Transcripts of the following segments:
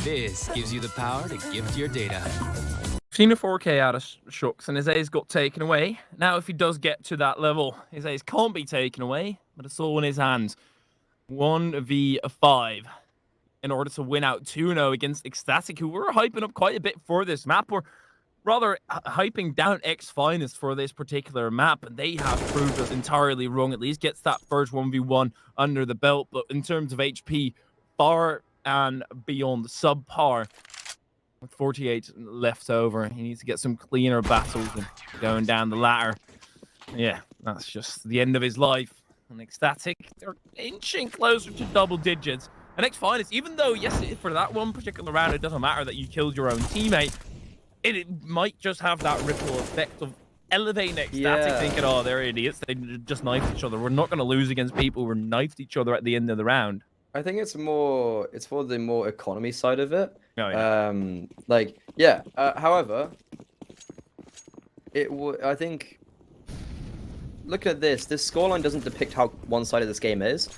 This gives you the power to gift your data. Seen a 4K out of Shux, and his A's got taken away. Now, if he does get to that level, his A's can't be taken away, but it's all in his hands. 1v5 in order to win out 2-0 against Ecstatic, who we're hyping up quite a bit for this map. We're rather hyping down X-Finest for this particular map, and they have proved us entirely wrong. At least gets that first 1v1 under the belt, but in terms of HP, far and beyond subpar. With 48 left over, he needs to get some cleaner battles and going down the ladder. Yeah, that's just the end of his life. And Ecstatic, they're inching closer to double digits. And X-Finest, even though, yes, for that one particular round, it doesn't matter that you killed your own teammate, it might just have that ripple effect of elevating Ecstatic, thinking, oh, they're idiots. They just knifed each other. We're not going to lose against people who knifed each other at the end of the round. I think it's for the more economy side of it. Oh, yeah. However, I think, look at this. This scoreline doesn't depict how one-sided this game is.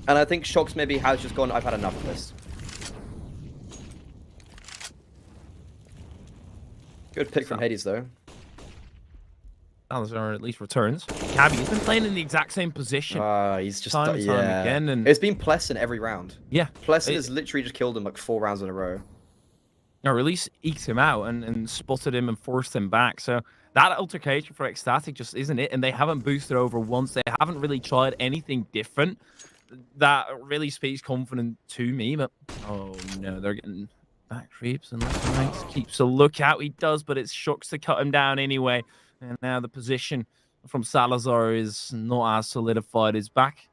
And I think Shocks maybe has just gone, I've had enough of this. Good pick from Hades, though. Salazar at least returns. Cabby, he's been playing in the exact same position. He's just time again. And it's been Plessin every round. Yeah. Plessin has literally just killed him like 4 rounds in a row. Or at least eked him out and spotted him and forced him back. So that altercation for Ecstatic just isn't it. And they haven't boosted over once. They haven't really tried anything different. That really speaks confident to me. But, oh no, they're getting back creeps. And Max keeps a lookout. He does, but it's Shucks to cut him down anyway. And now the position from Salazar is not as solidified. His back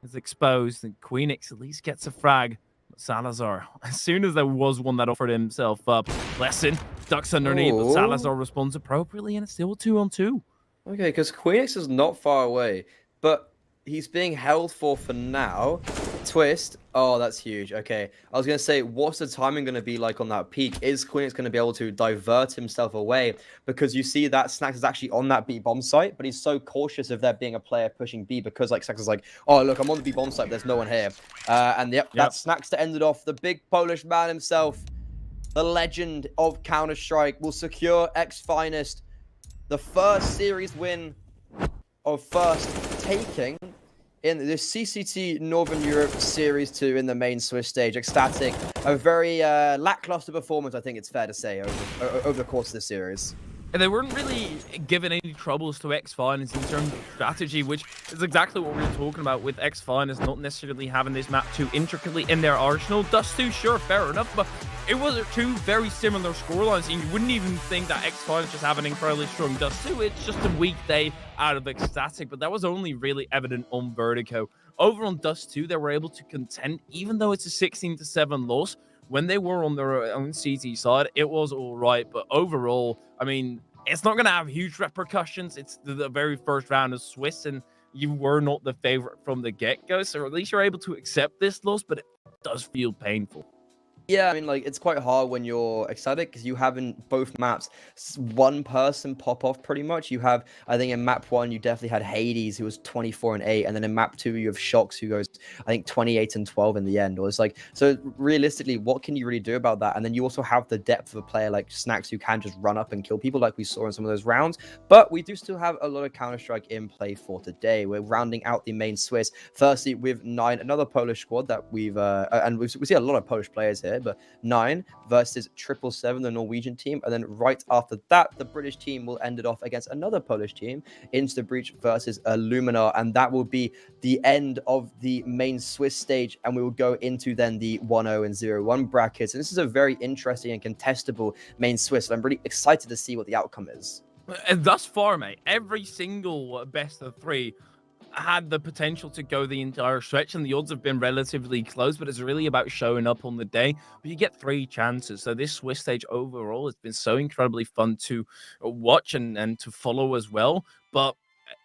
is exposed. And Queenix at least gets a frag. Salazar, as soon as there was one that offered himself up, Lesson ducks underneath, but Salazar responds appropriately, and it's still 2-on-2. Okay, because Queenix is not far away, but he's being held for now. Twist. Oh, that's huge. Okay, I was going to say, what's the timing going to be like on that peak? Is Queenix going to be able to divert himself away? Because you see that Snacks is actually on that B bomb site, but he's so cautious of there being a player pushing B because like Snacks is like, oh, look, I'm on the B bomb site, but there's no one here. Yep, that's Snacks to end it off. The big Polish man himself, the legend of Counter-Strike, will secure X-Finest the first series win of first taking in the CCT Northern Europe Series 2 in the main Swiss stage. Ecstatic, a very lackluster performance, I think it's fair to say, over the course of the series. And they weren't really given any troubles to X-Finest in terms of strategy, which is exactly what we were talking about with X-Finest not necessarily having this map too intricately in their arsenal. Dust 2, sure, fair enough, but it was 2 very similar scorelines, and you wouldn't even think that X-Finest just have an incredibly strong Dust 2. It's just a weak day out of Ecstatic, but that was only really evident on Vertigo. Over on Dust 2, they were able to contend, even though it's a 16-7 loss. When they were on their own CT side, it was all right. But overall, I mean, it's not going to have huge repercussions. It's the very first round of Swiss, and you were not the favorite from the get-go. So at least you're able to accept this loss, but it does feel painful. Yeah, I mean, like, it's quite hard when you're Ecstatic because you have in both maps one person pop off pretty much. You have, I think in map 1, you definitely had Hades, who was 24-8, and then in map 2, you have Shocks, who goes, I think, 28-12 in the end. Or it's like, so realistically, what can you really do about that? And then you also have the depth of a player like Snacks, who can just run up and kill people like we saw in some of those rounds. But we do still have a lot of Counter-Strike in play for today. We're rounding out the main Swiss. Firstly, with 9, another Polish squad that we see a lot of Polish players here. But 9 versus 777, the Norwegian team, and then right after that, the British team will end it off against another Polish team, Into the Breach versus Luminar, and that will be the end of the main Swiss stage, and we will go into then the 1-0 and 0-1 brackets. And this is a very interesting and contestable main Swiss, and I'm really excited to see what the outcome is. And thus far, mate, every single best of 3 had the potential to go the entire stretch, and the odds have been relatively close, but it's really about showing up on the day. But you get 3 chances. So this Swiss stage overall has been so incredibly fun to watch and to follow as well. But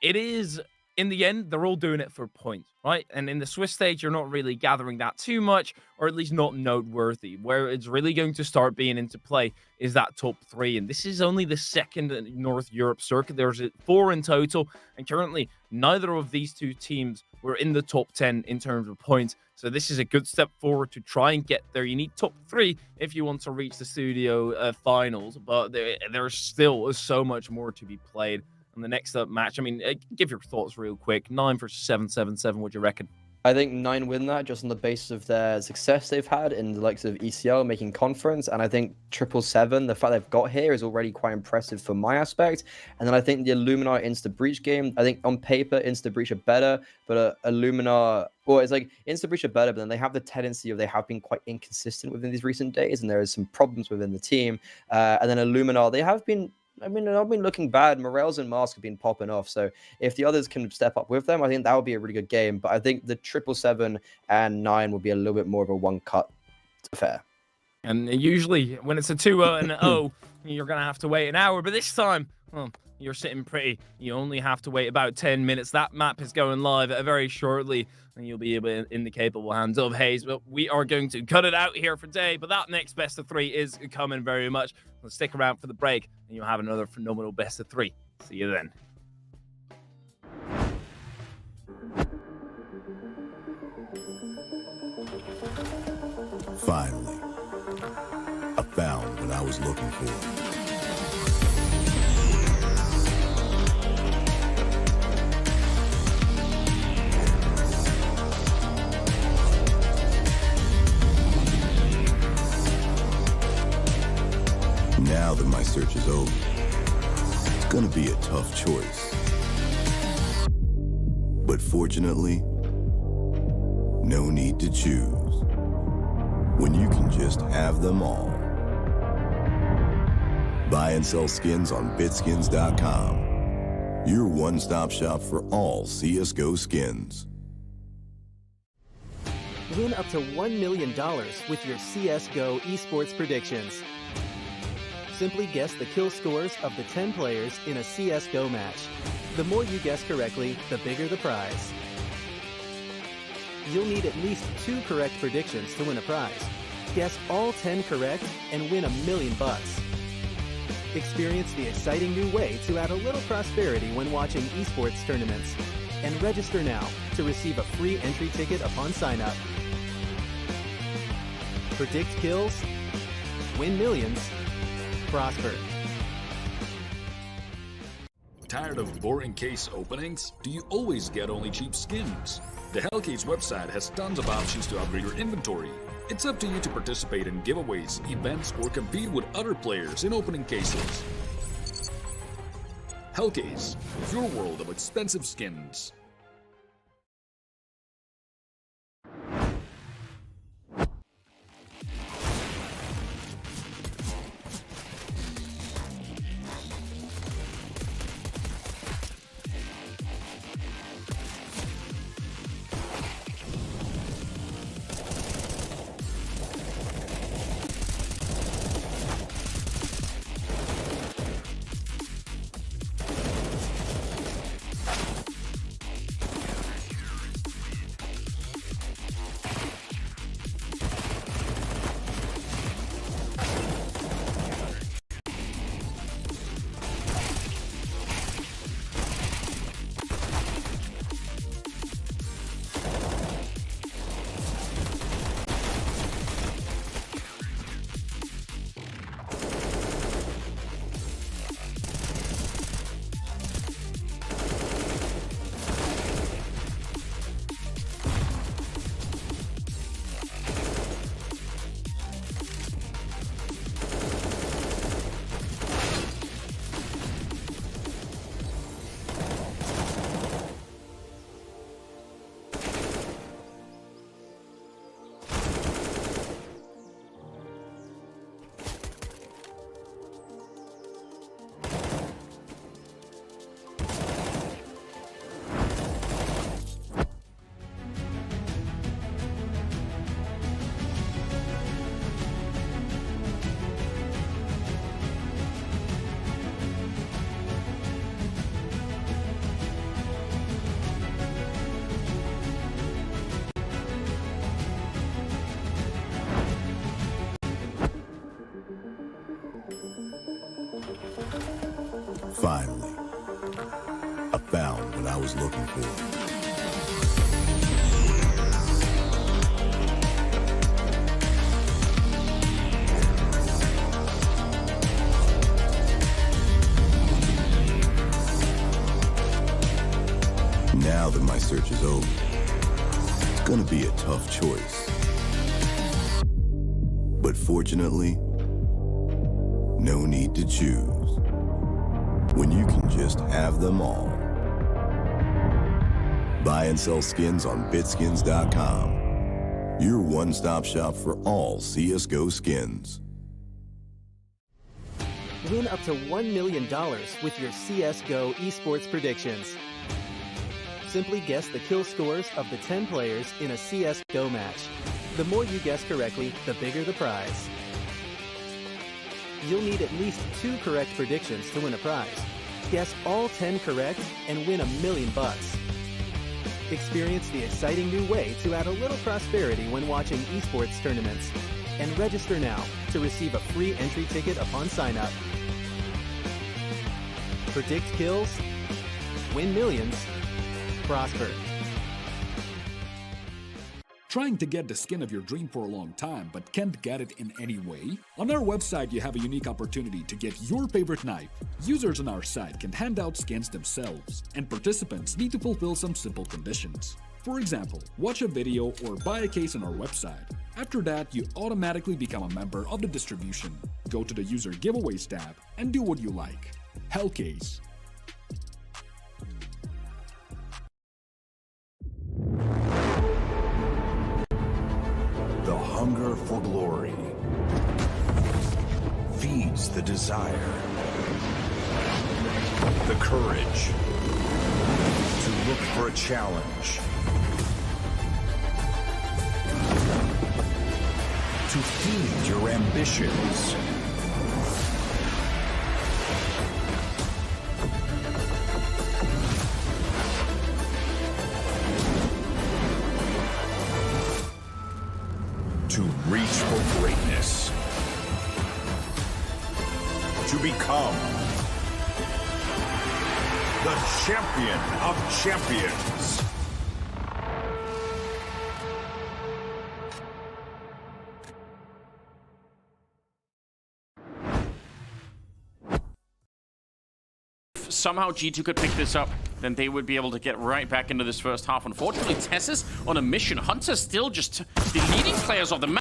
it's in the end, they're all doing it for points, right? And in the Swiss stage, you're not really gathering that too much, or at least not noteworthy. Where it's really going to start being into play is that top 3. And this is only the second North Europe circuit. There's 4 in total. And currently, neither of these 2 teams were in the top 10 in terms of points. So this is a good step forward to try and get there. You need top 3 if you want to reach the studio finals. But there's still so much more to be played. And the next up match, I mean, give your thoughts real quick. 9 versus 777, what do you reckon? I think 9 win that just on the basis of their success they've had in the likes of ECL making conference. And I think 777, the fact they've got here is already quite impressive from my aspect. And then I think the Illuminar Insta Breach game, I think on paper, Insta Breach are better, but Illuminar, well, it's like Insta Breach are better, but then they have the tendency of they have been quite inconsistent within these recent days. And there is some problems within the team. And then Illuminar, they have been, I mean, I've been looking bad. Morels and Mask have been popping off. So if the others can step up with them, I think that would be a really good game. But I think the 777 and 9 will be a little bit more of a one-cut affair. And usually when it's a 2-0 and an 0, you're going to have to wait an hour. But this time, well, you're sitting pretty. You only have to wait about 10 minutes. That map is going live very shortly, and you'll be able in the capable hands of Hayes. But we are going to cut it out here for today. But that next best of 3 is coming very much. Let's stick around for the break, and you'll have another phenomenal best of 3. See you then. Finally, I found what I was looking for. Now that my search is over, it's gonna be a tough choice. But fortunately, no need to choose when you can just have them all. Buy and sell skins on bitskins.com. Your one-stop shop for all CSGO skins. Win up to $1 million with your CSGO esports predictions. Simply guess the kill scores of the 10 players in a CSGO match. The more you guess correctly, the bigger the prize. You'll need at least 2 correct predictions to win a prize. Guess all 10 correct and win $1 million. Experience the exciting new way to add a little prosperity when watching esports tournaments. And register now to receive a free entry ticket upon sign-up. Predict kills, win millions, prosper. Tired of boring case openings? Do you always get only cheap skins? The Hellcase website has tons of options to upgrade your inventory. It's up to you to participate in giveaways, events, or compete with other players in opening cases. Hellcase, your world of expensive skins. Finally, I found what I was looking for. Now that my search is over, it's gonna be a tough choice. But fortunately, no need to choose when you can just have them all. Buy and sell skins on bitskins.com. Your one-stop shop for all CSGO skins. Win up to $1 million with your CSGO esports predictions. Simply guess the kill scores of the 10 players in a CSGO match. The more you guess correctly, the bigger the prize. You'll need at least 2 correct predictions to win a prize. Guess all 10 correct and win $1 million. Experience the exciting new way to add a little prosperity when watching esports tournaments. And register now to receive a free entry ticket upon sign-up. Predict kills, win millions, prosper. Trying to get the skin of your dream for a long time but can't get it in any way? On our website you have a unique opportunity to get your favorite knife. Users on our site can hand out skins themselves, and participants need to fulfill some simple conditions. For example, watch a video or buy a case on our website. After that, you automatically become a member of the distribution. Go to the user giveaways tab and do what you like. Hellcase. The hunger for glory feeds the desire, the courage to look for a challenge, to feed your ambitions. To reach for greatness. To become the champion of champions. If somehow G2 could pick this up, then they would be able to get right back into this first half. Unfortunately, Tess on a mission. Hunter's still just the leading players of the match.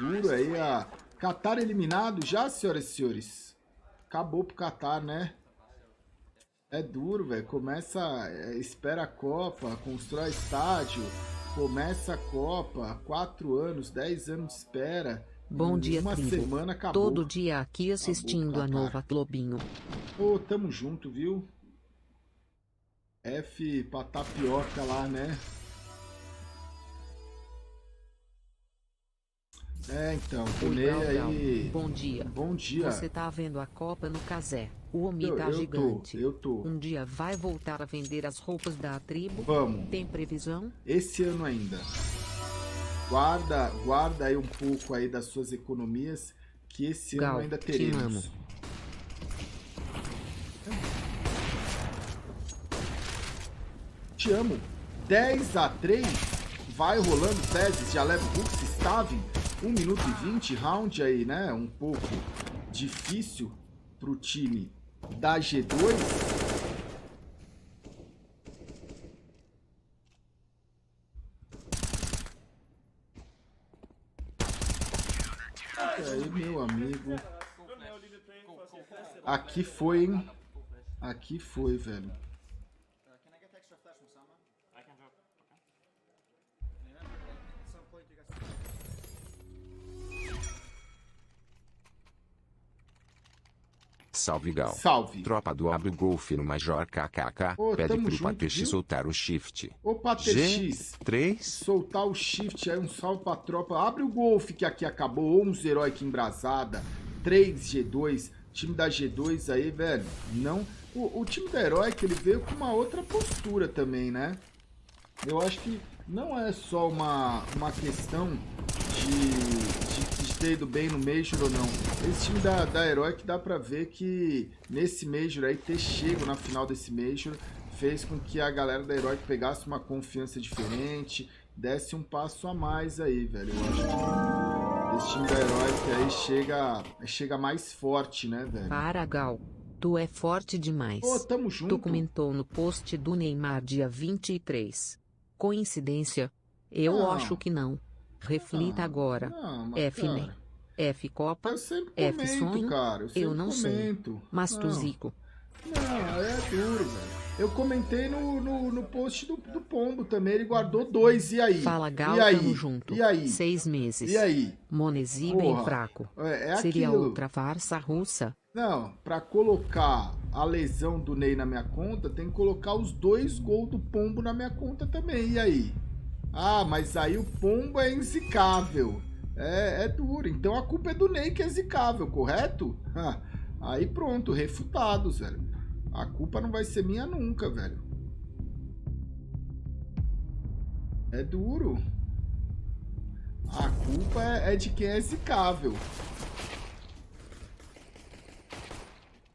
duro aí. A Qatar eliminado já, senhoras e senhores. Acabou pro Qatar, né? É duro, velho. Começa, espera a Copa, constrói estádio, começa a Copa, 4 anos, 10 anos de espera. Bom dia, uma tribo. semana acabou. Todo dia aqui assistindo a nova Globinho. Ô, tamo junto, viu? F pra tapioca lá, né? É, então, tomei aí. Bom dia. Bom dia. Você tá vendo a Copa no Casé? O homem tá eu gigante. Eu tô. Um dia vai voltar a vender as roupas da tribo? Vamos. Tem previsão? Esse ano ainda. Guarda aí um pouco aí das suas economias, que esse ano ainda teremos. Te amo. Te amo. 10-3. Vai rolando teses. Já leva o Hux, Stavin. 1 minuto e 20. Round aí, né? Um pouco difícil pro time da G2. Aí, meu amigo. Aqui foi, hein? Aqui foi, velho. Salve, Gal. Salve. Tropa do Abre Golf no Major KKK. Ô, pede tamo pro junto, Pater viu? soltar o shift. Ô, Pater X. G3. Soltar o shift aí, um salve pra tropa. Abre o Golf que aqui acabou. 11 Heroic embrasada. 3 G2. Time da G2 aí, velho. Não. O time da Heroic, ele veio com uma outra postura também, né? Eu acho que não é só uma questão de ter ido bem no Major ou não. Esse time da Heroic dá pra ver que nesse Major aí, ter chego na final desse Major, fez com que a galera da Heroic pegasse uma confiança diferente, desse um passo a mais aí, velho. Eu acho que esse time da Heroic aí chega mais forte, né, velho? Para, Gal. Tu é forte demais. Ô, tamo junto. Tu comentou no post do Neymar dia 23. Coincidência? Eu Não. acho que não. Reflita agora. Não, mas, F cara, NEM. F Copa. eu sempre F comento, sonho. cara. Eu sempre não sei. comento. Mas tu Não. zico. Não, é duro, velho. Eu comentei no post do Pombo também, ele guardou 2, e aí? Fala, Gal, e aí? tamo junto. E aí? 6 meses. E aí? Monesi Porra, bem fraco. É Seria aquilo. outra farsa russa. Não, pra colocar a lesão do Ney na minha conta, tem que colocar os 2 gols do Pombo na minha conta também, e aí? Ah, mas aí o Pombo é inzicável. É duro, então a culpa é do Ney que é zicável, correto? Aí pronto, refutados, velho. A culpa não vai ser minha nunca, velho. É duro. A culpa é de quem é zicável.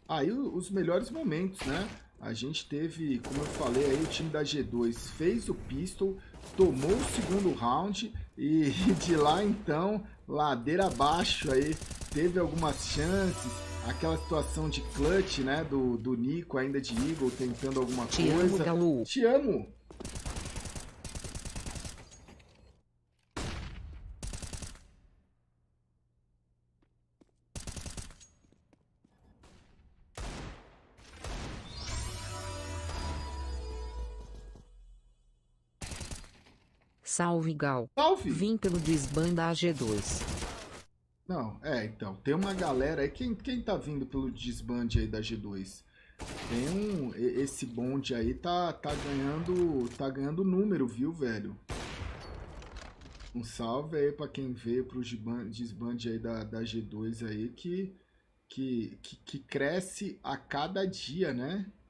Aí os melhores momentos, né? A gente teve, como eu falei aí, o time da G2 fez o pistol, tomou o segundo round e de lá então, ladeira abaixo aí, teve algumas chances, aquela situação de clutch, né, do Nico ainda de Eagle tentando alguma Te coisa. amo, Galu. Te amo! Salve, Gal. Salve! Vim pelo desbanda G2. Não, então, tem uma galera aí, quem tá vindo pelo desbande aí da G2? Tem esse bonde aí tá ganhando número, viu, velho? Um salve aí pra quem veio pro desbande aí da G2 aí, que cresce a cada dia, né? –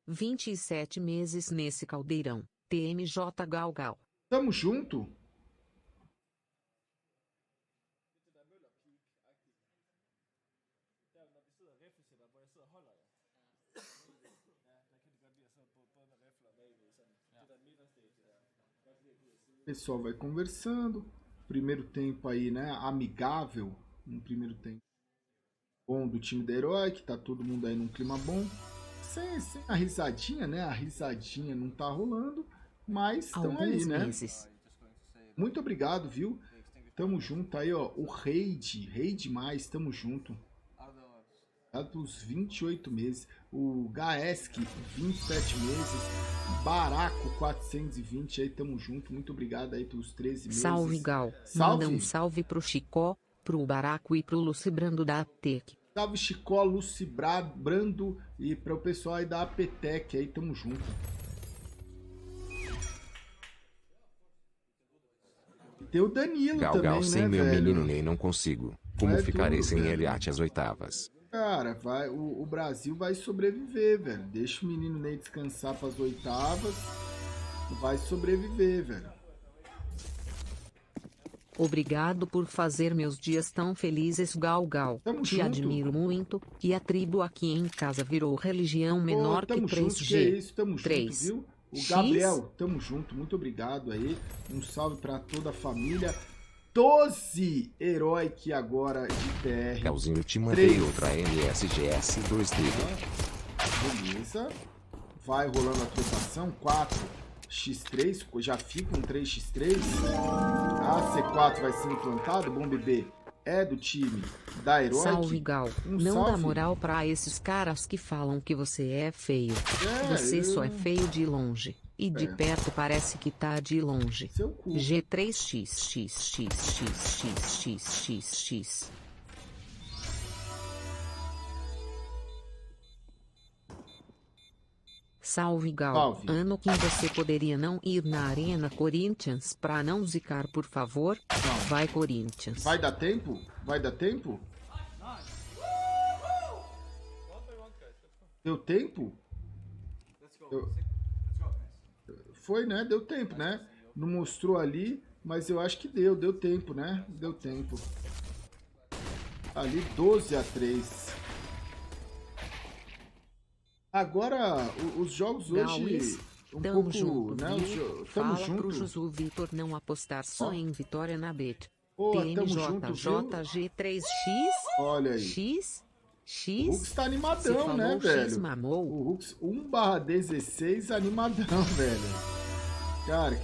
27 meses nesse caldeirão. TMJ Galgal. Tamo junto? O pessoal vai conversando. primeiro tempo aí, né, amigável, um primeiro tempo bom do time da Heroic, tá todo mundo aí num clima bom, sem a risadinha, né, a risadinha não tá rolando, mas estão aí, né. Meses. Muito obrigado, viu? Tamo junto aí, ó, o Rei demais, tamo junto. Dos 28 meses, o Gaesk 27 meses, Baraco 420, aí tamo junto, muito obrigado aí pelos 13 meses. Salve Gal, salve. Manda um salve pro Chicó, pro Baraco e pro Lucibrando da Aptec. Salve Chicó, Lucibrando e para o pessoal aí da Aptec, aí tamo junto. E tem o Danilo Gal, também, Gal, sem né, meu velho? menino nem não consigo. Como É ficarei duro, sem velho. ele às oitavas? Cara, o Brasil vai sobreviver, velho. Deixa o menino Ney descansar para as oitavas. Vai sobreviver, velho. Obrigado por fazer meus dias tão felizes, Gal Gal. Tamo Te junto. admiro muito, e a tribo aqui em casa virou religião menor que tamo 3G. junto, que é isso, tamo 3. junto, viu? O X? Gabriel, tamo junto, muito obrigado aí. Um salve para toda a família. 12 Heroic agora de TR. Galzinho, te mandei 3. outra MSGS 2D. Beleza. Vai rolando a trotação. 4 X3, já fica um 3x3. A C4 vai ser implantado. Bom bebê é do time da Heroic. Salve Gal, não salve. dá moral pra esses caras que falam que você é feio. Você só é feio de longe. E de perto parece que tá de longe. Seu cu. G3XXXXXXXX. Salve Gal, Salve. ano que você poderia não ir na Arena Corinthians pra não zicar, por favor? Não. Vai Corinthians. Vai dar tempo? Vai dar tempo? Deu tempo? Foi, né? Deu tempo, né? Não mostrou ali, mas eu acho que deu tempo, né? Deu tempo. Ali 12-3. Agora, os jogos hoje... Tamo pouco, junto, né? viu? Tamo Fala junto. pro Josu Vitor não apostar só em vitória na bet. Pô, tamo junto, viu? TMJG3X? Olha aí. X? O Hux tá animadão, Se falou né, X, velho? mamou. O Hux 1/16 animadão, velho. Cara, eu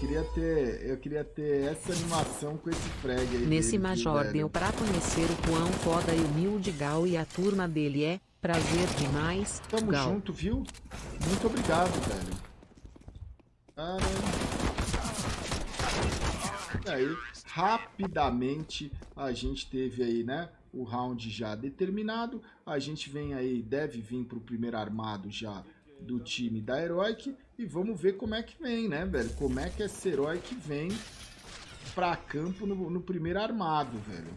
queria ter essa animação com esse frag aí. Nesse dele, Major velho. deu pra conhecer o quão foda e humilde Gal e a turma dele é. Prazer demais, Tamo Gal. junto, viu? Muito obrigado, velho. Caramba. E aí, rapidamente, a gente teve aí, né? O round já determinado. A gente vem aí, deve vir pro primeiro armado já do time da Heroic. E vamos ver como é que vem, né, velho? Como é que essa Heroic vem pra campo no primeiro armado, velho.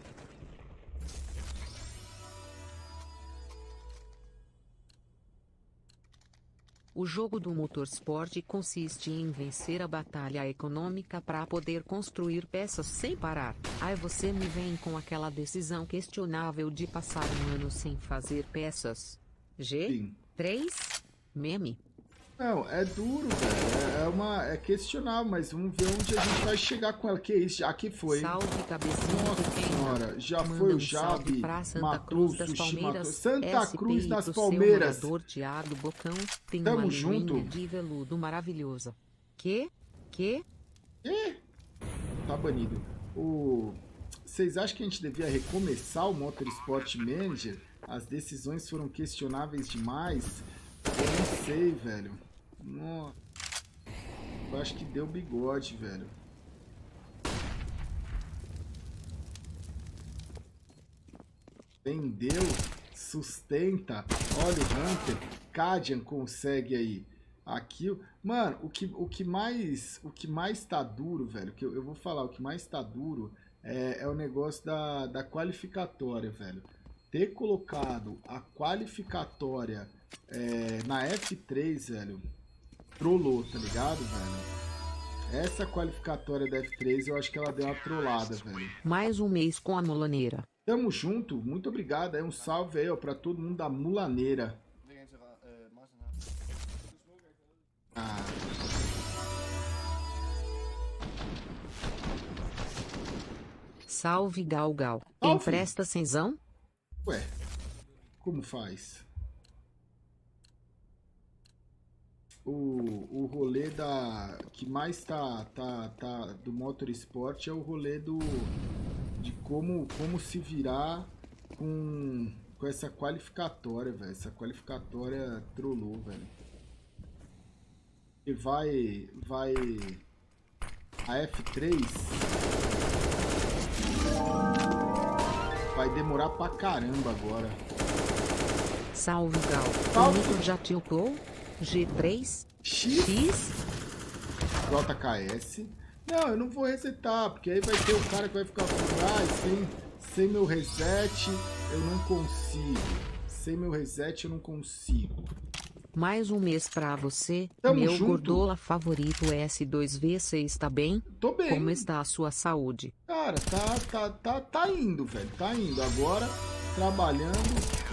O jogo do motorsport consiste em vencer a batalha econômica para poder construir peças sem parar. Aí você me vem com aquela decisão questionável de passar um ano sem fazer peças. Sim. G3? Meme. Não, é duro, velho. É questionável, mas vamos ver onde a gente vai chegar com ela. Que isso, já que foi. Salve, cabecinha. Nossa senhora, já Manda foi o um salve Jabe, pra Santa matou Cruz o das Sushi, matou. Palmeiras. Santa SP Cruz das pro seu Palmeiras. morador Thiago Bocão. Tem Tamo uma junto. linguinha de veludo maravilhosa. Que? Tá banido. Vocês acham que a gente devia recomeçar o Motorsport Manager? As decisões foram questionáveis demais? Eu não sei, velho. Nossa. Eu acho que deu bigode, velho. Vendeu, sustenta. Olha o Hunter. Cadian consegue aí. Aqui, mano, o que mais tá duro, velho, que eu vou falar, o que mais tá duro é o negócio da qualificatória, velho. Ter colocado a qualificatória na F3, velho, trollou, tá ligado, velho? Essa qualificatória da F3, eu acho que ela deu uma trollada, velho. Mais um mês com a mulaneira. Tamo junto, muito obrigado. Um salve aí, ó, pra todo mundo da mulaneira. Salve Galgal. Salve. Empresta cenzão? Ué, como faz? O rolê que mais tá do Motorsport é o rolê de como se virar com essa qualificatória, velho. Essa qualificatória trollou, velho. E vai a F3 vai demorar pra caramba agora. Salve Gal. Salve. O Nico já tiltou? G3? X? X? JKS. Não, eu não vou resetar, porque aí vai ter o cara que vai ficar sem meu reset, eu não consigo. Sem meu reset, eu não consigo. Mais um mês pra você, Tamo meu junto. gordola favorito S2V. Você está bem? Tô bem. Como está a sua saúde? Cara, tá indo, velho. Tá indo. Agora, trabalhando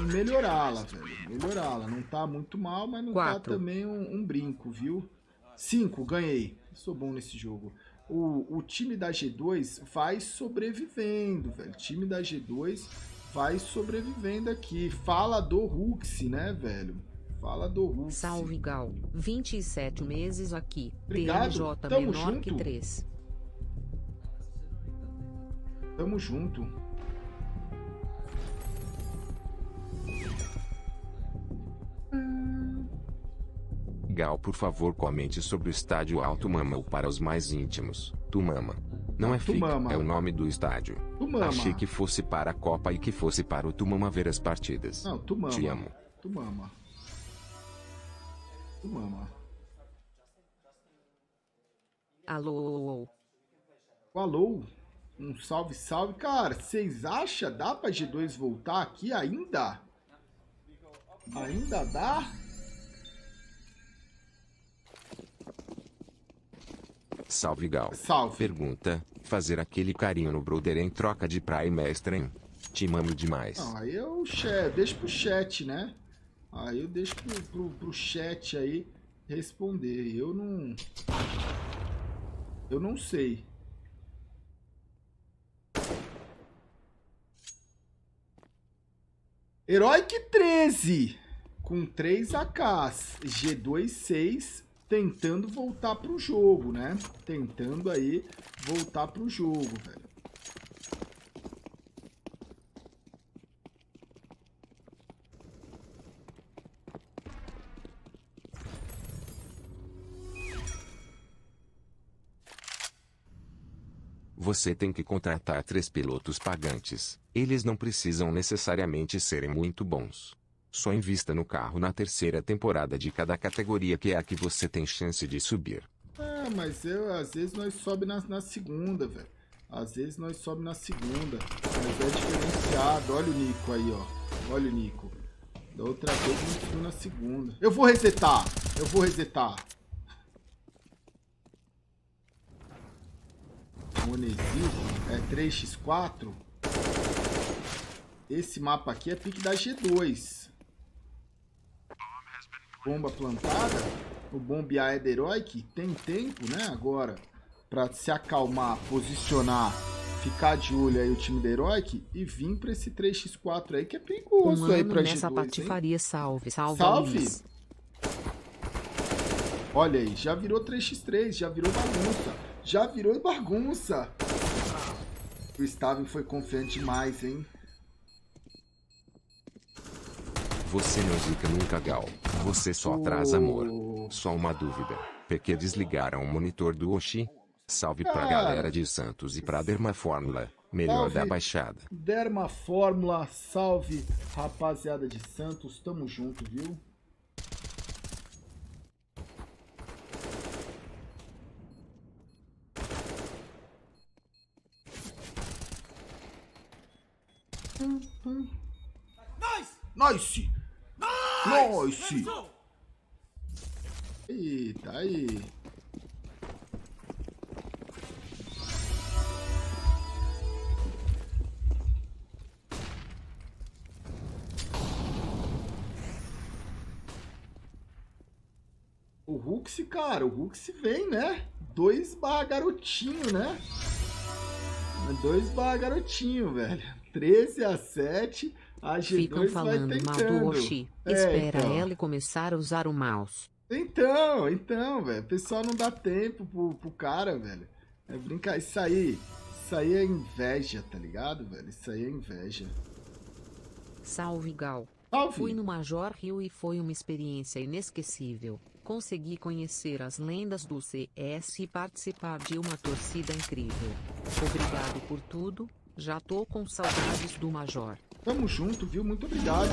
em melhorá-la, velho. Melhorá-la. Não tá muito mal, mas não 4. tá também um brinco, viu? 5, ganhei. Sou bom nesse jogo. O time da G2 vai sobrevivendo, velho. O time da G2 vai sobrevivendo aqui. Fala do Rux, né, velho? Fala do Rux. Salve Gal. 27 meses aqui. Obrigado. TMJ Tamo menor junto. que 3. Tamo junto. Gal, por favor, comente sobre o estádio Alto Mama para os mais íntimos. Tumama. Não é FIC, Tumama. é o nome do estádio. Tumama. Achei que fosse para a Copa e que fosse para o Tumama ver as partidas. Não, Tumama. Te amo. Tumama. Tumama. Alô. Alô? Um salve, salve. Cara, vocês acham? Dá pra G2 voltar aqui ainda? Ainda dá? Salve Gal. Salve. Pergunta: fazer aquele carinho no brother em troca de Prime Extra, hein? Te amo demais. Não, aí eu deixo pro chat, né? Aí eu deixo pro chat aí responder. Eu não sei. Heroic 13 com 3 AKs. G2 6 tentando voltar pro jogo, né? Tentando aí voltar pro jogo, velho. Você tem que contratar 3 pilotos pagantes. Eles não precisam necessariamente serem muito bons. Só invista no carro na 3ª temporada de cada categoria, que é a que você tem chance de subir. É, mas às vezes nós sobe na segunda, velho. Às vezes nós sobe na segunda. Mas é diferenciado. Olha o Nico aí, ó. Olha o Nico. Da outra vez a gente subiu na segunda. Eu vou resetar. Monesil é 3x4. Esse mapa aqui é pique da G2. Bomba plantada. O bombear é da Heroic. Tem tempo, né? Agora, pra se acalmar, posicionar, ficar de olho aí o time da Heroic e vir pra esse 3x4 aí que é perigoso aí pra nessa G2, patifaria, salve. Salve! Luiz. Olha aí, já virou 3x3, já virou bagunça. O Staven foi confiante demais, hein? Você não zica nunca, Gal. Você só traz amor. Só uma dúvida. PQ desligaram o monitor do Oxi? Salve pra galera de Santos e pra Derma Fórmula, melhor Salve, da Baixada. Derma Fórmula, salve rapaziada de Santos, tamo junto, viu? Nice! Eita, aí. O Rux, cara, o Rux vem, né? 2 garotinho, né? 2 garotinho, velho. 13-7. A G2 Ficam falando vai mal tentando. do Oxi. Espera então. ela começar a usar o mouse. Então, velho. O pessoal não dá tempo pro cara, velho. É brincar. Isso aí é inveja, tá ligado, velho? Isso aí é inveja. Salve, Gal. Salve. Fui no Major Rio e foi uma experiência inesquecível. Consegui conhecer as lendas do CS e participar de uma torcida incrível. Obrigado por tudo. Já tô com saudades do Major. Tamo junto, viu? Muito obrigado.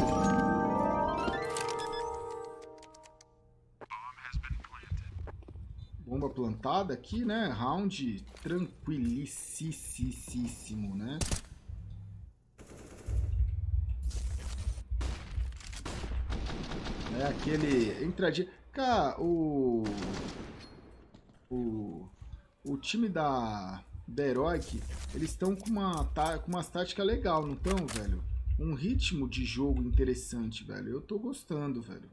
Bomba plantada aqui, né? Round tranquilicíssimo, né? É aquele entradinha. Cara, o time da Heroic, eles estão com umas táticas legal, não estão, velho? Um ritmo de jogo interessante, velho. Eu tô gostando, velho.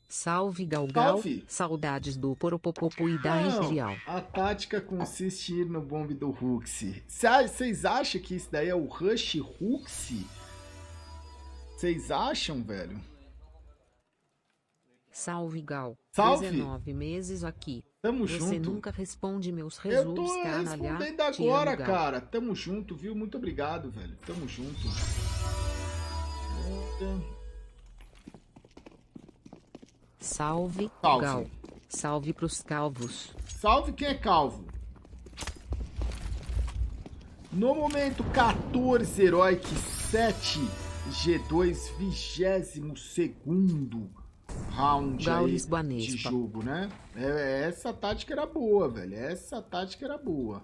Salve, Galgal. Salve. Saudades do Poropopopo e da Imperial. A tática consiste em ir no bombe do Huxi. Vocês acham que isso daí é o Rush Huxi? Vocês acham, velho? Salve, Gal. Salve. 19 meses aqui. Tamo Você junto. nunca responde meus Eu resumos, tô canalha. respondendo Te agora, amo, Gal. cara. Tamo junto, viu? Muito obrigado, velho. Tamo junto. Salve, Salve. Gal. Salve pros calvos. Salve quem é calvo. No momento, 14 Heroic 7 G2, 22º round Gal aí Lisboanespa. de jogo, né? Essa tática era boa, velho. Essa tática era boa.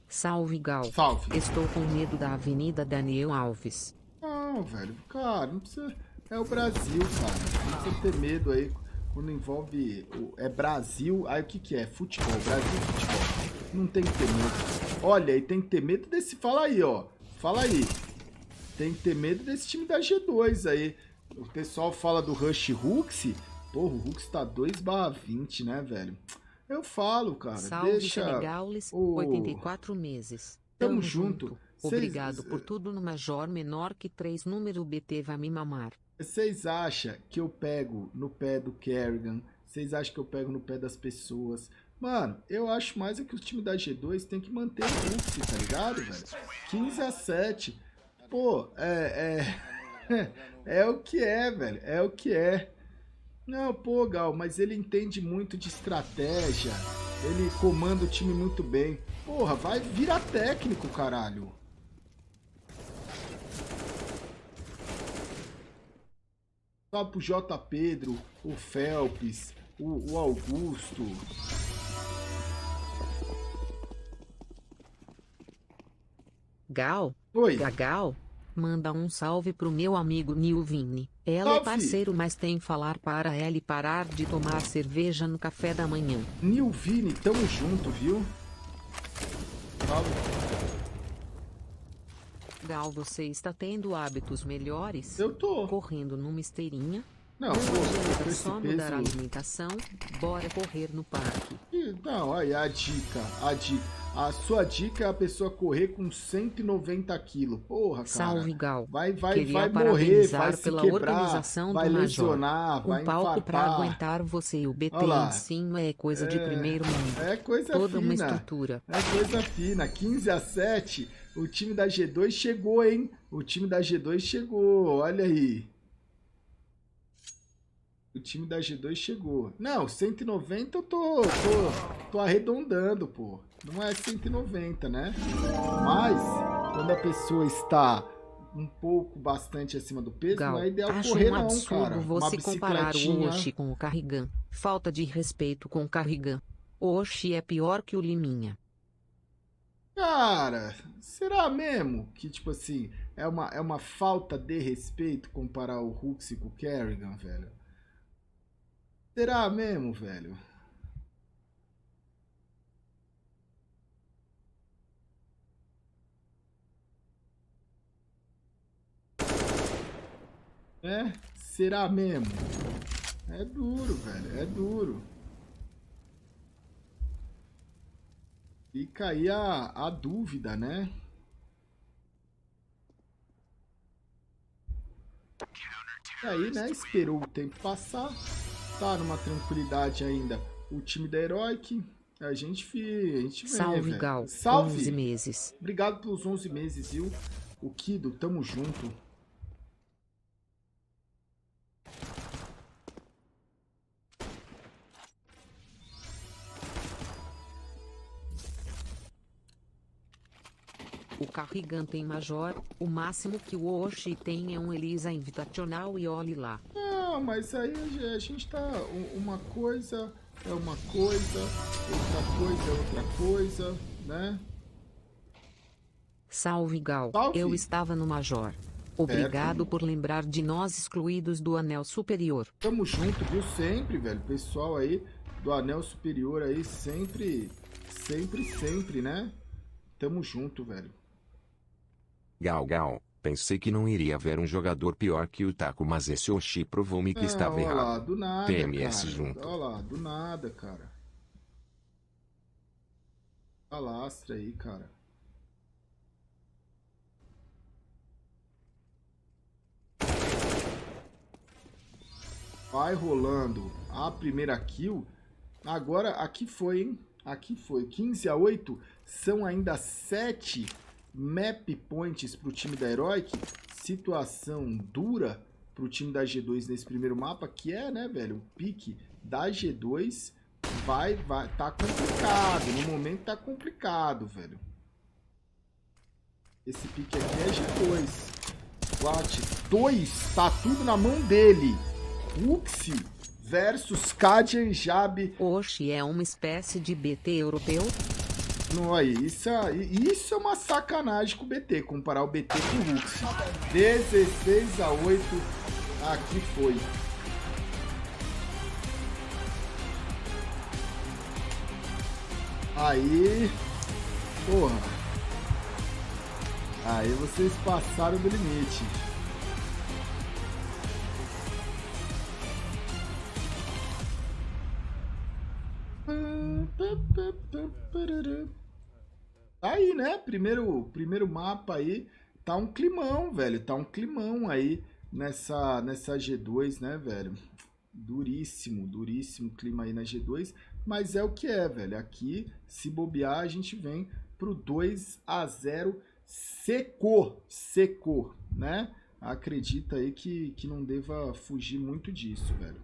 Salve, Gal. Salve. Estou com medo da Avenida Daniel Alves. Não, velho. Cara, não precisa... É o Brasil, cara. Não precisa ter medo aí quando envolve... É Brasil... Aí o que que é? Futebol. Brasil futebol. Não tem que ter medo. Olha, e tem que ter medo desse... Fala aí, ó. Fala aí. Tem que ter medo desse time da G2 aí. O pessoal fala do Rush Huxi. Porra, o Huxi tá 2/20, né, velho? Eu falo, cara. Salve, Deixa... Senegales, o... 84 meses. Tamo junto. Obrigado por tudo no Major menor que 3 número BT vai me mamar. Vocês acham que eu pego no pé do Kerrigan? Vocês acham que eu pego no pé das pessoas? Mano, eu acho mais é que o time da G2 tem que manter o Huxi, tá ligado, velho? 15-7. Pô, é o que é, velho. É o que é. Não, pô, Gal, mas ele entende muito de estratégia. Ele comanda o time muito bem. Porra, vai virar técnico, caralho. Só pro J. Pedro, o Phelps, o Augusto. Gal? Oi. Gagal? Manda um salve pro meu amigo Nilvini. Ela Salve. é parceiro, mas tem que falar para ele parar de tomar cerveja no café da manhã. Nilvini, tamo junto, viu? Salve. Gal, você está tendo hábitos melhores? Eu tô. Correndo numa esteirinha? Não, Não pô, adianta com esse só mudar a peso... alimentação. Bora correr no parque. Não, aí a dica. A sua dica é a pessoa correr com 190 quilos. Porra, cara. Salve, Gal. Vai Queria morrer, parabenizar vai se pela quebrar, organização vai do lesionar, Major. vai Um palco pra infartar. aguentar você e o BT Olha lá. em cima é coisa de primeiro mundo. É coisa Toda uma fina. estrutura. É coisa fina. 15-7. O time da G2 chegou, hein? O time da G2 chegou. Olha aí. O time da G2 chegou. Não, 190 eu tô arredondando, pô. Não é 190, né? Mas, quando a pessoa está um pouco bastante acima do peso, Gal, não é ideal acho correr um não, absurdo cara. Uma você comparar o bicicletinha... Oshi com o Carrigan. Falta de respeito com o Carrigan. O Oshi é pior que o Liminha. Cara, será mesmo que, tipo assim, é uma falta de respeito comparar o Hooks com o Kerrigan, velho? Será mesmo, velho? É? Será mesmo? É duro, velho, é duro. Fica aí a dúvida, né? E aí, né, esperou o tempo passar, tá numa tranquilidade ainda o time da Heroic, a gente vem, Salve, velho. Gal. 11 Salve! meses. Obrigado pelos 11 meses, viu? O Kido, tamo junto. O Carrigan tem Major, o máximo que o Oshi tem é um Elisa Invitational e olhe lá. Não, mas aí a gente tá... Uma coisa é uma coisa, outra coisa é outra coisa, né? Salve, Gal. Salve. Eu estava no Major. Obrigado por lembrar de nós excluídos do Anel Superior. Tamo junto, viu? Sempre, velho. Pessoal aí do Anel Superior aí, sempre, né? Tamo junto, velho. Gal, pensei que não iria haver um jogador pior que o Taco, mas esse Oshi provou-me que estava olha lá, errado. do nada, PMS cara. junto. Olha lá, do nada, cara. Alastra aí, cara. Vai rolando a primeira kill. Agora, aqui foi, hein? Aqui foi. 15-8. São ainda 7 map points pro time da Heroic. Situação dura pro time da G2 nesse primeiro mapa, que é, né, velho? O pique da G2 vai, tá complicado. No momento tá complicado, velho. Esse pique aqui é G2. Watts 2, tá tudo na mão dele. Uxi versus Kadian Jab. Oshi é uma espécie de BT europeu? Não, aí, isso é uma sacanagem com o BT, comparar o BT com o Uxi. 16-8, aqui foi. Aí, porra. Aí vocês passaram do limite. Tá aí, né? Primeiro mapa aí. Tá um climão, velho. Tá um climão aí nessa G2, né, velho? Duríssimo clima aí na G2. Mas é o que é, velho. Aqui, se bobear, a gente vem pro 2-0 secou, né? Acredita aí que não deva fugir muito disso, velho.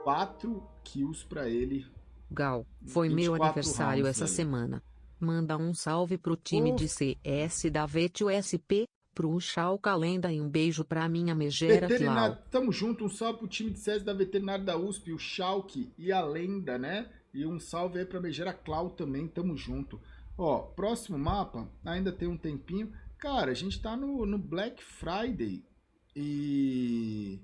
4 kills pra ele. Gal, foi meu aniversário rounds, essa velho. semana. Manda um salve pro time de CS da Vetio SP, pro Chalca Lenda e um beijo pra minha megera Veterinário, Clau. tamo junto, um salve pro time de CS da Veterinária da USP, o Schalke e a Lenda, né? E um salve aí pra megera Clau também, tamo junto. Ó, próximo mapa, ainda tem um tempinho. Cara, a gente tá no Black Friday e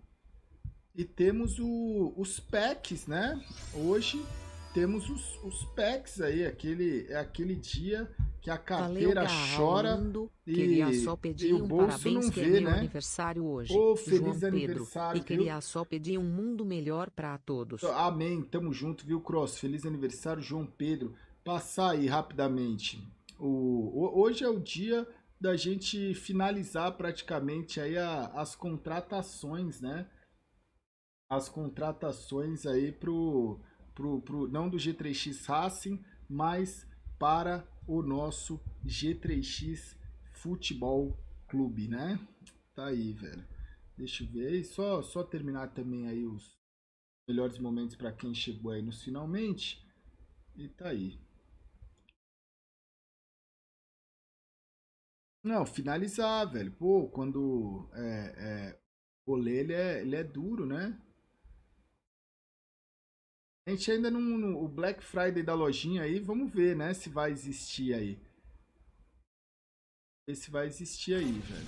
temos os packs, né? Hoje temos os packs aí, aquele dia que a carteira chora queria só pedir o bolso parabéns não que vê, é meu né? aniversário hoje, Ô, feliz João Pedro, aniversário, e queria só pedir um mundo melhor pra todos. Amém, tamo junto, viu, Cross? Feliz aniversário, João Pedro. Passar aí rapidamente. Hoje é o dia da gente finalizar praticamente aí as contratações, né? As contratações aí pro não do G3X Racing, mas para o nosso G3X Futebol Clube, né? Tá aí, velho. Deixa eu ver aí, só terminar também aí os melhores momentos para quem chegou aí nos finalmente. E tá aí. Não, finalizar, velho. Pô, quando o rolê ele é duro, né? A gente ainda não. O Black Friday da lojinha aí, vamos ver, né? Se vai existir aí. Ver se vai existir aí, velho.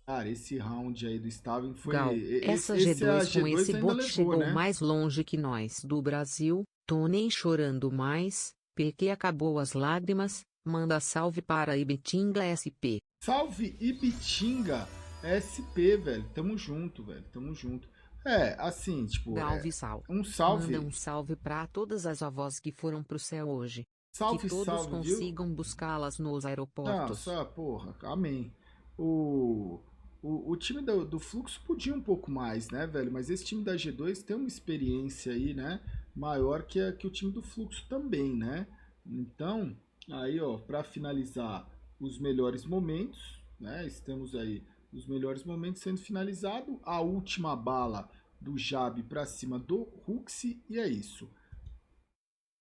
Cara, esse round aí do Stavin foi. Gal, essa Esse a G2 com G2 esse ainda bot levou, chegou né? mais longe que nós do Brasil. Tô nem chorando mais. PQ acabou as lágrimas. Manda salve para Ibitinga SP. Salve Ibitinga SP, velho. Tamo junto, velho. Tamo junto. É, assim, tipo. Galve sal. Um salve. Manda um salve para todas as avós que foram pro céu hoje. Salve, que todos salve, viu? consigam buscá-las nos aeroportos. Nossa, porra, amém. O time do Fluxo podia um pouco mais, né, velho? Mas esse time da G2 tem uma experiência aí, né? Maior que o time do Fluxo também, né? Então, aí, ó, pra finalizar os melhores momentos, né? Estamos aí, os melhores momentos sendo finalizado. A última bala do Jab pra cima do Ruxi, e é isso.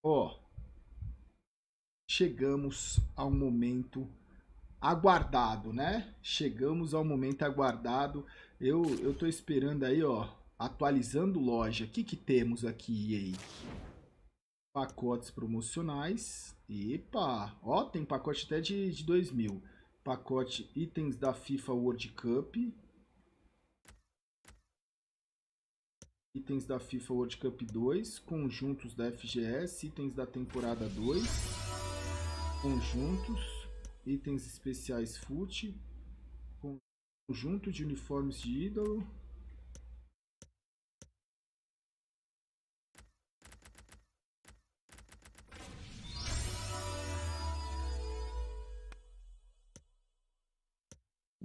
Ó, chegamos ao momento aguardado, né? Chegamos ao momento aguardado. Eu tô esperando aí, ó, atualizando loja. O que temos aqui, EA? Pacotes promocionais. Epa, ó, tem pacote até de 2.000. Pacote itens da FIFA World Cup. Itens da FIFA World Cup 2, conjuntos da FGS, itens da temporada 2, conjuntos, itens especiais FUT, conjunto de uniformes de ídolo.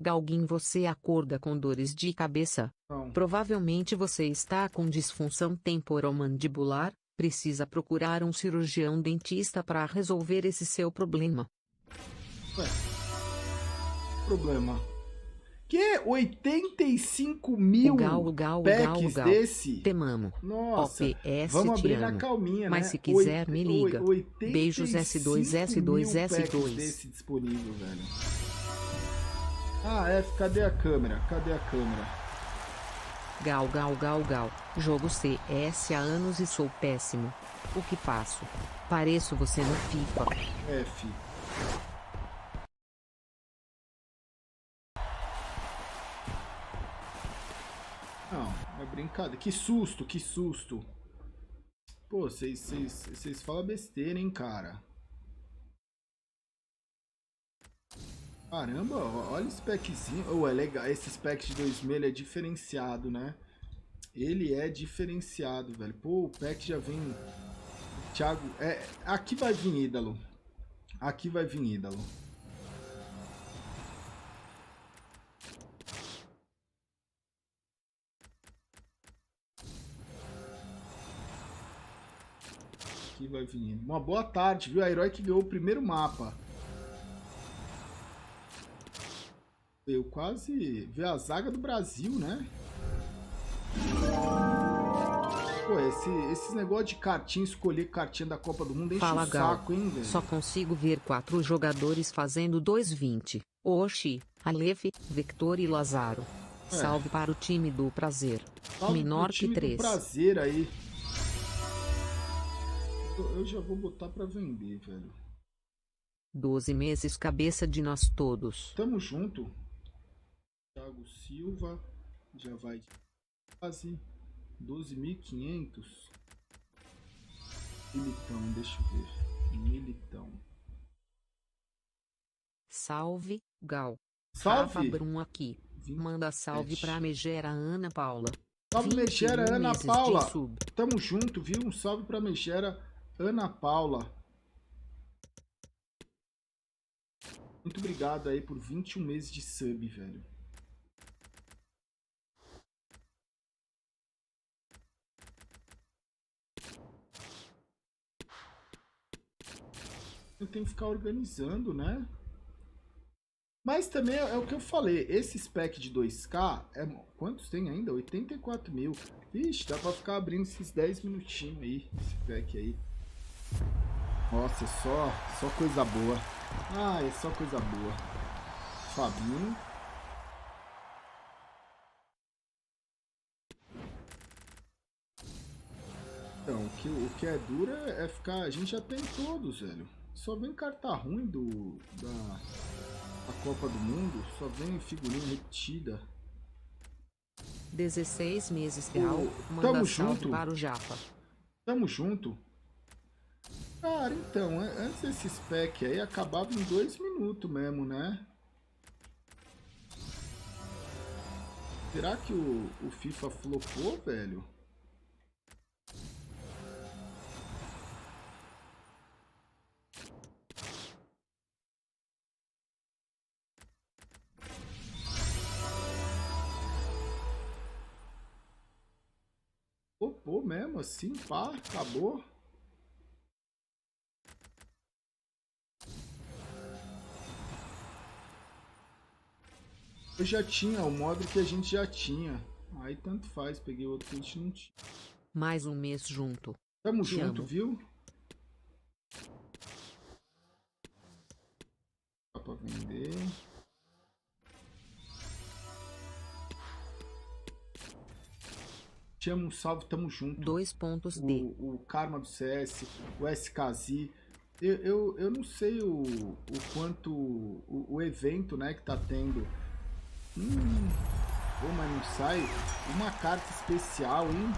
Galguin, você acorda com dores de cabeça? Não. Provavelmente você está com disfunção temporomandibular, precisa procurar um cirurgião dentista para resolver esse seu problema. Ué, problema. Que 85 mil packs desse? Temamo. Nossa, OPS, vamos abrir na amo. calminha, Mas né? se quiser, me liga. 85 Beijos S2, S2, mil packs S2. desse disponível, velho. Ah, cadê a câmera? Cadê a câmera? Gal. Jogo CS há anos e sou péssimo. O que faço? Pareço você no FIFA. F. Não, é brincadeira. Que susto, que susto. Pô, vocês falam besteira, hein, cara. Caramba, olha esse packzinho. Oh, é legal. Esse pack de 2.000 ele é diferenciado, né? Ele é diferenciado, velho. Pô, o pack já vem... Thiago... aqui vai vir ídolo. Aqui vai vir ídolo. Aqui vai vir. Uma boa tarde, viu? A Herói que ganhou o primeiro mapa. Eu quase ver a zaga do Brasil, né? Pô, esses negócios de cartinha, escolher cartinha da Copa do Mundo enche o saco, hein, velho? Só consigo ver 4 jogadores fazendo 2,20. Oxi, Aleph, Victor e Lazaro. Salve para o time do prazer. Salve menor pro time que 3. Do prazer aí. Eu já vou botar pra vender, velho. 12 meses cabeça de nós todos. Tamo junto. Thiago Silva já vai quase 12.500. Militão, deixa eu ver. Militão. Salve, Gal. Salve. Rafa Brum aqui. Manda salve pra Megera Ana Paula. Salve Megera Ana Paula. Tamo junto, viu? Um salve pra Megera Ana Paula. Muito obrigado aí por 21 meses de sub, velho. Eu tenho que ficar organizando, né? Mas também é o que eu falei. Esse spec de 2K, quantos tem ainda? 84 mil. Vixe, dá pra ficar abrindo esses 10 minutinhos aí. Esse pack aí. Nossa, só coisa boa. Ah, é só coisa boa. Fabinho. Então, o que é duro é ficar... A gente já tem todos, velho. Só vem carta ruim da Copa do Mundo. Só vem figurinha repetida. 16 meses, Gal. Manda Tamo salve junto. para o Japa. Tamo junto. Cara, então, antes esse spec aí acabava em 2 minutos mesmo, né? Será que o FIFA flopou, velho? Flopou mesmo, assim, pá, acabou. Eu já tinha o modo que a gente já tinha. Aí tanto faz, peguei outro que a gente não tinha. Mais um mês junto. Tamo Te junto, amo. viu? Dá pra vender. Te amo, um salve, tamo junto. 2 pontos D. O Karma do CS, o SKZ. Eu não sei o quanto o evento, né, que tá tendo. Pô, mas não sai uma carta especial, hein?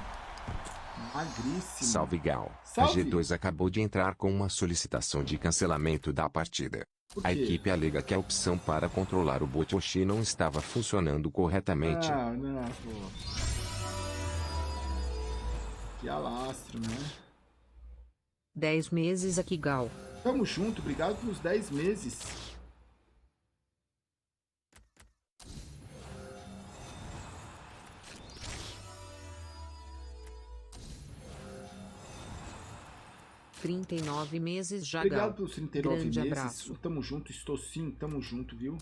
Magríssimo. Salve Gal. Salve. A G2 acabou de entrar com uma solicitação de cancelamento da partida. Por A quê? equipe alega que a opção para controlar o bot Oshi não estava funcionando corretamente. Ah, não, pô. Que alastro, né? 10 meses aqui, Gal. Tamo junto, obrigado pelos 10 meses. $39 meses já, Obrigado Gal. pelos 39 Grande meses. abraço. Tamo junto, estou sim, tamo junto, viu?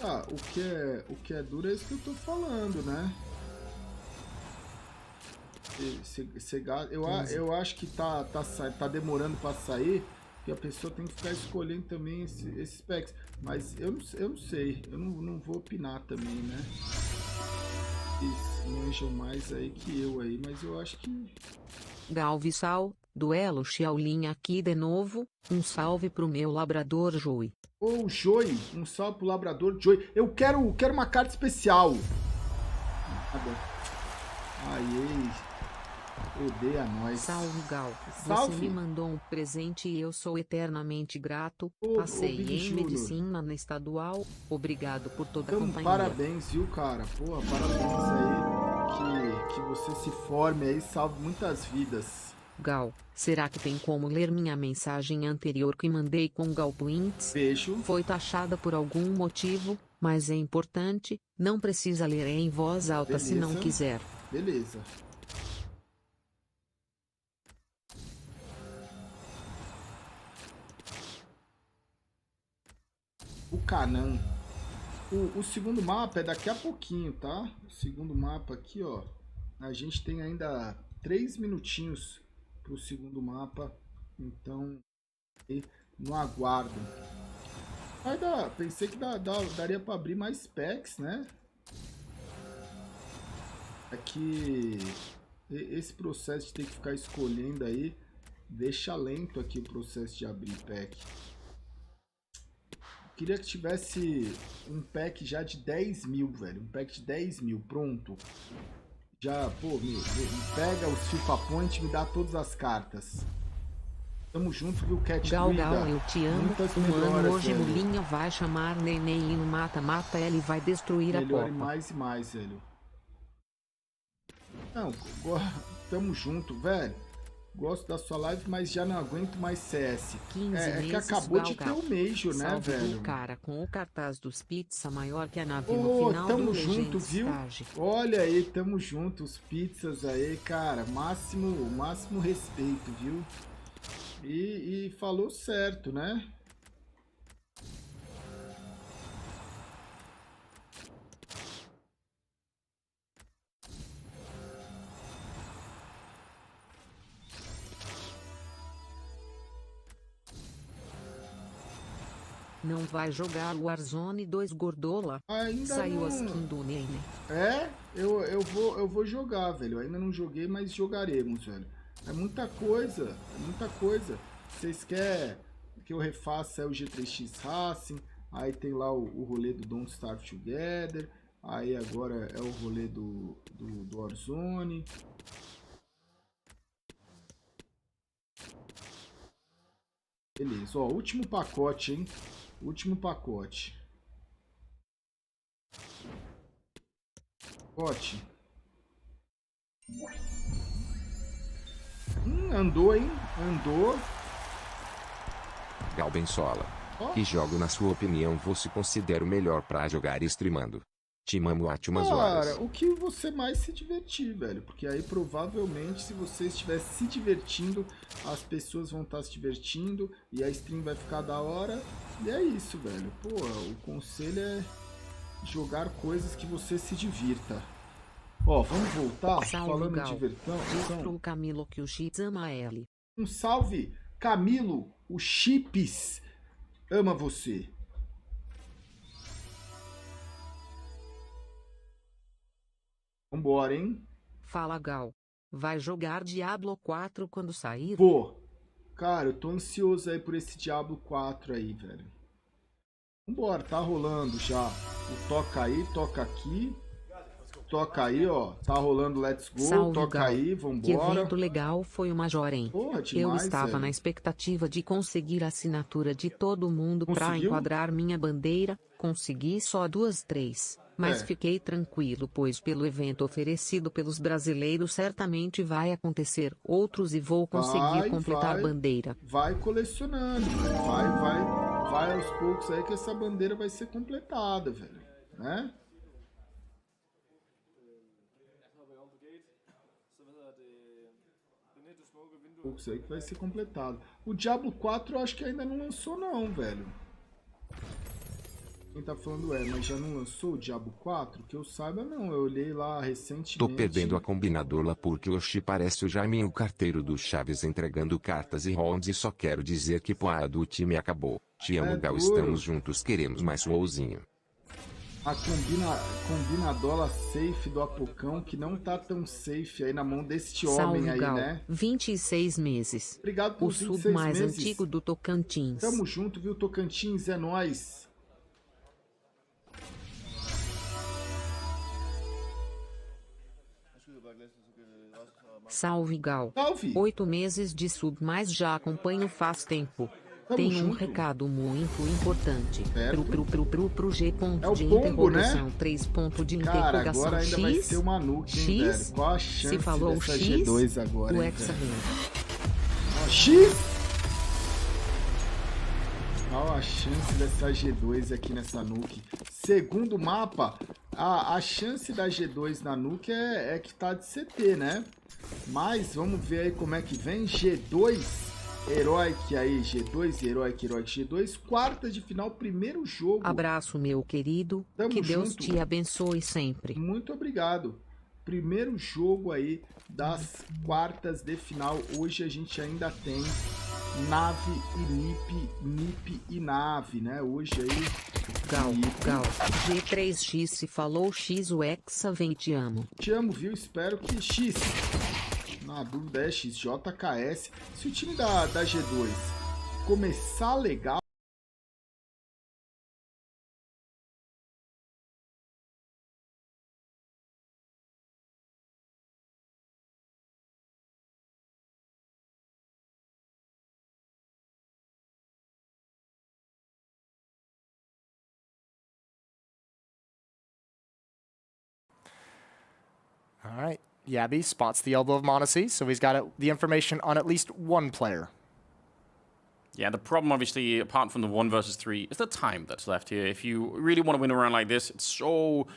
Ah, o que é duro é isso que eu tô falando, né? Eu acho que tá demorando pra sair, que a pessoa tem que ficar escolhendo também esses packs. Mas eu não sei, eu não vou opinar também, né? Eles manjam mais aí que eu aí, mas eu acho que... Galvissal, duelo Shaolin aqui de novo. Um salve pro meu labrador Joey. Ô, Joey, um salve pro labrador Joey. Eu quero uma carta especial. Nada. Aí, odeia nós. Salve, Gal. Salve. Você me mandou um presente e eu sou eternamente grato. Ô, Passei Big em Júnior. medicina na estadual. Obrigado por toda a Então, companhia. parabéns, viu, cara? Porra, parabéns aí. Que você se forme aí, salve muitas vidas. Gal, será que tem como ler minha mensagem anterior que mandei com Gal Points? Beijo. Foi taxada por algum motivo, mas é importante. Não precisa ler em voz alta se não quiser. Beleza. O Canã. O segundo mapa é daqui a pouquinho, tá? O segundo mapa aqui, ó. A gente tem ainda 3 minutinhos pro segundo mapa. Então, no aguardo. Vai dar, pensei que daria pra abrir mais packs, né? Aqui, esse processo de ter que ficar escolhendo aí, deixa lento aqui o processo de abrir pack. Queria que tivesse um pack já de 10 mil, velho. Um pack de 10 mil, pronto. Já, pô, me pega os FIFA Point e me dá todas as cartas. Tamo junto, viu, Cat Gal, Brida? eu te amo. Muitas Um melhoras, ano hoje velho. Mulinha vai chamar Neném e no mata-mata ele vai destruir Melhore a Copa. mais e mais, velho. Não, tamo junto, velho. Gosto da sua live, mas já não aguento mais CS. 15 É que meses, acabou Gal, de ter o Major, né, Salve do velho? cara com o cartaz dos pizza maior que a nave no Ô, final tamo do junto, Legends viu? Stage. Olha aí, tamo junto. Os pizzas aí, cara. Máximo respeito, viu? E falou certo, né? Não vai jogar o Warzone 2 Gordola? Ainda Saiu não. a skin do Neymar. É, eu vou jogar, velho. Eu ainda não joguei, mas jogaremos, velho. É muita coisa, é muita coisa. Vocês querem que eu refaça o G3X Racing? Aí tem lá o rolê do Don't Starve Together. Aí agora é o rolê do Warzone. Beleza, ó, último pacote, hein? Último pacote. Pacote. Andou, hein? Andou. Galbensola. Ó. Que jogo, na sua opinião, você considera o melhor pra jogar streamando? Te mamo ate umas horas. Cara, o que você mais se divertir, velho. Porque aí provavelmente se você estiver se divertindo, as pessoas vão estar se divertindo e a stream vai ficar da hora. E é isso, velho. Pô, o conselho é jogar coisas que você se divirta. Ó, vamos voltar falando de divertão. Diz pro Camilo que o Chips ama ele. Um salve, Camilo, o Chips ama você. Vambora, hein? Fala, Gal. Vai jogar Diablo 4 quando sair? Pô, cara, eu tô ansioso aí por esse Diablo 4 aí, velho. Vambora, tá rolando já. O toca aí, toca aqui. Toca aí, ó. Tá rolando Let's Go, Salve, toca Gal. aí, Que vambora. evento legal foi o Major, hein? Porra, Eu demais, estava velho. na expectativa de conseguir a assinatura de todo mundo pra Conseguiu? enquadrar minha bandeira. Consegui só 2, 3. Mas É. fiquei tranquilo, pois pelo evento oferecido pelos brasileiros certamente vai acontecer outros e vou conseguir completar a bandeira. Vai colecionando, velho. Vai aos poucos aí que essa bandeira vai ser completada, velho. Né? Poucos aí que vai ser completado. O Diablo 4 eu acho que ainda não lançou não, velho. Quem tá falando mas já não lançou o Diablo 4? Que eu saiba não, eu olhei lá recentemente. Tô perdendo a combinadora porque Oxi parece o Jaime, o carteiro do Chaves, entregando cartas e rounds, e só quero dizer que poa do time acabou. Te amo, Gal, duro. estamos juntos, queremos mais WoWzinho. A combinadola safe do Apocão, que não tá tão safe aí na mão deste homem Salve, aí, Gal. né? 26 meses. Obrigado O pelos sub 26 mais meses. antigo do Tocantins. Tamo junto, viu, Tocantins? É nóis. Salve, Gal. Salve. 8 meses de sub, mas já acompanho faz tempo. Tamo Tem um junto. recado muito importante. Certo. Pro G ponto É o de pombo, interrogação, né? 3 ponto de Cara, interrogação agora ainda vai X. ser uma nuke, hein, X. velho? Qual a chance Se falou o dessa X, G2 agora, o hein, Hexa velho? vem. Ó, X! Qual a chance dessa G2 aqui nessa nuke? Segundo mapa, a chance da G2 na nuke é que tá de CT, né? Mas vamos ver aí como é que vem. G2 Heroic aí, G2 Heroic G2, quartas de final, primeiro jogo. Abraço, meu querido. Tamo que Deus junto. te abençoe sempre. Muito obrigado. Primeiro jogo aí das quartas de final. Hoje a gente ainda tem nave e NiP e nave, né? Hoje aí... Gal, NiP. Gal. G3X se falou X, o Hexa vem, te amo. Te amo, viu? Espero que X. Na dúvida é XJKS. Se o time da G2 começar legal... All right. Yabby spots the elbow of Monacy, so he's got the information on at least one player. Yeah, the problem, obviously, apart from the 1 versus 3, is the time that's left here. If you really want to win a round like this, it's so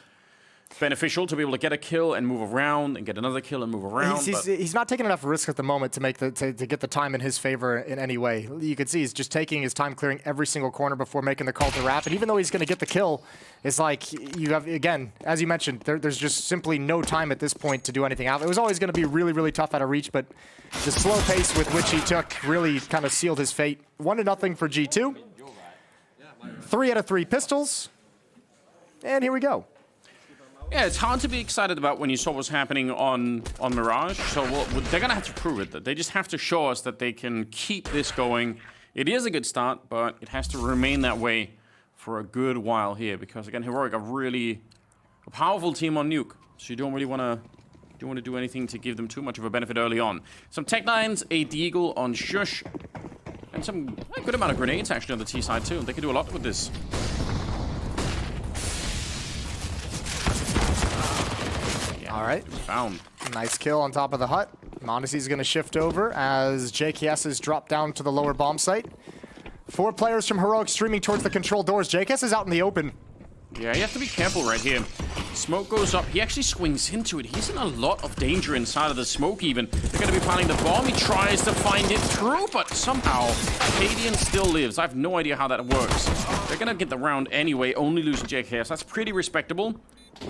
beneficial to be able to get a kill and move around and get another kill and move around. He's not taking enough risk at the moment to make to get the time in his favor in any way. You can see he's just taking his time clearing every single corner before making the call to wrap. And even though he's going to get the kill, it's like you have, again, as you mentioned, there's just simply no time at this point to do anything out. It was always going to be really, really tough out of reach, but the slow pace with which he took really kind of sealed his fate. 1-0 for G2. 3 out of 3 pistols. And here we go. Yeah, it's hard to be excited about when you saw what's happening on Mirage. So they're going to have to prove it. They just have to show us that they can keep this going. It is a good start, but it has to remain that way for a good while here. Because, again, Heroic are really a powerful team on Nuke. So you don't really want to do anything to give them too much of a benefit early on. Some Tech-9s, a Deagle on Shush, and some a good amount of grenades, actually, on the T side, too. They can do a lot with this. All right. Found. Nice kill on top of the hut. Mondesi's going to shift over as JKS is dropped down to the lower bomb site. 4 players from Heroic streaming towards the control doors. JKS is out in the open. Yeah, you have to be careful right here. Smoke goes up. He actually swings into it. He's in a lot of danger inside of the smoke even. They're going to be planting the bomb. He tries to find it through, but somehow Cadian still lives. I have no idea how that works. They're going to get the round anyway, only losing JKS. That's pretty respectable.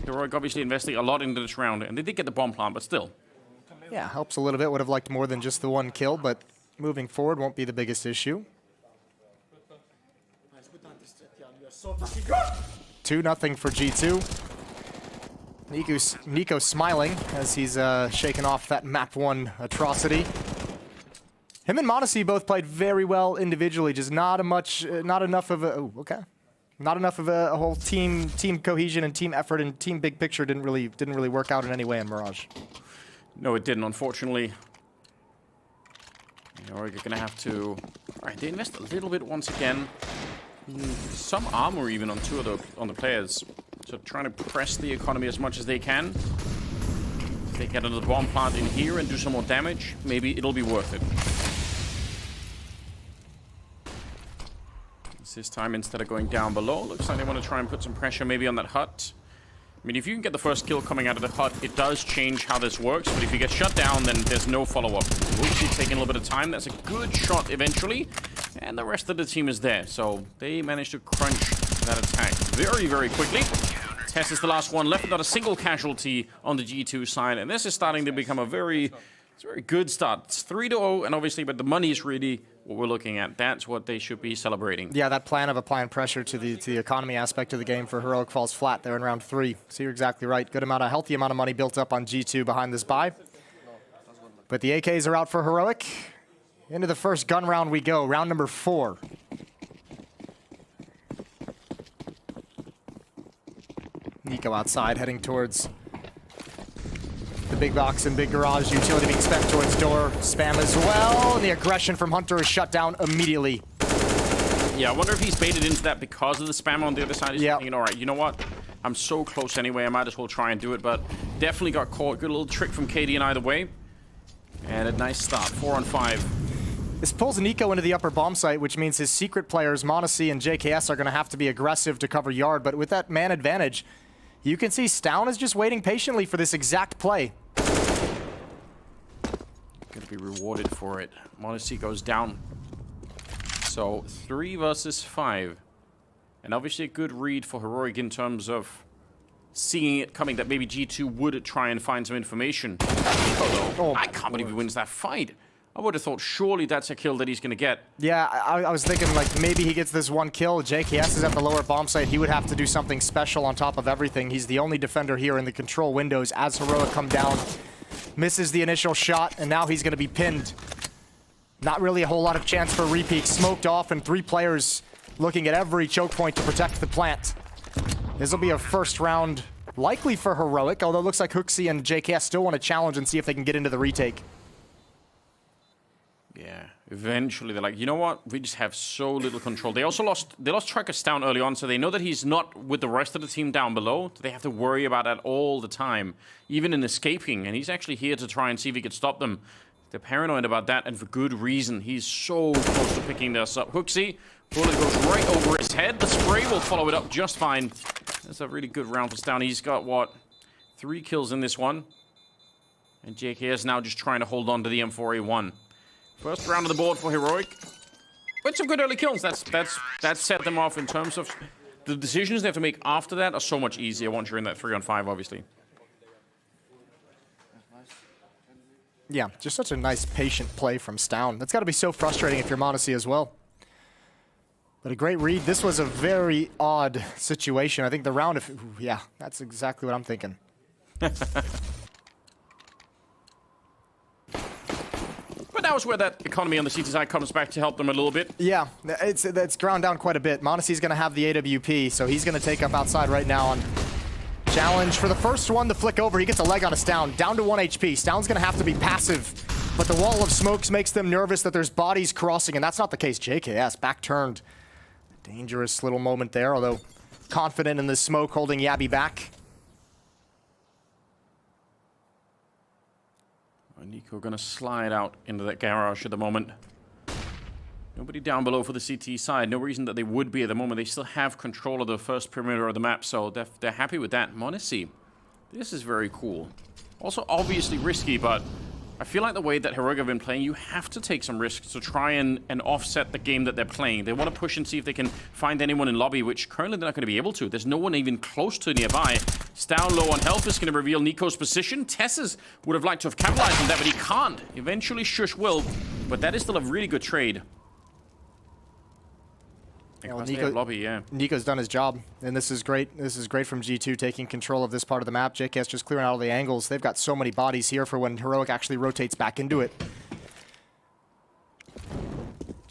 Heroic obviously investing a lot into this round, and they did get the bomb plant, but still. Yeah, helps a little bit. Would have liked more than just the 1 kill, but moving forward won't be the biggest issue. 2-0 for G2. Nico smiling as he's shaking off that map 1 atrocity. Him and Mondesi both played very well individually, just not enough of a not enough of a whole team cohesion and team effort and team big picture didn't really work out in any way in Mirage. No, it didn't, unfortunately. We're gonna have to. All right, they invest a little bit once again. Some armor even on 2 of the players. So trying to press the economy as much as they can. If they get another bomb plant in here and do some more damage, maybe it'll be worth it. This time, instead of going down below, looks like they want to try and put some pressure maybe on that hut. I mean, if you can get the first kill coming out of the hut, it does change how this works. But if you get shut down, then there's no follow-up. Wuxi taking a little bit of time. That's a good shot eventually. And the rest of the team is there. So they managed to crunch that attack very, very quickly. Tess is the last one left. Not a single casualty on the G2 side. And this is starting to become a very good start. It's 3-0, and obviously, but the money is really what we're looking at. That's what they should be celebrating. Yeah, that plan of applying pressure to the economy aspect of the game for Heroic falls flat there in round 3. So you're exactly right. Healthy amount of money built up on G2 behind this buy. But the AKs are out for Heroic. Into the first gun round we go, round number 4. Nico outside, heading towards the big box and big garage. Utility being spent towards door. Spam as well. And the aggression from Hunter is shut down immediately. Yeah, I wonder if he's baited into that because of the spam on the other side. He's thinking, all right, you know what? I'm so close anyway. I might as well try and do it. But definitely got caught. Good little trick from KD in either way. And a nice start. 4 on 5. This pulls Nico into the upper bomb site, which means his secret players, Mondesi and JKS, are going to have to be aggressive to cover yard. But with that man advantage, you can see Stown is just waiting patiently for this exact play. Going to be rewarded for it. Mondesi goes down. So 3 versus 5. And obviously a good read for Heroic in terms of seeing it coming that maybe G2 would try and find some information. Oh, I can't believe he wins that fight. I would have thought surely that's a kill that he's going to get. Yeah, I was thinking like maybe he gets this 1 kill. JKS is at the lower bomb site. He would have to do something special on top of everything. He's the only defender here in the control windows as Heroic come down. Misses the initial shot, and now he's going to be pinned. Not really a whole lot of chance for repeat. Smoked off, and 3 players looking at every choke point to protect the plant. This will be a first round likely for Heroic, although it looks like Huxi and JKS still want to challenge and see if they can get into the retake. Yeah, eventually they're like, you know what? We just have so little control. They also lost track of Stown early on, so they know that he's not with the rest of the team down below. So they have to worry about that all the time, even in escaping. And he's actually here to try and see if he could stop them. They're paranoid about that, and for good reason. He's so close to picking this up. Huxi, bullet goes right over his head. The spray will follow it up just fine. That's a really good round for Stown. He's got, what, 3 kills in this one. And JK is now just trying to hold on to the M4A1. First round of the board for Heroic. With some good early kills. That set them off in terms of the decisions they have to make after that are so much easier once you're in that 3 on 5, obviously. Yeah, just such a nice patient play from Stown. That's got to be so frustrating if you're Mondesi as well. But a great read. This was a very odd situation. I think the round, yeah, that's exactly what I'm thinking. But that was where that economy on the CT side comes back to help them a little bit. Yeah, it's ground down quite a bit. Monacy's going to have the AWP, so he's going to take up outside right now on challenge. For the first one to flick over, he gets a leg on a Stown, down to 1 HP. Stown's going to have to be passive, but the wall of smokes makes them nervous that there's bodies crossing, and that's not the case. JKS back turned. Dangerous little moment there, although confident in the smoke, holding Yabby back. Nico gonna slide out into that garage at the moment. Nobody down below for the CT side. No reason that they would be at the moment. They still have control of the first perimeter of the map, so they're happy with that. Monacy, this is very cool. Also obviously risky, but I feel like the way that Heroic have been playing, you have to take some risks to try and offset the game that they're playing. They want to push and see if they can find anyone in lobby, which currently they're not going to be able to. There's no one even close to nearby. Stown low on health is going to reveal Nico's position. Tesses would have liked to have capitalized on that, but he can't. Eventually Shush will, but that is still a really good trade. Well, lobby, yeah. Nico's done his job, and this is great. This is great from G2, taking control of this part of the map. JKS just clearing out all the angles. They've got so many bodies here for when Heroic actually rotates back into it.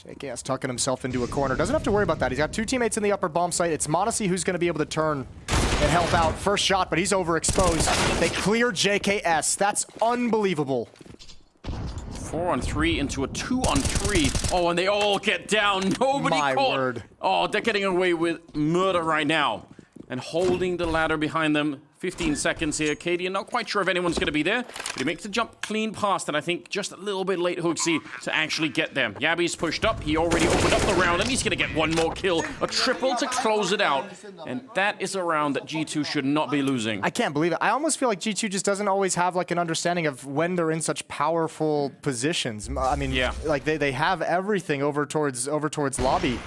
JKS tucking himself into a corner. Doesn't have to worry about that. He's got 2 teammates in the upper bomb site. It's Monacy who's going to be able to turn and help out. First shot, but he's overexposed. They clear JKS. That's unbelievable. 4-on-3 into a 2-on-3. Oh, and they all get down. Nobody My caught. word. Oh, they're getting away with murder right now. And holding the ladder behind them. 15 seconds here. Cadian, not quite sure if anyone's going to be there, but he makes the jump clean past, and I think just a little bit late, Hooksy, to actually get there. Yabby's pushed up. He already opened up the round, and he's going to get one more kill. A triple to close it out. And that is a round that G2 should not be losing. I can't believe it. I almost feel like G2 just doesn't always have like an understanding of when they're in such powerful positions. I mean, yeah, like they have everything over towards lobby.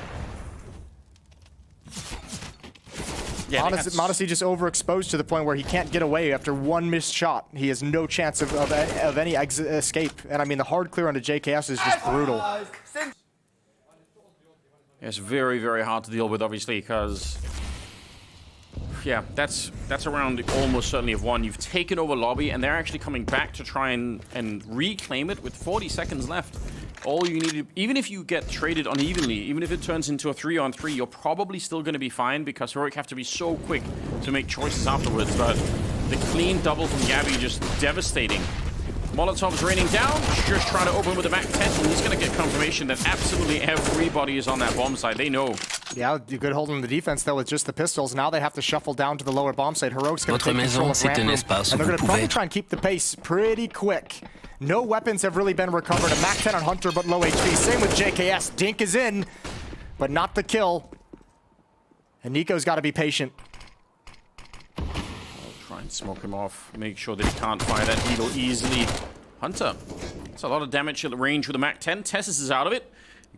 Yeah, Monacy just overexposed to the point where he can't get away after one missed shot. He has no chance of any escape. And I mean, the hard clear onto JKS is just brutal. It's very, very hard to deal with, obviously, because yeah, that's a round almost certainly of one. You've taken over lobby, and they're actually coming back to try and reclaim it with 40 seconds left. All you need to, even if you get traded unevenly, even if it turns into a 3-on-3, you're probably still going to be fine because Heroic have to be so quick to make choices afterwards. But the clean double from Yabby just devastating. Molotov's raining down. Just trying to open with the back 10, and he's going to get confirmation that absolutely everybody is on that bomb side. They know. Yeah, good holding the defense though with just the pistols. Now they have to shuffle down to the lower bomb side. Heroic's going to take control of ramp room, and they're going to probably try and keep the pace pretty quick. No weapons have really been recovered. A Mac 10 on Hunter, but low HP. Same with JKS. Dink is in, but not the kill. And Nico's got to be patient. I'll try and smoke him off. Make sure that he can't fire that needle easily. Hunter. That's a lot of damage at the range with the Mac 10. Tessus is out of it.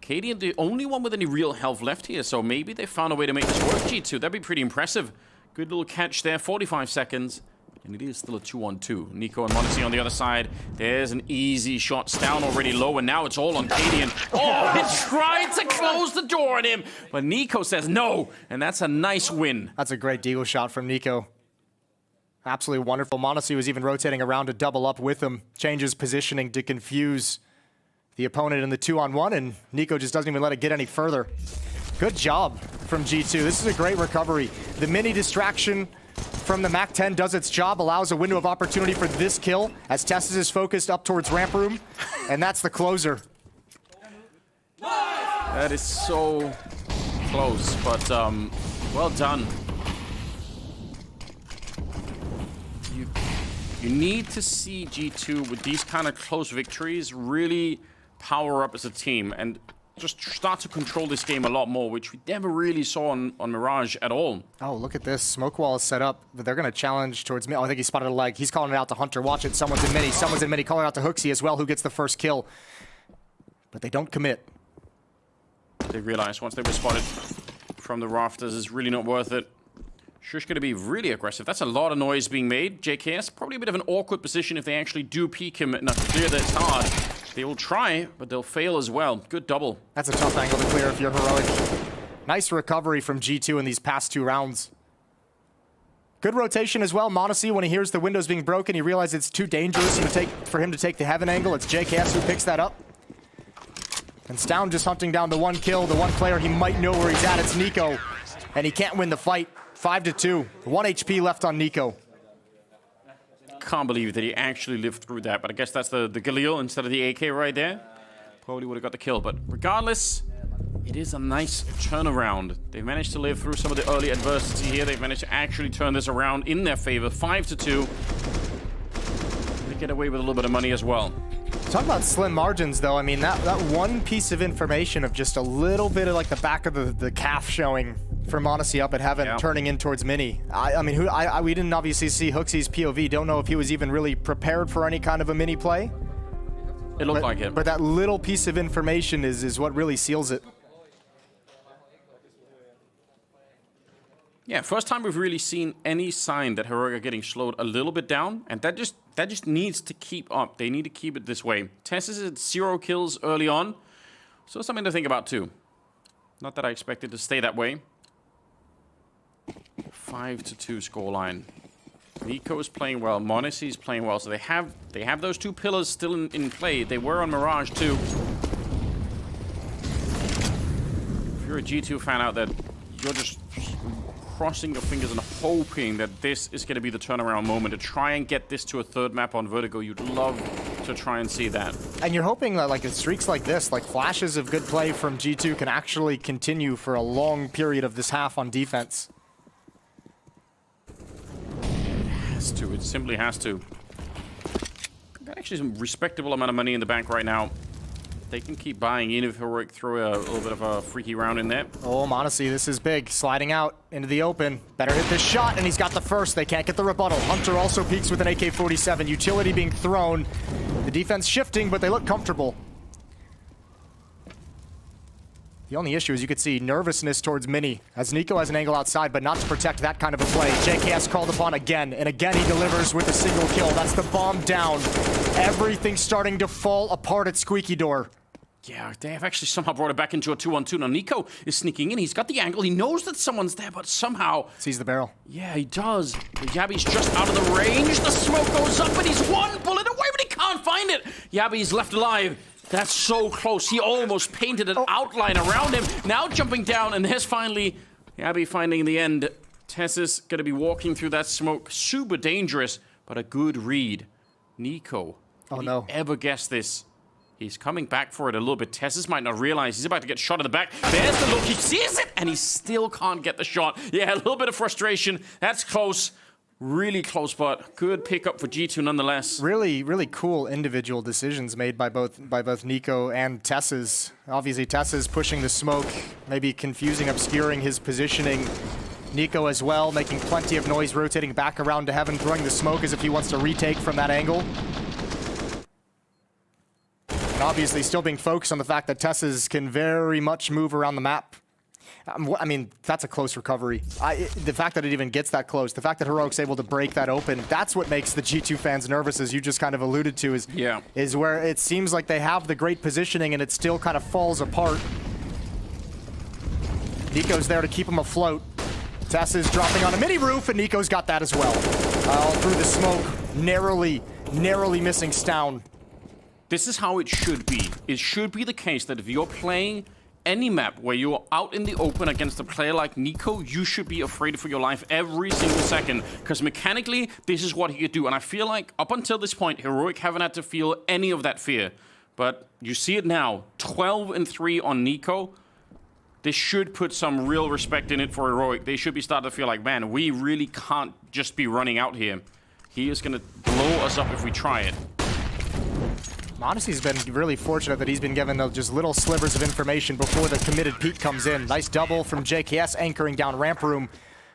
Cadian, the only one with any real health left here, so maybe they found a way to make this work, G2. That'd be pretty impressive. Good little catch there. 45 seconds. And it is still a 2-on-2. Nico and Monacy on the other side. There's an easy shot. Stown already low, and now it's all on Cadian. Oh, he tried to close the door on him, but Nico says no, and that's a nice win. That's a great deagle shot from Nico. Absolutely wonderful. Monacy was even rotating around to double up with him. Changes positioning to confuse the opponent in the 2-on-1, and Nico just doesn't even let it get any further. Good job from G2. This is a great recovery. The mini distraction from the Mac 10 does its job, allows a window of opportunity for this kill as Tessus is focused up towards ramp room, and that's the closer. That is so close, but well done. You need to see G2 with these kind of close victories really power up as a team and just start to control this game a lot more, which we never really saw on Mirage at all. Oh, look at this. Smoke wall is set up, but they're going to challenge towards me. Oh, I think he spotted a leg. He's calling it out to Hunter. Watch it. Someone's in mini. Someone's in mini. Calling out to Hooksy as well, who gets the first kill. But they don't commit. They realize once they were spotted from the rafters, it's really not worth it. Shush going to be really aggressive. That's a lot of noise being made. JKS, probably a bit of an awkward position if they actually do peek him enough to clear that it's hard. They will try, but they'll fail as well. Good double. That's a tough angle to clear if you're Heroic. Nice recovery from G2 in these past 2 rounds. Good rotation as well. Monacy, when he hears the windows being broken, he realizes it's too dangerous for him to take the heaven angle. It's JKS who picks that up. And Stown just hunting down the 1 kill, the 1 player he might know where he's at. It's Nico. And he can't win the fight. 5-2. 1 HP left on Nico. Can't believe that he actually lived through that, but I guess that's the Galil instead of the AK right there. Probably would have got the kill, but regardless, it is a nice turnaround. They've managed to live through some of the early adversity here. They've managed to actually turn this around in their favor. 5-2. They get away with a little bit of money as well. Talk about slim margins, though. I mean, that one piece of information of just a little bit of like the back of the calf showing for Monacy up at Heaven, turning in towards Mini. I mean, we didn't obviously see Hooksy's POV. Don't know if he was even really prepared for any kind of a Mini play. It looked like it. But that little piece of information is what really seals it. Yeah, first time we've really seen any sign that Heroic are getting slowed a little bit down, and that just needs to keep up. They need to keep it this way. Tess is at 0 kills early on, so something to think about too. Not that I expect it to stay that way. 5-2 scoreline. Nico is playing well. Monacy is playing well, so they have those 2 pillars still in play. They were on Mirage too. If you're a G2 fan out there, you're just crossing your fingers and hoping that this is going to be the turnaround moment to try and get this to a 3rd map on Vertigo. You'd love to try and see that. And you're hoping that like streaks like this, like flashes of good play from G2 can actually continue for a long period of this half on defense. It has to. It simply has to. Got actually some respectable amount of money in the bank right now. They can keep buying in if Heroic throw a little bit of a freaky round in there. Oh, Monacy, this is big. Sliding out into the open. Better hit this shot, and he's got the first. They can't get the rebuttal. Hunter also peeks with an AK-47. Utility being thrown. The defense shifting, but they look comfortable. The only issue is you could see nervousness towards Mini, as Nico has an angle outside, but not to protect that kind of a play. JKS called upon again, and again he delivers with a single kill. That's the bomb down. Everything starting to fall apart at Squeaky Door. Yeah, they have actually somehow brought it back into a 2-on-2. Now Nico is sneaking in. He's got the angle. He knows that someone's there, but somehow... sees the barrel. Yeah, he does. But Yabby's just out of the range. The smoke goes up, and he's 1 bullet away, but he can't find it. Yabby's left alive. That's so close. He almost painted an outline around him. Now jumping down, and there's finally Yabby finding in the end. Tessa's going to be walking through that smoke. Super dangerous, but a good read. Nico. Oh, did no. he ever guess this? He's coming back for it a little bit. Tessus might not realize he's about to get shot in the back. There's the look. He sees it, and he still can't get the shot. Yeah, a little bit of frustration. That's close. Really close, but good pickup for G2 nonetheless. Really, really cool individual decisions made by both Nico and Tessus. Obviously, Tessus pushing the smoke, maybe confusing, obscuring his positioning. Nico as well, making plenty of noise, rotating back around to Heaven, throwing the smoke as if he wants to retake from that angle. And obviously still being focused on the fact that Tessus can very much move around the map. I mean, that's a close recovery. The fact that it even gets that close, the fact that Heroic's able to break that open, that's what makes the G2 fans nervous, as you just kind of alluded to, is where it seems like they have the great positioning and it still kind of falls apart. Nico's there to keep him afloat. Tess is dropping on a mini roof, and Nico's got that as well. All through the smoke, narrowly missing Stown. This is how it should be. It should be the case that if you're playing any map where you're out in the open against a player like Nico, you should be afraid for your life every single second, because mechanically, this is what he could do. And I feel like up until this point, Heroic haven't had to feel any of that fear. But you see it now, 12-3 on Nico. This should put some real respect in it for Heroic. They should be starting to feel like, man, we really can't just be running out here. He is going to blow us up if we try it. Monacy's been really fortunate that he's been given just little slivers of information before the committed peek comes in. Nice double from JKS anchoring down ramp room.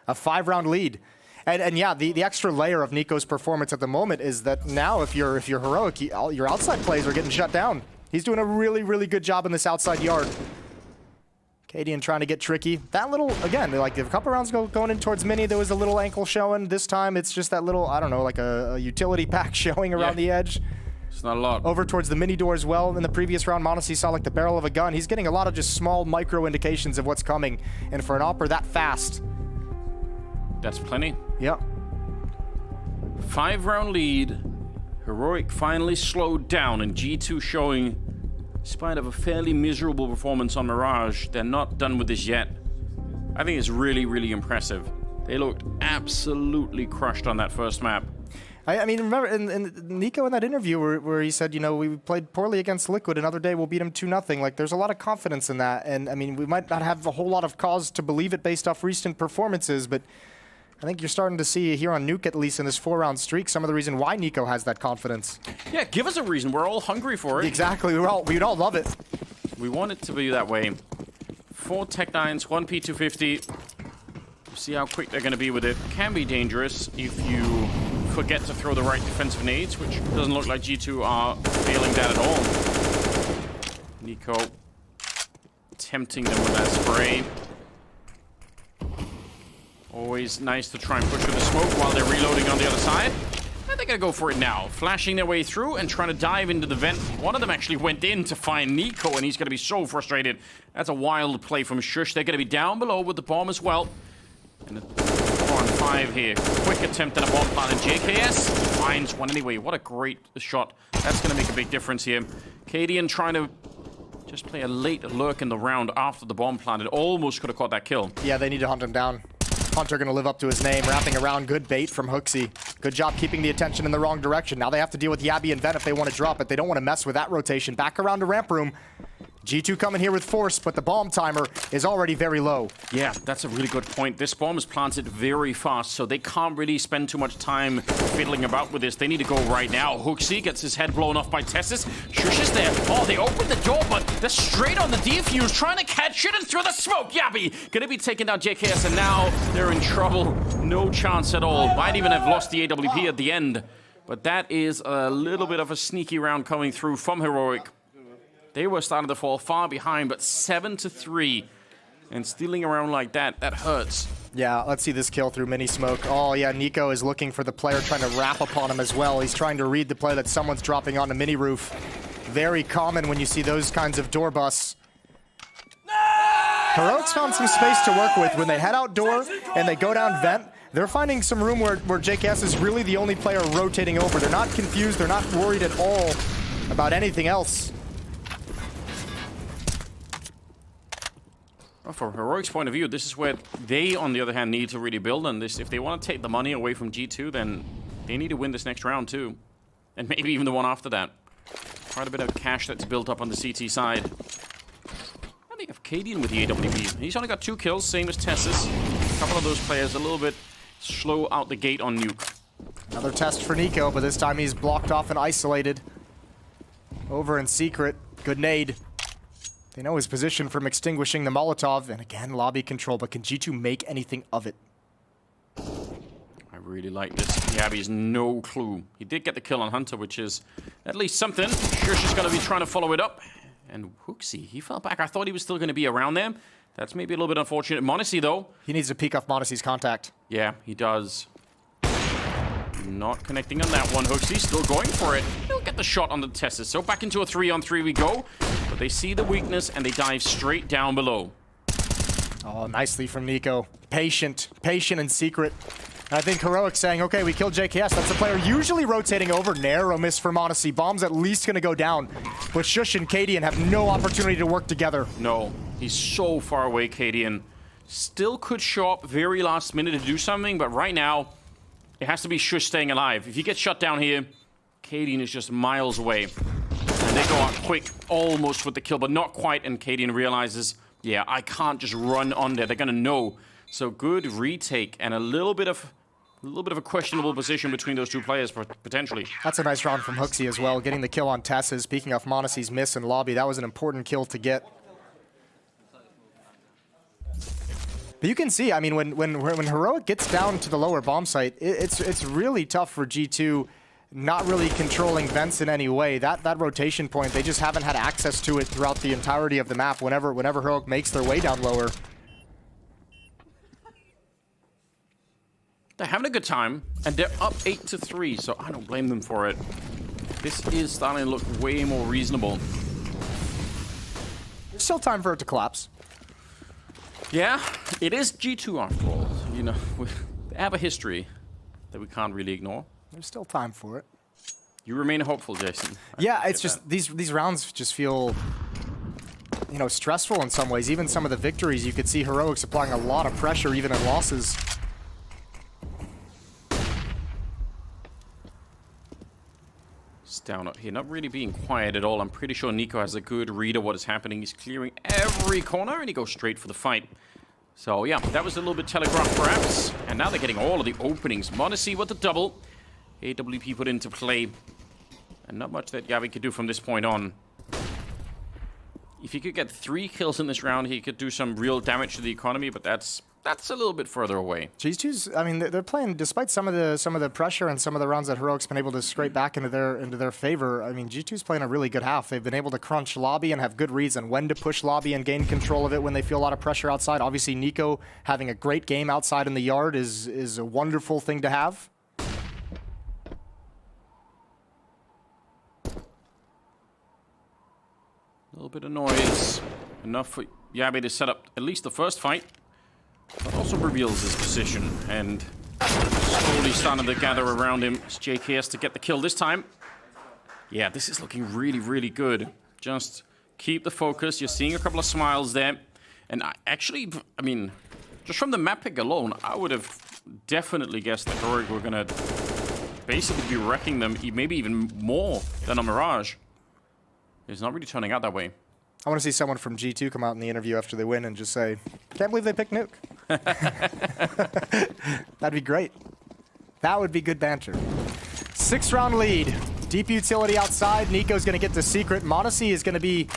A 5-round lead. And yeah, the extra layer of Nico's performance at the moment is that now if you're Heroic, your outside plays are getting shut down. He's doing a really good job in this outside yard. Cadian trying to get tricky. That little, again, like a couple rounds going in towards Mini, there was a little ankle showing. This time it's just that little, I don't know, like a utility pack showing around the edge. It's not a lot. Over towards the mini door as well. In the previous round, m0NESY saw like the barrel of a gun. He's getting a lot of just small micro indications of what's coming. And for an Opera that fast. That's plenty. Yep. 5-round lead. Heroic finally slowed down, and G2 showing, in spite of a fairly miserable performance on Mirage, they're not done with this yet. I think it's really, really impressive. They looked absolutely crushed on that first map. I mean, remember, in Nico in that interview where he said, you know, we played poorly against Liquid, another day we'll beat him 2-0. Like, there's a lot of confidence in that. And, I mean, we might not have a whole lot of cause to believe it based off recent performances, but I think you're starting to see here on Nuke, at least in this 4-round streak, some of the reason why Nico has that confidence. Yeah, give us a reason. We're all hungry for it. Exactly. We'd all love it. We want it to be that way. 4 Tech-9s, 1 P250. See how quick they're going to be with it. Can be dangerous if you forget to throw the right defensive nades, which doesn't look like G2 are failing that at all. Nico tempting them with that spray. Always nice to try and push with the smoke while they're reloading on the other side. And they're going to go for it now. Flashing their way through and trying to dive into the vent. One of them actually went in to find Nico, and he's going to be so frustrated. That's a wild play from Shush. They're going to be down below with the bomb as well. And a 4-on-5 here. Quick attempt at a bomb plant, and JKS finds one anyway. What a great shot. That's going to make a big difference here. Cadian trying to just play a late lurk in the round after the bomb planted. Almost could have caught that kill. Yeah, they need to hunt him down. Hunter going to live up to his name, wrapping around. Good bait from Hooksy. Good job keeping the attention in the wrong direction. Now they have to deal with Yabby and Ven if they want to drop it. They don't want to mess with that rotation. Back around to ramp room. G2 coming here with force, but the bomb timer is already very low. Yeah, that's a really good point. This bomb is planted very fast, so they can't really spend too much time fiddling about with this. They need to go right now. Hooksy gets his head blown off by Tessus. Shush is there. Oh, they opened the door, but they're straight on the defuse, trying to catch it and through the smoke. Yabby gonna be taking down JKS, and now they're in trouble. No chance at all. Might even have lost the AWP at the end. But that is a little bit of a sneaky round coming through from Heroic. They were starting to fall far behind, but 7-3. And stealing around like that, that hurts. Yeah, let's see this kill through mini smoke. Oh, yeah, Nico is looking for the player trying to wrap upon him as well. He's trying to read the play that someone's dropping on the mini roof. Very common when you see those kinds of door busts. Heroic's found some space to work with. When they head out door and they go down vent, they're finding some room where JKS is really the only player rotating over. They're not confused. They're not worried at all about anything else. From Heroic's point of view, this is where they, on the other hand, need to really build on this. If they want to take the money away from G2, then they need to win this next round too. And maybe even the one after that. Quite a bit of cash that's built up on the CT side. I think of Cadian with the AWP. He's only got 2 kills, same as Tessus. A couple of those players a little bit slow out the gate on Nuke. Another test for Nico, but this time he's blocked off and isolated. Over in secret. Good nade. They know his position from extinguishing the Molotov, and again, lobby control, but can G2 make anything of it? I really like this. Yabby's no clue. He did get the kill on Hunter, which is at least something. Shush is going to be trying to follow it up. And Hooksy, he fell back. I thought he was still going to be around there. That's maybe a little bit unfortunate. m0NESY, though. He needs to peek off m0NESY's contact. Yeah, he does. Not connecting on that one. Hooksy still going for it. He'll get the shot on the Tessus. So back into a 3-on-3 we go. But they see the weakness and they dive straight down below. Oh, nicely from Nico. Patient in secret. I think Heroic saying, okay, we killed JKS. That's the player usually rotating over. Narrow miss for m0NESY. Bomb's at least going to go down. But Shush and Cadian have no opportunity to work together. No, he's so far away, Cadian. Still could show up very last minute to do something, but right now, it has to be Shush staying alive. If he gets shut down here, Cadian is just miles away. And they go out quick, almost with the kill, but not quite. And Cadian realizes, yeah, I can't just run on there. They're going to know. So good retake and a little bit of a questionable position between those two players, potentially. That's a nice round from Hooksy as well, getting the kill on Tessus. Speaking of m0NESY's miss in lobby, that was an important kill to get. But you can see, I mean, when Heroic gets down to the lower bomb site, it's really tough for G2 not really controlling vents in any way. That rotation point, they just haven't had access to it throughout the entirety of the map whenever Heroic makes their way down lower. They're having a good time, and they're up 8-3, so I don't blame them for it. This is starting to look way more reasonable. There's still time for it to collapse. Yeah, it is G2 after all. You know, they have a history that we can't really ignore. There's still time for it. You remain hopeful, Jason. Yeah, it's just these rounds just feel, you know, stressful in some ways. Even some of the victories, you could see Heroics applying a lot of pressure even in losses. It's down up here, not really being quiet at all. I'm pretty sure Nico has a good read of what is happening. He's clearing every corner and he goes straight for the fight. So yeah, that was a little bit telegraphed perhaps. And now they're getting all of the openings. Modesty with the double. AWP put into play. And not much that Yavi could do from this point on. If he could get 3 kills in this round, he could do some real damage to the economy, but that's a little bit further away. G2's, I mean, they're playing despite some of the pressure and some of the rounds that Heroics been able to scrape back into their favor. I mean, G2's playing a really good half. They've been able to crunch lobby and have good reads on when to push lobby and gain control of it when they feel a lot of pressure outside. Obviously, Nico having a great game outside in the yard is a wonderful thing to have. A little bit of noise. Enough for Yabe to set up at least the first fight. But also reveals his position and slowly starting to gather around him. It's JKS to get the kill this time. Yeah, this is looking really, really good. Just keep the focus. You're seeing a couple of smiles there. And I mean, just from the map pick alone, I would have definitely guessed that Heroic were going to basically be wrecking them, maybe even more than a Mirage. It's not really turning out that way. I want to see someone from G2 come out in the interview after they win and just say, can't believe they picked Nuke. That'd be great. That would be good banter. 6-round lead. Deep utility outside. Nico's going to get the secret. Modesty is going to be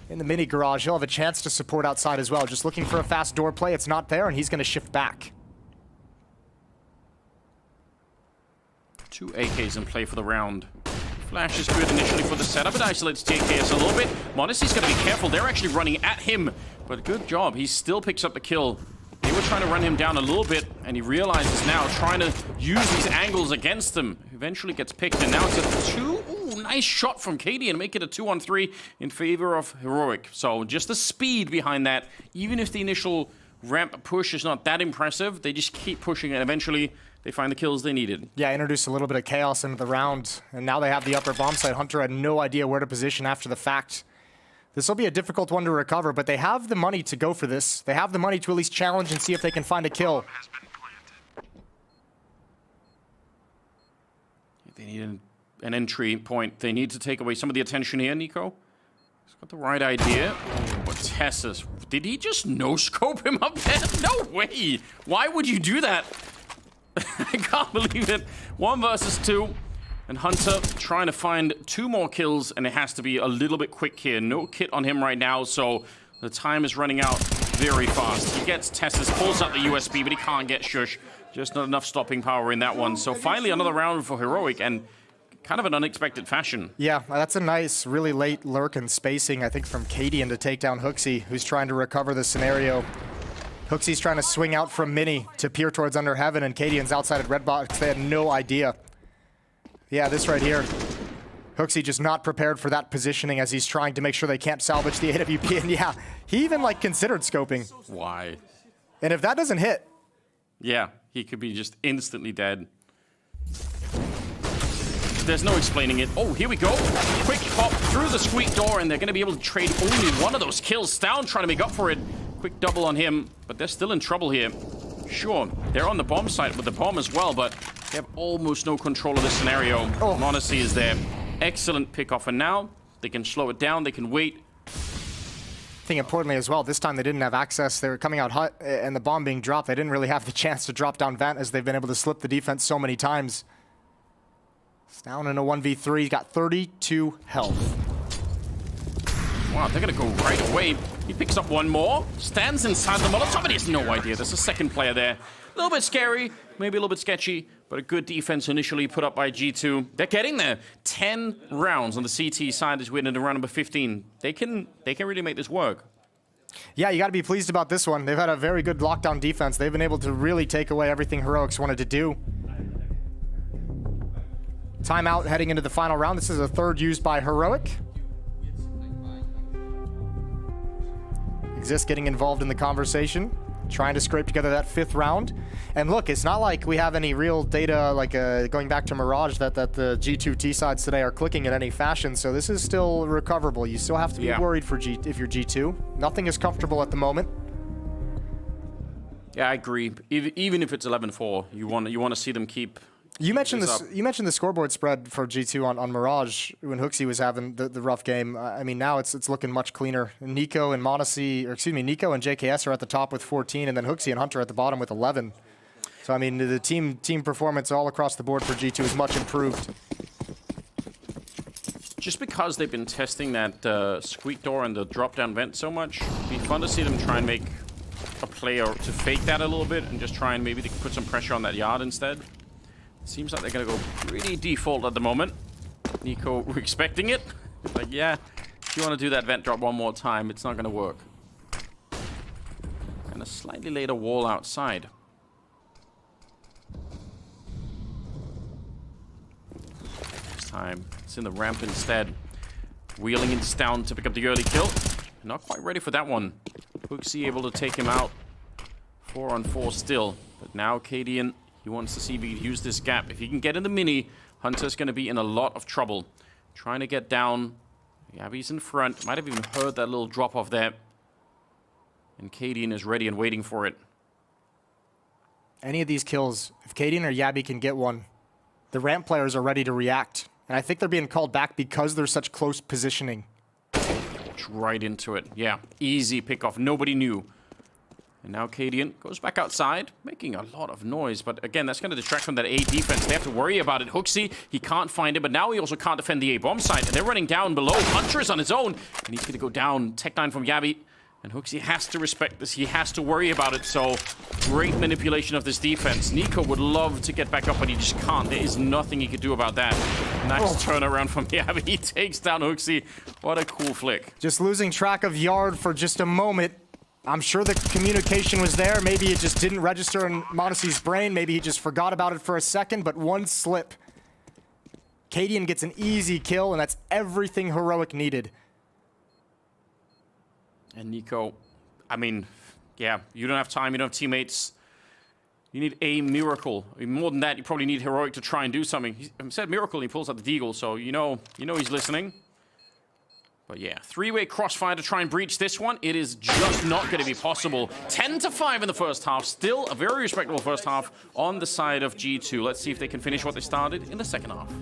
in the mini garage. He'll have a chance to support outside as well. Just looking for a fast door play. It's not there, and he's going to shift back. 2 AKs in play for the round. Flash is good initially for the setup. It isolates JKS a little bit. Modesty's got to be careful. They're actually running at him. But good job. He still picks up the kill. They were trying to run him down a little bit, and he realizes now trying to use these angles against him. Eventually gets picked, and now it's a 2. Ooh, nice shot from Katie, and make it a 2-on-3 in favor of Heroic. So just the speed behind that. Even if the initial ramp push is not that impressive, they just keep pushing, and eventually they find the kills they needed. Yeah, introduced a little bit of chaos into the round, and now they have the upper bomb site. Hunter had no idea where to position after the fact. This will be a difficult one to recover, but they have the money to go for this. They have the money to at least challenge and see if they can find a kill. They need an entry point. They need to take away some of the attention here, Nico. He's got the right idea. Oh, but Tessus, did he just no-scope him up there? No way! Why would you do that? I can't believe it. 1 versus 2. And Hunter trying to find 2 more kills, and it has to be a little bit quick here. No kit on him right now, so the time is running out very fast. He gets Tessus, pulls out the USB, but he can't get Shush. Just not enough stopping power in that one. So finally another round for Heroic, and kind of an unexpected fashion. Yeah, that's a nice, really late lurk and spacing, I think, from Cadian to take down Hooksy, who's trying to recover the scenario. Hooksy's trying to swing out from Mini to peer towards Under Heaven, and Cadian's outside at Red Box. They had no idea. Yeah, this right here. Hooksy just not prepared for that positioning as he's trying to make sure they can't salvage the AWP. And yeah, he even like considered scoping. Why? And if that doesn't hit. Yeah, he could be just instantly dead. There's no explaining it. Oh, here we go. Quick pop through the squeak door, and they're going to be able to trade only one of those kills. Stound trying to make up for it. Quick double on him, but they're still in trouble here. Sure, they're on the bomb site with the bomb as well, but they have almost no control of this scenario. Oh. Monacy is there. Excellent pick off, and now they can slow it down, they can wait. I think importantly as well, this time they didn't have access. They were coming out hot, and the bomb being dropped, they didn't really have the chance to drop down Vant as they've been able to slip the defense so many times. It's down in a 1v3, he's got 32 health. Wow, they're gonna go right away. He picks up 1 more, stands inside the Molotov, and he has no idea. There's a second player there. A little bit scary, maybe a little bit sketchy, but a good defense initially put up by G2. They're getting there. 10 rounds on the CT side as we're into round number 15. They can really make this work. Yeah, you got to be pleased about this one. They've had a very good lockdown defense. They've been able to really take away everything Heroics wanted to do. Timeout heading into the final round. This is a third used by Heroic. Exist getting involved in the conversation, trying to scrape together that 5th round. And look, it's not like we have any real data, like going back to Mirage, that the G2 T sides today are clicking in any fashion, so this is still recoverable. You still have to be worried for if you're G2. Nothing is comfortable at the moment. Yeah, I agree. Even if it's 11-4, you want to see them keep. You mentioned this. You mentioned the scoreboard spread for G2 on Mirage when Hooksy was having the rough game. I mean, now it's looking much cleaner. Nico and Nico and JKS are at the top with 14, and then Hooksy and Hunter at the bottom with 11. So I mean, the team performance all across the board for G2 is much improved. Just because they've been testing that squeak door and the drop-down vent so much, it'd be fun to see them try and make a play or to fake that a little bit and just try and maybe they can put some pressure on that yard instead. Seems like they're going to go pretty default at the moment. Nico expecting it. Like, yeah, if you want to do that vent drop one more time, it's not going to work. And a slightly later wall outside. This time, it's in the ramp instead. Wheeling into down to pick up the early kill. Not quite ready for that one. Hooksy able to take him out. 4-on-4 still. But now Cadian, he wants to see if he can use this gap. If he can get in the mini, Hunter's going to be in a lot of trouble. Trying to get down. Yabby's in front. Might have even heard that little drop off there. And Cadian is ready and waiting for it. Any of these kills, if Cadian or Yabby can get one, the ramp players are ready to react. And I think they're being called back because there's such close positioning. Right into it. Yeah, easy pickoff. Nobody knew. And now Cadian goes back outside, making a lot of noise. But again, that's going to distract from that A defense. They have to worry about it. Hooksy, he can't find it, but now he also can't defend the A bomb site. And they're running down below. Hunter is on his own, and he's going to go down. Tech 9 from Yabby. And Hooksy has to respect this. He has to worry about it. So great manipulation of this defense. Nico would love to get back up, but he just can't. There is nothing he could do about that. Nice turnaround from Yabby. He takes down Hooksy. What a cool flick. Just losing track of yard for just a moment. I'm sure the communication was there. Maybe it just didn't register in m0NESY's brain. Maybe he just forgot about it for a second, but one slip. Cadian gets an easy kill, and that's everything Heroic needed. And Nico, I mean, yeah, you don't have time, you don't have teammates. You need a miracle. I mean, more than that, you probably need Heroic to try and do something. He said miracle, and he pulls out the deagle, so you know he's listening. But yeah, 3-way crossfire to try and breach this one. It is just not going to be possible. 10-5 in the first half. Still a very respectable first half on the side of G2. Let's see if they can finish what they started in the second half.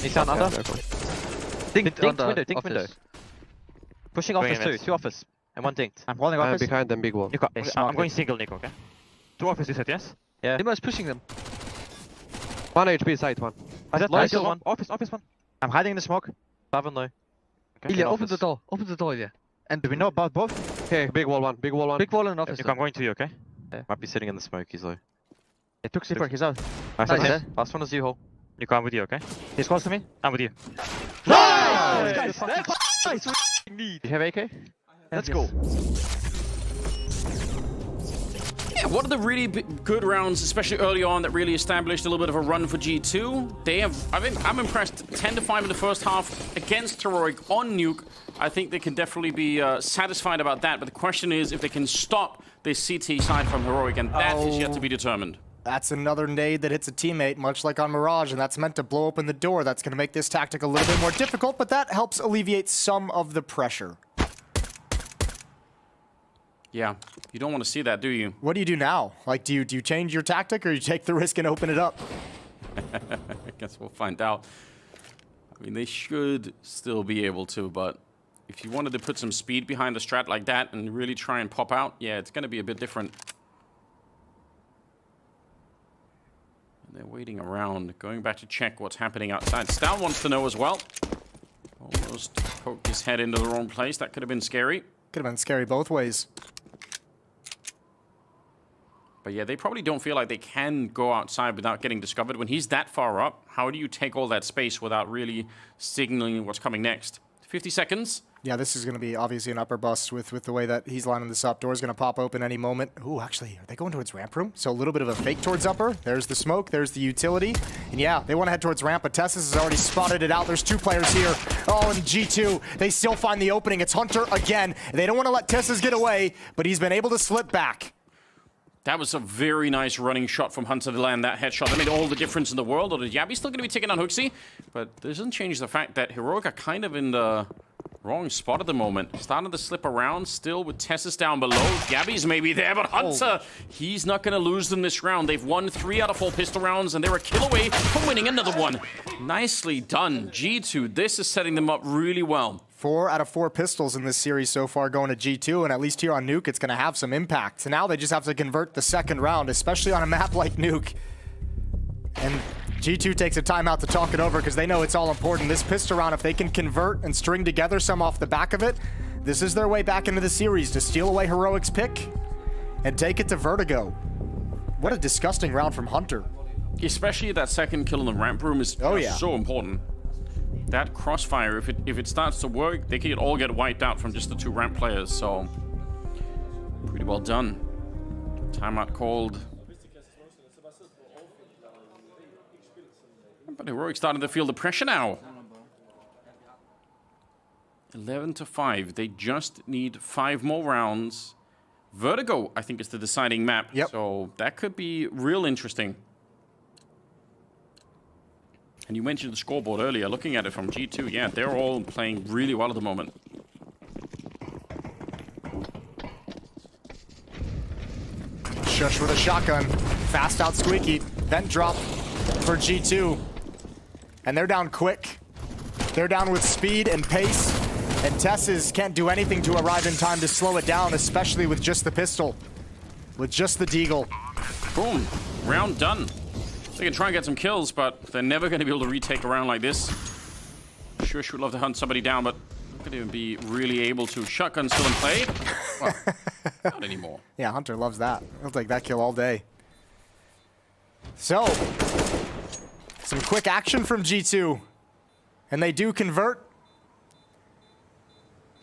He's down under. Dink Dink window. Pushing office too. 2 office. And 1 dinked. I'm holding office. Behind them, big wall. Nico, I'm going single, Nico, okay? 2 office, you said, yes? Yeah. Nemo is pushing them. 1 HP side, 1. I said Nice. still one. Office, one. I'm hiding in the smoke. 7 low. Okay, Ilya, open the door. Open the door, Ilya. And do we know about both? Okay, big wall 1. Big wall 1. big wall and office. Nico, I'm going to you, okay? Yeah. Might be sitting in the smoke, he's low. It took Sleeper, he's out. Nice. Last one is you hole. Nico, I'm with you, okay? He's close to me. I'm with you. Nice! Nice! Do you have AK? Let's go. Yeah, one of the really good rounds, especially early on, that really established a little bit of a run for G2. They have, I'm impressed, 10-5 in the first half against Heroic on Nuke. I think they can definitely be satisfied about that, but the question is if they can stop this CT side from Heroic, and that is yet to be determined. That's another nade that hits a teammate, much like on Mirage, and that's meant to blow open the door. That's going to make this tactic a little bit more difficult, but that helps alleviate some of the pressure. Yeah, you don't want to see that, do you? What do you do now? Like, do you change your tactic, or you take the risk and open it up? I guess we'll find out. I mean, they should still be able to, but if you wanted to put some speed behind a strat like that and really try and pop out, yeah, it's going to be a bit different. And they're waiting around, going back to check what's happening outside. Stal wants to know as well. Almost poked his head into the wrong place. That could have been scary. Could have been scary both ways. But yeah, they probably don't feel like they can go outside without getting discovered. When he's that far up, how do you take all that space without really signaling what's coming next? 50 seconds. Yeah, this is going to be obviously an upper bust with the way that he's lining this up. Door's going to pop open any moment. Ooh, actually, are they going towards ramp room? So a little bit of a fake towards upper. There's the smoke. There's the utility. And yeah, they want to head towards ramp, but Tessus has already spotted it out. There's 2 players here. Oh, and G2, they still find the opening. It's Hunter again. They don't want to let Tessus get away, but he's been able to slip back. That was a very nice running shot from Hunter to land that headshot. That made all the difference in the world. Although Yabby's still going to be taking on Hooksy, but this doesn't change the fact that Heroic are kind of in the wrong spot at the moment. Starting to slip around, still with Tessus down below. Gabby's maybe there, but Hunter, he's not going to lose them this round. They've won 3 out of 4 pistol rounds, and they're a kill away from winning another one. Nicely done, G2. This is setting them up really well. 4 out of 4 pistols in this series so far going to G2, and at least here on Nuke, it's going to have some impact. So now they just have to convert the second round, especially on a map like Nuke. And G2 takes a timeout to talk it over because they know it's all important. This pistol round, if they can convert and string together some off the back of it, this is their way back into the series to steal away Heroic's pick and take it to Vertigo. What a disgusting round from Hunter. Especially that second kill in the ramp room is so important. That crossfire, if it starts to work, they could all get wiped out from just the 2 ramp players, so pretty well done. Timeout called. But Heroic starting to feel the pressure now. 11-5. They just need 5 more rounds. Vertigo, I think, is the deciding map. Yep. So that could be real interesting. And you mentioned the scoreboard earlier. Looking at it from G2, yeah, they're all playing really well at the moment. Shush with a shotgun. Fast out Squeaky. Vent drop for G2. And they're down quick. They're down with speed and pace. And Tessus can't do anything to arrive in time to slow it down, especially with just the pistol. With just the deagle. Boom. Round done. They can try and get some kills, but they're never going to be able to retake a round like this. Shush would love to hunt somebody down, but not going to be really able to. Shotgun still in play. Well, not anymore. Yeah, Hunter loves that. He'll take that kill all day. So, some quick action from G2. And they do convert.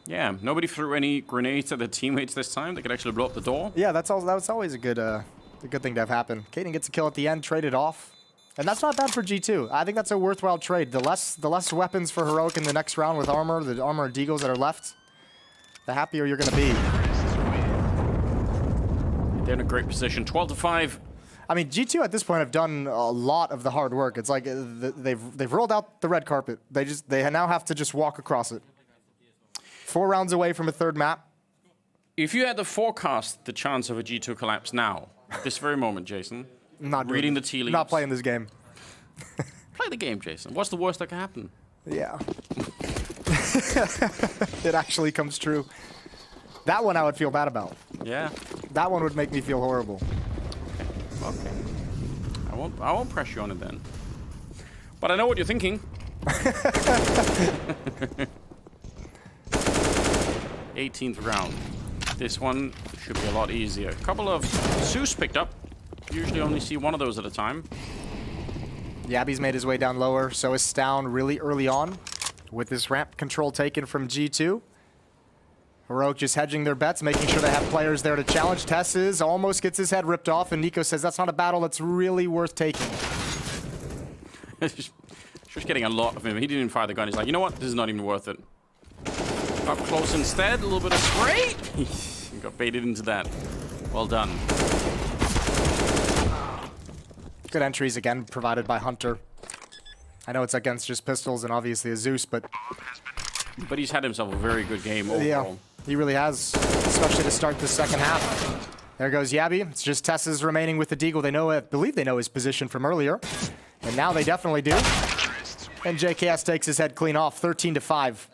Yeah, nobody threw any grenades at their teammates this time. They could actually blow up the door. Yeah, that was always a good thing to have happen. Kaden gets a kill at the end, traded off. And that's not bad for G2. I think that's a worthwhile trade. The less weapons for Heroic in the next round with armor, the armor and deagles that are left, the happier you're going to be. They're in a great position. 12-5. I mean, G2 at this point have done a lot of the hard work. It's like they've rolled out the red carpet. They now have to just walk across it. 4 rounds away from a 3rd map. If you had to forecast the chance of a G2 collapse now, this very moment, Jason, not reading the tea leaves. Not playing this game. Play the game, Jason. What's the worst that can happen? Yeah. It actually comes true. That one I would feel bad about. Yeah. That one would make me feel horrible. Okay. I won't press you on it then. But I know what you're thinking. 18th round. This one should be a lot easier. A couple of Zeus picked up. Usually only see one of those at a time. Yabby's made his way down lower, so is Stown really early on with this ramp control taken from G2. Heroic just hedging their bets, making sure they have players there to challenge. Tesses almost gets his head ripped off, and Nico says that's not a battle that's really worth taking. Just getting a lot of him. He didn't even fire the gun. He's like, you know what? This is not even worth it. Up close instead. A little bit of spray. He got baited into that. Well done. Good entries again provided by Hunter. I know it's against just pistols and obviously a Zeus, but he's had himself a very good game overall. Yeah, he really has, especially to start the second half. There goes Yabby. It's just Tessa's remaining with the Deagle. They know, I believe they know his position from earlier, and now they definitely do. And JKS takes his head clean off, 13-5.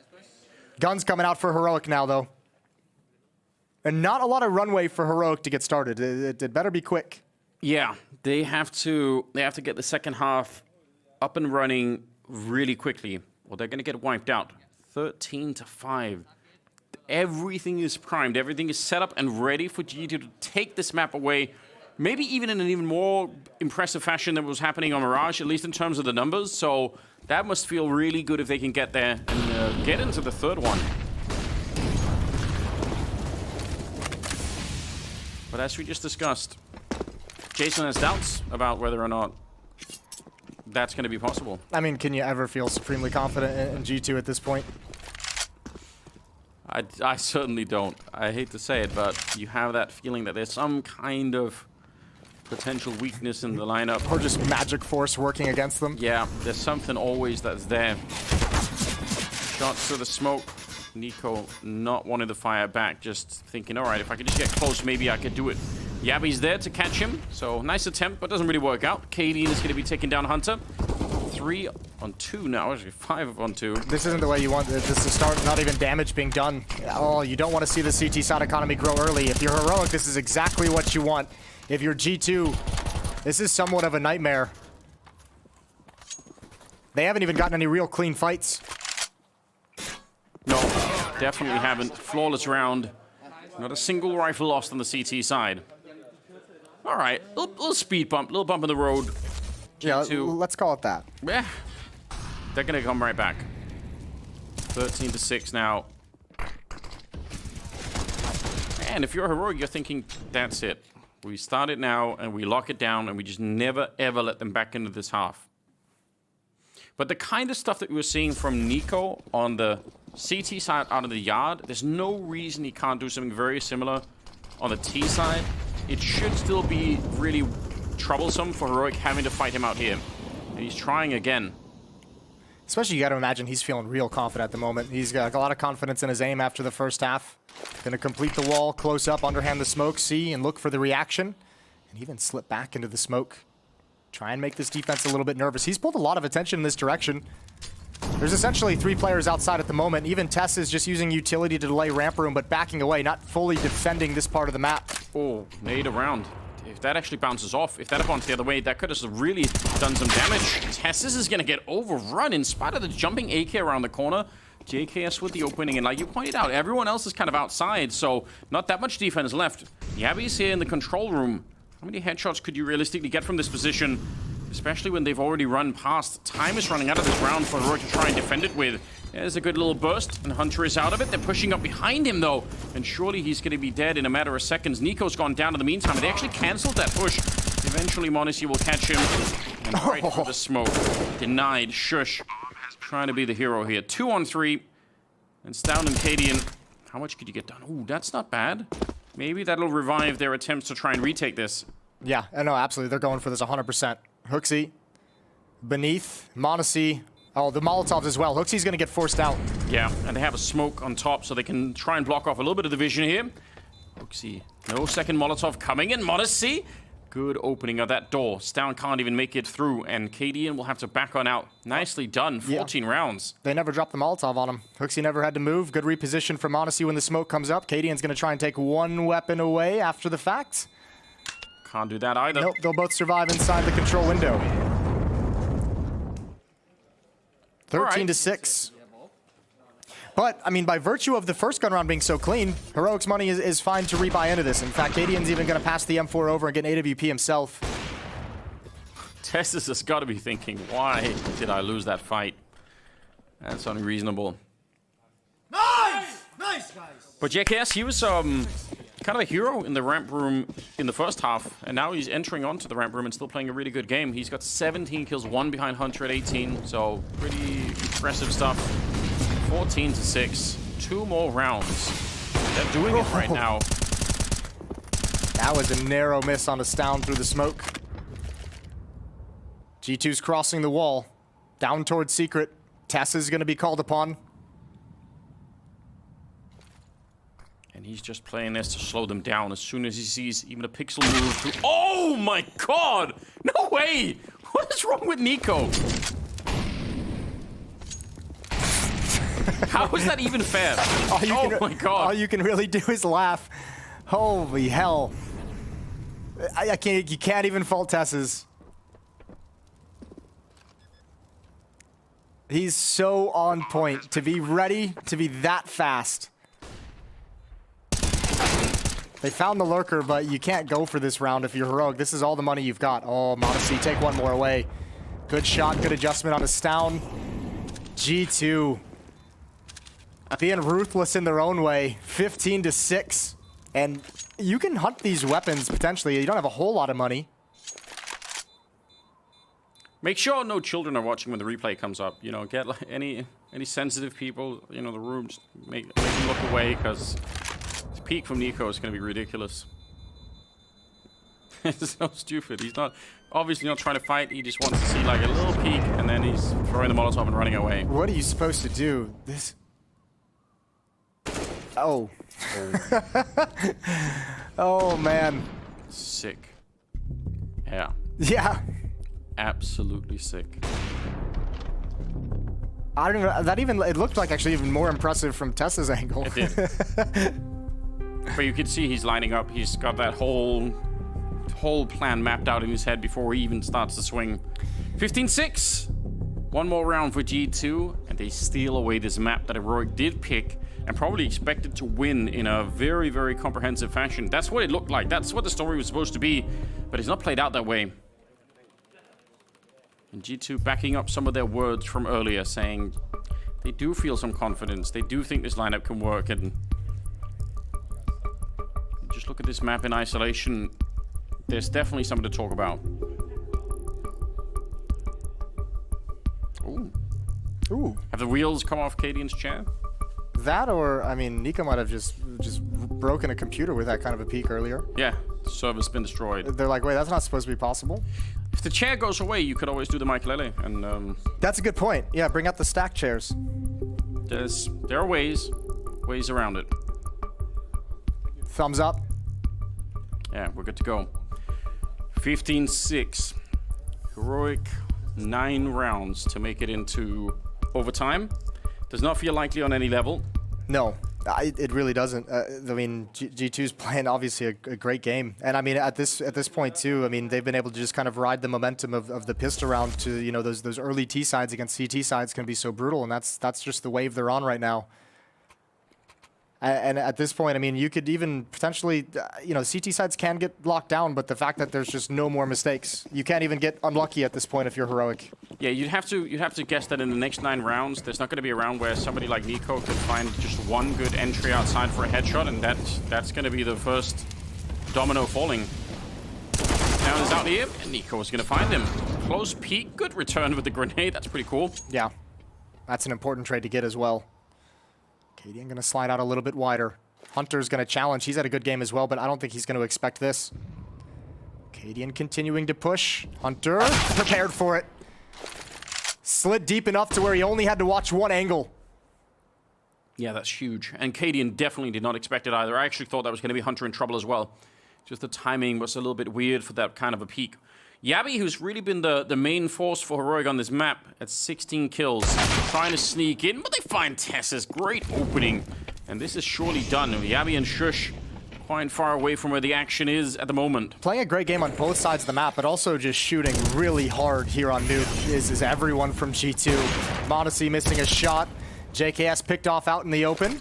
Guns coming out for Heroic now, though. And not a lot of runway for Heroic to get started. It better be quick. Yeah, they have to get the second half up and running really quickly, or they're going to get wiped out. 13-5. Everything is primed. Everything is set up and ready for G2 to take this map away. Maybe even in an even more impressive fashion than was happening on Mirage, at least in terms of the numbers. So that must feel really good if they can get there and get into the third one. But as we just discussed, Jason has doubts about whether or not that's going to be possible. I mean, can you ever feel supremely confident in G2 at this point? I certainly don't. I hate to say it, but you have that feeling that there's some kind of potential weakness in the lineup. Or just magic force working against them. Yeah, there's something always that's there. Shots to the smoke. Nico not wanting to fire back, just thinking, all right, if I could just get close, maybe I could do it. Yabby's there to catch him, so nice attempt, but doesn't really work out. Kaden is going to be taking down Hunter. 3 on 2 now, actually 5 on 2. This isn't the way you want this to start, not even damage being done. Oh, you don't want to see the CT side economy grow early. If you're Heroic, this is exactly what you want. If you're G2, this is somewhat of a nightmare. They haven't even gotten any real clean fights. No, definitely haven't. Flawless round. Not a single rifle lost on the CT side. All right, little speed bump, little bump in the road. Yeah, let's call it that. Yeah, they're gonna come right back. 13-6 now. And if you're Heroic, you're thinking, that's it. We start it now, and we lock it down, and we just never, ever let them back into this half. But the kind of stuff that we were seeing from Nico on the CT side out of the yard, there's no reason he can't do something very similar on the T side. It should still be really troublesome for Heroic having to fight him out here. And he's trying again. Especially, you got to imagine he's feeling real confident at the moment. He's got a lot of confidence in his aim after the first half. Gonna complete the wall, close up, underhand the smoke, see, and look for the reaction. And even slip back into the smoke. Try and make this defense a little bit nervous. He's pulled a lot of attention in this direction. There's essentially 3 players outside at the moment. Even Tess is just using utility to delay ramp room, but backing away, not fully defending this part of the map. Oh, nade around. If that actually bounces off, if that had bounced the other way, that could have really done some damage. Tessis is going to get overrun in spite of the jumping AK around the corner. JKS with the opening, and like you pointed out, everyone else is kind of outside, so not that much defense left. Yabby's here in the control room. How many headshots could you realistically get from this position? Especially when they've already run past. Time is running out of this round for Heroic to try and defend it with. There's a good little burst, and Hunter is out of it. They're pushing up behind him, though. And surely he's going to be dead in a matter of seconds. Nico's gone down in the meantime, and they actually canceled that push. Eventually, Monacy will catch him. And right for the smoke. Denied. Shush. Trying to be the hero here. 2 on 3. And Stown and Cadian. How much could you get done? Ooh, that's not bad. Maybe that'll revive their attempts to try and retake this. Yeah, no, absolutely. They're going for this 100%. Hooksy, beneath, Monacy. Oh, the Molotovs as well. Hooksy's going to get forced out. Yeah, and they have a smoke on top, so they can try and block off a little bit of the vision here. Hooksy, no second Molotov coming in. Monacy Good opening of that door. Stown can't even make it through, and Cadian will have to back on out. Nicely done. 14 rounds. They never dropped the Molotov on him. Hooksy never had to move. Good reposition from Odyssey when the smoke comes up. Cadian's going to try and take one weapon away after the fact. Can't do that either. Nope, they'll both survive inside the control window. 13-6. But, I mean, by virtue of the first gun round being so clean, Heroic's money is fine to rebuy into this. In fact, Cadian's even going to pass the M4 over and get an AWP himself. Tessus has got to be thinking, why did I lose that fight? That's unreasonable. Nice! Nice, guys! But JKS, he was kind of a hero in the ramp room in the first half, and now he's entering onto the ramp room and still playing a really good game. He's got 17 kills, 1 behind Hunter at 18, so pretty impressive stuff. 14-6, 2 more rounds. They're doing it right now. That was a narrow miss on a Stown through the smoke. G2's crossing the wall, down towards Secret. Tessa's going to be called upon. And he's just playing this to slow them down as soon as he sees even a pixel move through. Oh my god! No way! What is wrong with Nico? How is that even fair? Oh my god. All you can really do is laugh. Holy hell. I can't, you can't even fault Tess's. He's so on point to be ready to be that fast. They found the lurker, but you can't go for this round if you're Heroic. This is all the money you've got. Oh, Modesty, take one more away. Good shot, good adjustment on a Stown. G2. Being ruthless in their own way. 15-6. And you can hunt these weapons, potentially. You don't have a whole lot of money. Make sure no children are watching when the replay comes up. You know, get like, any sensitive people, you know, the room, just make them look away, because the peak from Nico is going to be ridiculous. It's so stupid. He's not, obviously not trying to fight. He just wants to see like a little peek, and then he's throwing the Molotov and running away. What are you supposed to do? This... Oh. Oh, man. Sick. Yeah. Yeah. Absolutely sick. I don't know. That even, it looked like actually even more impressive from Tessa's angle. It did. But you can see he's lining up. He's got that whole plan mapped out in his head before he even starts to swing. 15-6. One more round for G2, and they steal away this map that Heroic did pick and probably expected to win in a very, very comprehensive fashion. That's what it looked like. That's what the story was supposed to be, but it's not played out that way. And G2 backing up some of their words from earlier, saying they do feel some confidence. They do think this lineup can work, and just look at this map in isolation. There's definitely something to talk about. Ooh. Ooh. Have the wheels come off Cadian's chair? That, or, I mean, Nico might have just broken a computer with that kind of a peak earlier. Yeah, the server's been destroyed. They're like, wait, that's not supposed to be possible. If the chair goes away, you could always do the Michaelele, and that's a good point. Yeah, bring out the stack chairs. There are ways around it. Thumbs up. Yeah, we're good to go. 15-6. Heroic, 9 rounds to make it into overtime. Does not feel likely on any level. No, it really doesn't. I mean, G2's playing obviously a great game, and I mean at this point too. I mean they've been able to just kind of ride the momentum of the pistol round to, you know, those early T sides against CT sides can be so brutal, and that's just the wave they're on right now. And at this point, I mean, you could even potentially, you know, CT sides can get locked down, but the fact that there's just no more mistakes, you can't even get unlucky at this point if you're Heroic. Yeah, you'd have to guess that in the next 9 rounds, there's not going to be a round where somebody like Nico could find just one good entry outside for a headshot, and that's going to be the first domino falling. Down is out here, and Nico is going to find him. Close peek, good return with the grenade. That's pretty cool. Yeah, that's an important trade to get as well. Cadian going to slide out a little bit wider. Hunter's going to challenge. He's had a good game as well, but I don't think he's going to expect this. Cadian continuing to push. Hunter prepared for it. Slid deep enough to where he only had to watch one angle. Yeah, that's huge. And Cadian definitely did not expect it either. I actually thought that was going to be Hunter in trouble as well. Just the timing was a little bit weird for that kind of a peak. Yabby, who's really been the main force for Heroic on this map, at 16 kills, trying to sneak in, but they find Tess's great opening, and this is surely done. Yabby and Shush quite far away from where the action is at the moment. Playing a great game on both sides of the map, but also just shooting really hard here on Nuke is everyone from G2. Modesty missing a shot. JKS picked off out in the open.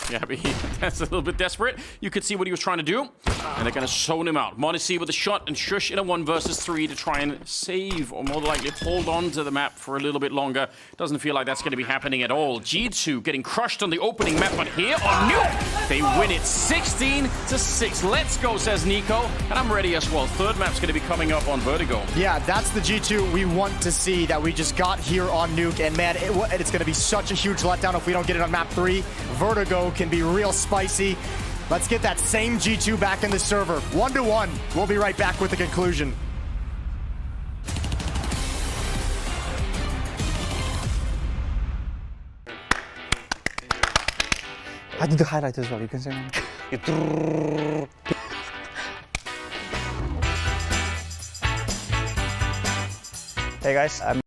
Yabby, that's a little bit desperate. You could see what he was trying to do, and they're going to zone him out. Modesty with a shot, and Shush in a 1 versus 3 to try and save, or more likely hold on to the map for a little bit longer. Doesn't feel like that's going to be happening at all. G2 getting crushed on the opening map, but here on Nuke, they win it 16-6. Let's go, says Nico, and I'm ready as well. Third map's going to be coming up on Vertigo. Yeah, that's the G2 we want to see that we just got here on Nuke, and man, it's going to be such a huge letdown if we don't get it on map 3. Vertigo can be real spicy. Let's get that same G2 back in the server. 1-1. We'll be right back with the conclusion. I did the highlight as well, you can say. Hey guys, I'm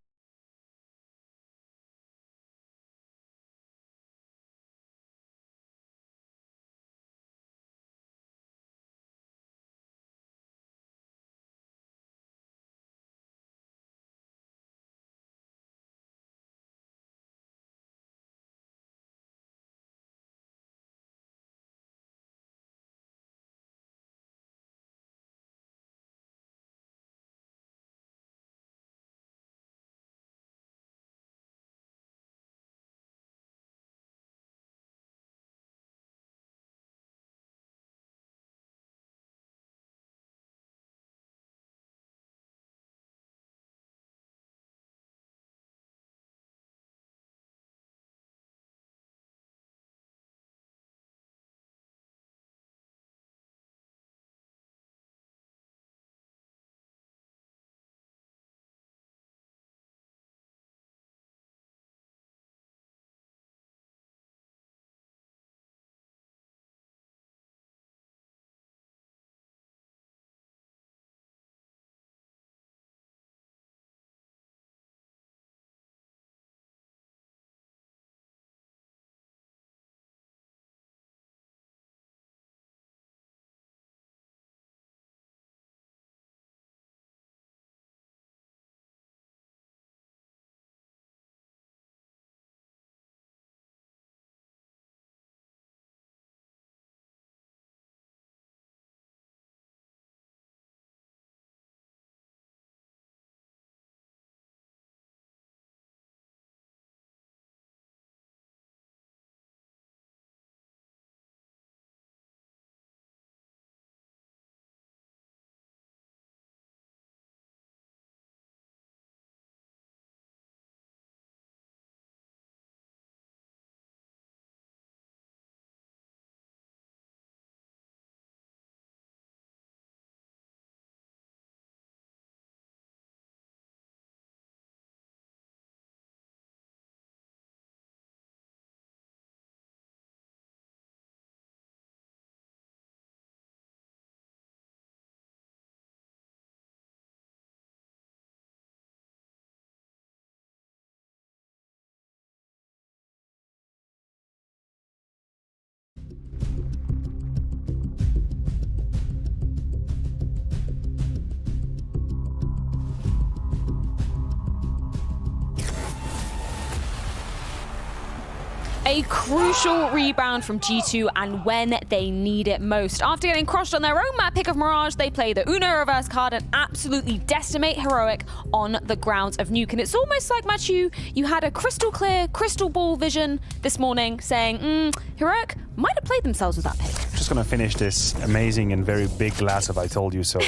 A crucial rebound from G2 and when they need it most. After getting crushed on their own map pick of Mirage, they play the Uno reverse card and absolutely decimate Heroic on the grounds of Nuke. And it's almost like, Matthew, you had a crystal clear, crystal ball vision this morning saying, Heroic might have played themselves with that pick. Just gonna finish this amazing and very big glass of I told you so.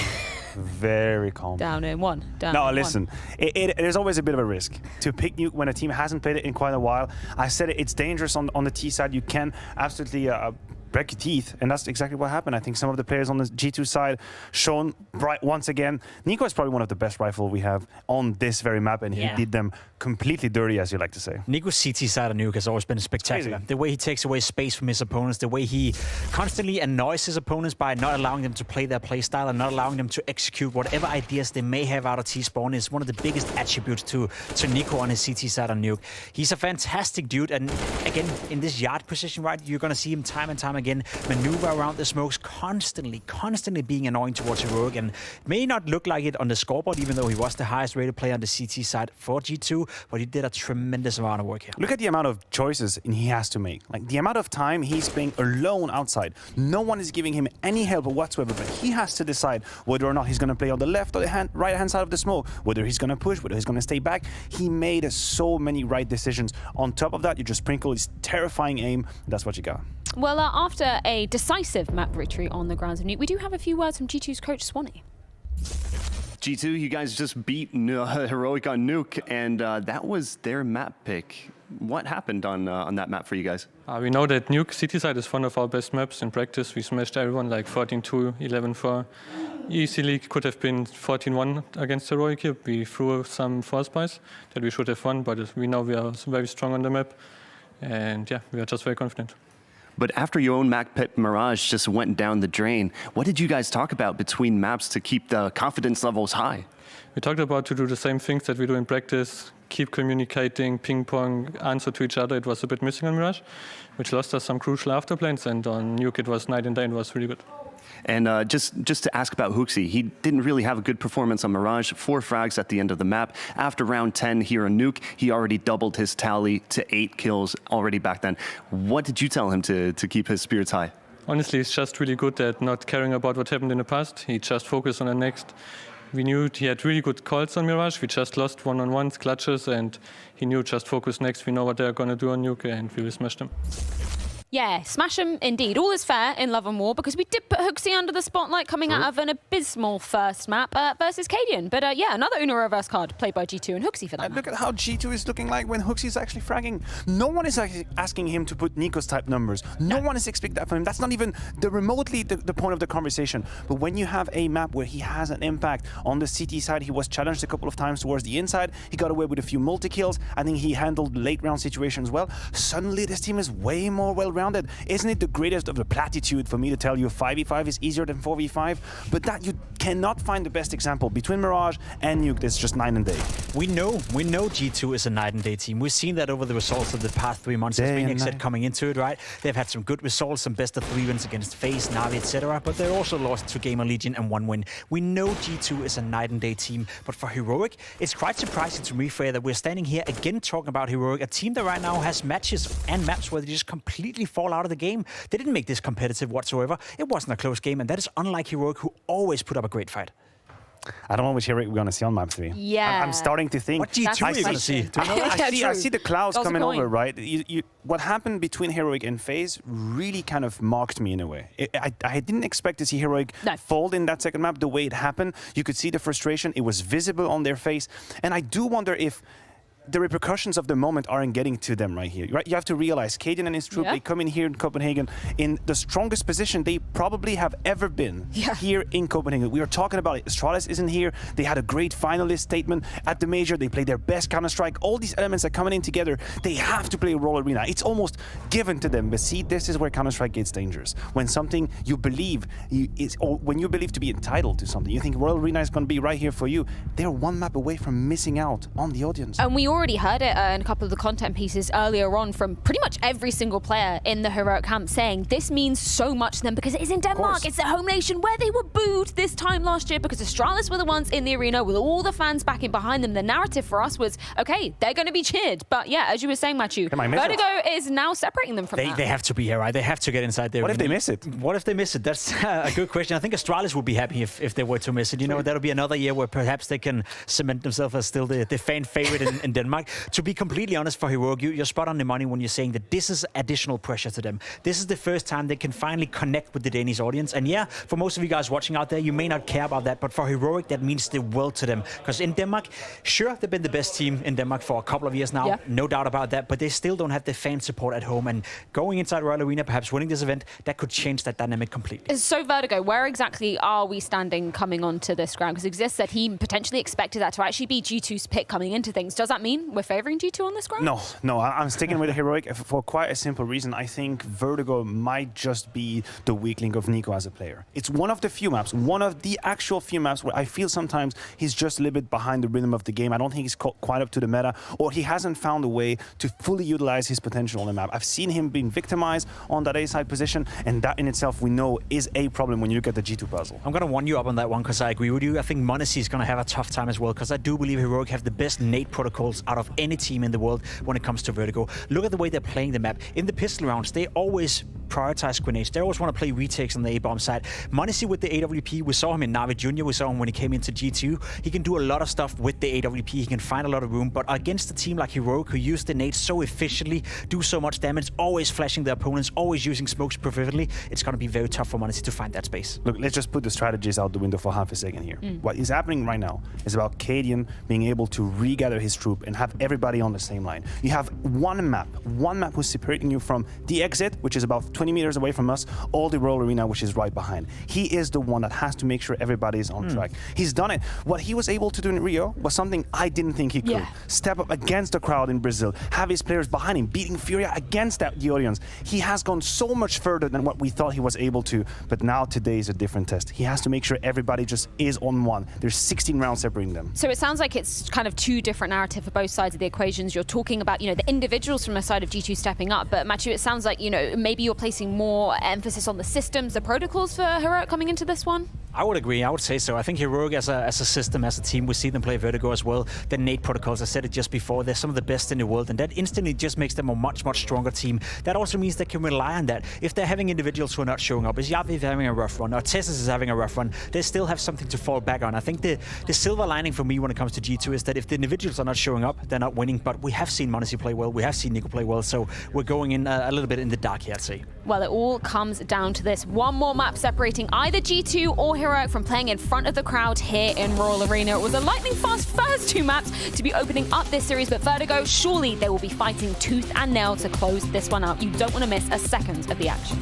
Very calm. Down in one. No, listen. There's always a bit of a risk to pick Nuke when a team hasn't played it in quite a while. I said it's dangerous on the T side. You can absolutely break your teeth, and that's exactly what happened. I think some of the players on the G2 side shown bright once again. Nico is probably one of the best rifle we have on this very map, and he did them completely dirty, as you like to say. Nico's CT side of Nuke has always been spectacular. The way he takes away space from his opponents, the way he constantly annoys his opponents by not allowing them to play their playstyle and not allowing them to execute whatever ideas they may have out of T-spawn is one of the biggest attributes to Nico on his CT side on Nuke. He's a fantastic dude, and again, in this yard position, right, you're going to see him time and time again maneuver around the smokes, constantly being annoying towards Heroic, and may not look like it on the scoreboard, even though he was the highest rated player on the CT side for G2, but he did a tremendous amount of work here. Look at the amount of choices he has to make. Like the amount of time he's playing alone outside. No one is giving him any help whatsoever, but he has to decide whether or not he's going to play on the left or the right-hand side of the smoke, whether he's going to push, whether he's going to stay back. He made so many right decisions. On top of that, you just sprinkle his terrifying aim. That's what you got. Well, after a decisive map victory on the grounds of Nuke, we do have a few words from G2's coach, Swanee. G2, you guys just beat Heroic on Nuke, and that was their map pick. What happened on that map for you guys? We know that Nuke City side is one of our best maps in practice. We smashed everyone like 14-2, 11-4. Easily could have been 14-1 against Heroic here. We threw some force buys that we should have won, but we know we are very strong on the map. And yeah, we are just very confident. But after your own map pick Mirage just went down the drain, what did you guys talk about between maps to keep the confidence levels high? We talked about to do the same things that we do in practice, keep communicating, ping pong, answer to each other. It was a bit missing on Mirage, which lost us some crucial afterplanes, and on Nuke it was night and day and was really good. And just to ask about HooXi, he didn't really have a good performance on Mirage, 4 frags at the end of the map. After round 10 here on Nuke, he already doubled his tally to 8 kills already back then. What did you tell him to keep his spirits high? Honestly, it's just really good at not caring about what happened in the past. He just focused on the next. We knew he had really good calls on Mirage. We just lost one-on-ones, clutches, and he knew just focus next. We know what they're going to do on Nuke, and we will smash them. Yeah, smash him indeed. All is fair in Love and War because we did put HooXi under the spotlight coming out of an abysmal first map versus Cadian. But yeah, another Uno reverse card played by G2 and HooXi for that. Look at how G2 is looking like when HooXi is actually fragging. No one is asking him to put Nico's type numbers. No one is expecting that from him. That's not even remotely the point of the conversation. But when you have a map where he has an impact on the CT side, he was challenged a couple of times towards the inside. He got away with a few multi-kills. I think he handled late round situations well. Suddenly this team is way more well-rounded. Isn't it the greatest of the platitude for me to tell you 5v5 is easier than 4v5? But that you cannot find the best example between Mirage and Nuke. It's just night and day. We know G2 is a night and day team. We've seen that over the results of the past 3 months. As Maniac said coming into it, right? They've had some good results, some best of 3 wins against FaZe, Na'Vi, etc. But they also lost to Gamer Legion and 1 win. We know G2 is a night and day team. But for Heroic, it's quite surprising to me, Freya, that we're standing here again talking about Heroic, a team that right now has matches and maps where they just completely fall out of the game. They didn't make this competitive whatsoever. It wasn't a close game, and that is unlike Heroic, who always put up a great fight. I don't know which Heroic we're going to see on map 3. Yeah. I'm starting to think. What G2 are you going to see? I see the clouds coming over, right? What happened between Heroic and FaZe really kind of mocked me in a way. I didn't expect to see Heroic fold in that second map the way it happened. You could see the frustration. It was visible on their face. And I do wonder if the repercussions of the moment aren't getting to them right here. Right? You have to realize Cadian and his troop, they come in here in Copenhagen in the strongest position they probably have ever been here in Copenhagen. We are talking about it. Astralis isn't here. They had a great finalist statement at the major. They played their best Counter-Strike. All these elements are coming in together. They have to play Royal Arena. It's almost given to them. But see, this is where Counter-Strike gets dangerous. When something you believe or when you believe to be entitled to something, you think Royal Arena is going to be right here for you. They're one map away from missing out on the audience. And we already heard it in a couple of the content pieces earlier on from pretty much every single player in the Heroic camp saying this means so much to them because it is in Denmark. It's their home nation where they were booed this time last year because Astralis were the ones in the arena with all the fans backing behind them. The narrative for us was, okay, they're going to be cheered. But yeah, as you were saying, Matthew, Vertigo is now separating them from that. They have to be here, right? They have to get inside there. What if they miss it? What if they miss it? That's a good question. I think Astralis would be happy if they were to miss it. You know, that'll be another year where perhaps they can cement themselves as still the fan favorite in Denmark. Denmark. To be completely honest, for Heroic, you're spot on the money when you're saying that this is additional pressure to them. This is the first time they can finally connect with the Danish audience. And yeah, for most of you guys watching out there, you may not care about that, but for Heroic, that means the world to them. Because in Denmark, sure, they've been the best team in Denmark for a couple of years now, no doubt about that, but they still don't have the fan support at home. And going inside Royal Arena, perhaps winning this event, that could change that dynamic completely. So Vertigo, where exactly are we standing coming onto this ground? Because Exist said he potentially expected that to actually be G2's pick coming into things. Does that mean we're favouring G2 on this ground? No, I'm sticking with the Heroic for quite a simple reason. I think Vertigo might just be the weak link of Nico as a player. It's one of the few maps, one of the actual few maps where I feel sometimes he's just a little bit behind the rhythm of the game. I don't think he's quite up to the meta, or he hasn't found a way to fully utilize his potential on the map. I've seen him being victimized on that A-side position, and that in itself we know is a problem when you look at the G2 puzzle. I'm going to warn you up on that one because I agree with you. I think m0NESY is going to have a tough time as well, because I do believe Heroic have the best nade protocols out of any team in the world when it comes to Vertigo. Look at the way they're playing the map. In the pistol rounds, they always prioritize grenades. They always want to play retakes on the A-bomb side. m0NESY with the AWP, we saw him in Navi Jr., we saw him when he came into G2. He can do a lot of stuff with the AWP, he can find a lot of room, but against a team like Heroic, who use the nades so efficiently, do so much damage, always flashing their opponents, always using smokes preferably, it's going to be very tough for m0NESY to find that space. Look, let's just put the strategies out the window for half a second here. What is happening right now is about Cadian being able to regather his troop and have everybody on the same line. You have one map who's separating you from the exit, which is about 20 meters away from us, all the Royal Arena, which is right behind. He is the one that has to make sure everybody is on track. He's done it. What he was able to do in Rio was something I didn't think he could. Step up against the crowd in Brazil, have his players behind him, beating Furia against the audience. He has gone so much further than what we thought he was able to, but now today is a different test. He has to make sure everybody just is on one. There's 16 rounds separating them. So it sounds like it's kind of two different narratives for both sides of the equations. You're talking about, you know, the individuals from the side of G2 stepping up, but Matthew, it sounds like, you know, maybe you're placing more emphasis on the systems, the protocols for Heroic coming into this one? I would agree. I would say so. I think Heroic as a system, as a team, we see them play Vertigo as well. The nade protocols, I said it just before, they're some of the best in the world, and that instantly just makes them a much, much stronger team. That also means they can rely on that. If they're having individuals who are not showing up, is Yavi having a rough run, or Tessus is having a rough run, they still have something to fall back on. I think the silver lining for me when it comes to G2 is that if the individuals are not showing up, they're not winning, but we have seen m0NESY play well, we have seen Nico play well, so we're going in a little bit in the dark here, I'd say. Well, it all comes down to this. One more map separating either G2 or Heroic from playing in front of the crowd here in Royal Arena. It was a lightning fast first two maps to be opening up this series, but Vertigo, surely they will be fighting tooth and nail to close this one out. You don't want to miss a second of the action.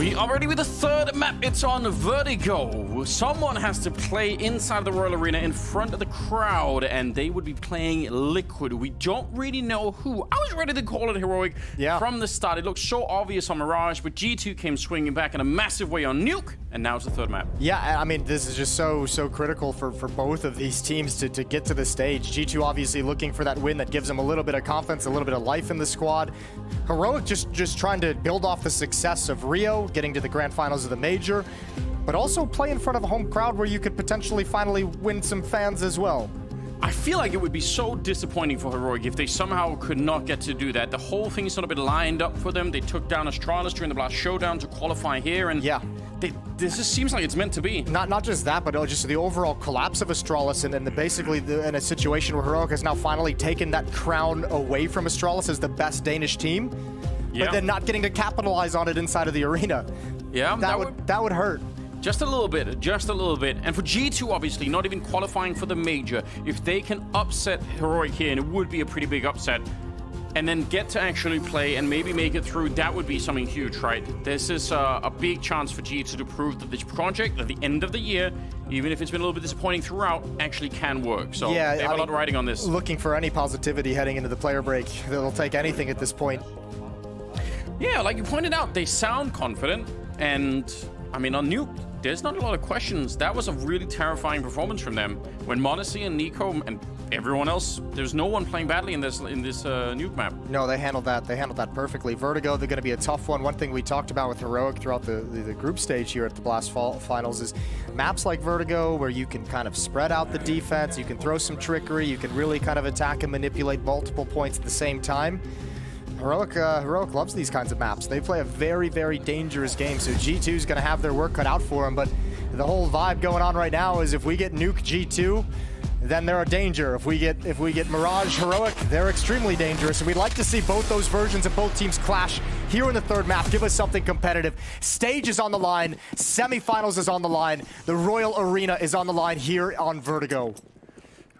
We are ready with the third map. It's on Vertigo. Someone has to play inside the Royal Arena in front of the crowd, and they would be playing Liquid. We don't really know who. I was ready to call it Heroic from the start. It looked so obvious on Mirage, but G2 came swinging back in a massive way on Nuke, and now it's the third map. Yeah, I mean, this is just so critical for both of these teams to get to the stage. G2 obviously looking for that win that gives them a little bit of confidence, a little bit of life in the squad. Heroic just trying to build off the success of Rio, getting to the grand finals of the major, but also play in front of a home crowd where you could potentially finally win some fans as well. I feel like it would be so disappointing for Heroic if they somehow could not get to do that. The whole thing is sort of been lined up for them. They took down Astralis during the Blast Showdown to qualify here, and this just seems like it's meant to be. Not just that, but just the overall collapse of Astralis, and basically in a situation where Heroic has now finally taken that crown away from Astralis as the best Danish team, but then not getting to capitalize on it inside of the arena. Yeah, that would hurt. Just a little bit, just a little bit. And for G2, obviously, not even qualifying for the major, if they can upset Heroic here, and it would be a pretty big upset, and then get to actually play and maybe make it through, that would be something huge, right? This is a big chance for G2 to prove that this project, at the end of the year, even if it's been a little bit disappointing throughout, actually can work. So they have a lot riding on this. Looking for any positivity heading into the player break. They'll take anything at this point. Yeah, like you pointed out, they sound confident, and I mean, on Nuke, there's not a lot of questions. That was a really terrifying performance from them. When Monacy and Nico and everyone else, there's no one playing badly in this Nuke map. No, they handled that. They handled that perfectly. Vertigo, they're going to be a tough one. One thing we talked about with Heroic throughout the group stage here at the Blast Finals is maps like Vertigo, where you can kind of spread out the defense, you can throw some trickery, you can really kind of attack and manipulate multiple points at the same time. Heroic loves these kinds of maps. They play a very, very dangerous game, so G2 is going to have their work cut out for them, but the whole vibe going on right now is if we get Nuke G2, then they're a danger. If we get Mirage Heroic, they're extremely dangerous, and we'd like to see both those versions of both teams clash here in the third map. Give us something competitive. Stage is on the line, semifinals is on the line, the Royal Arena is on the line here on Vertigo.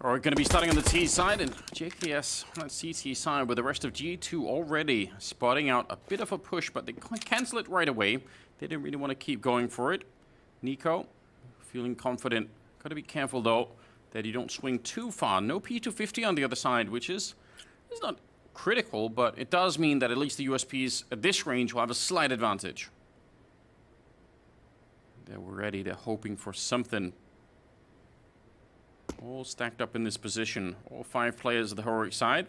We're going to be starting on the T side, and JKS on that CT side with the rest of G2 already spotting out a bit of a push, but they cancel it right away. They didn't really want to keep going for it. Nico, feeling confident. Got to be careful, though, that you don't swing too far. No P250 on the other side, which is not critical, but it does mean that at least the USPs at this range will have a slight advantage. They're ready. They're hoping for something. All stacked up in this position. All 5 players of the Heroic side.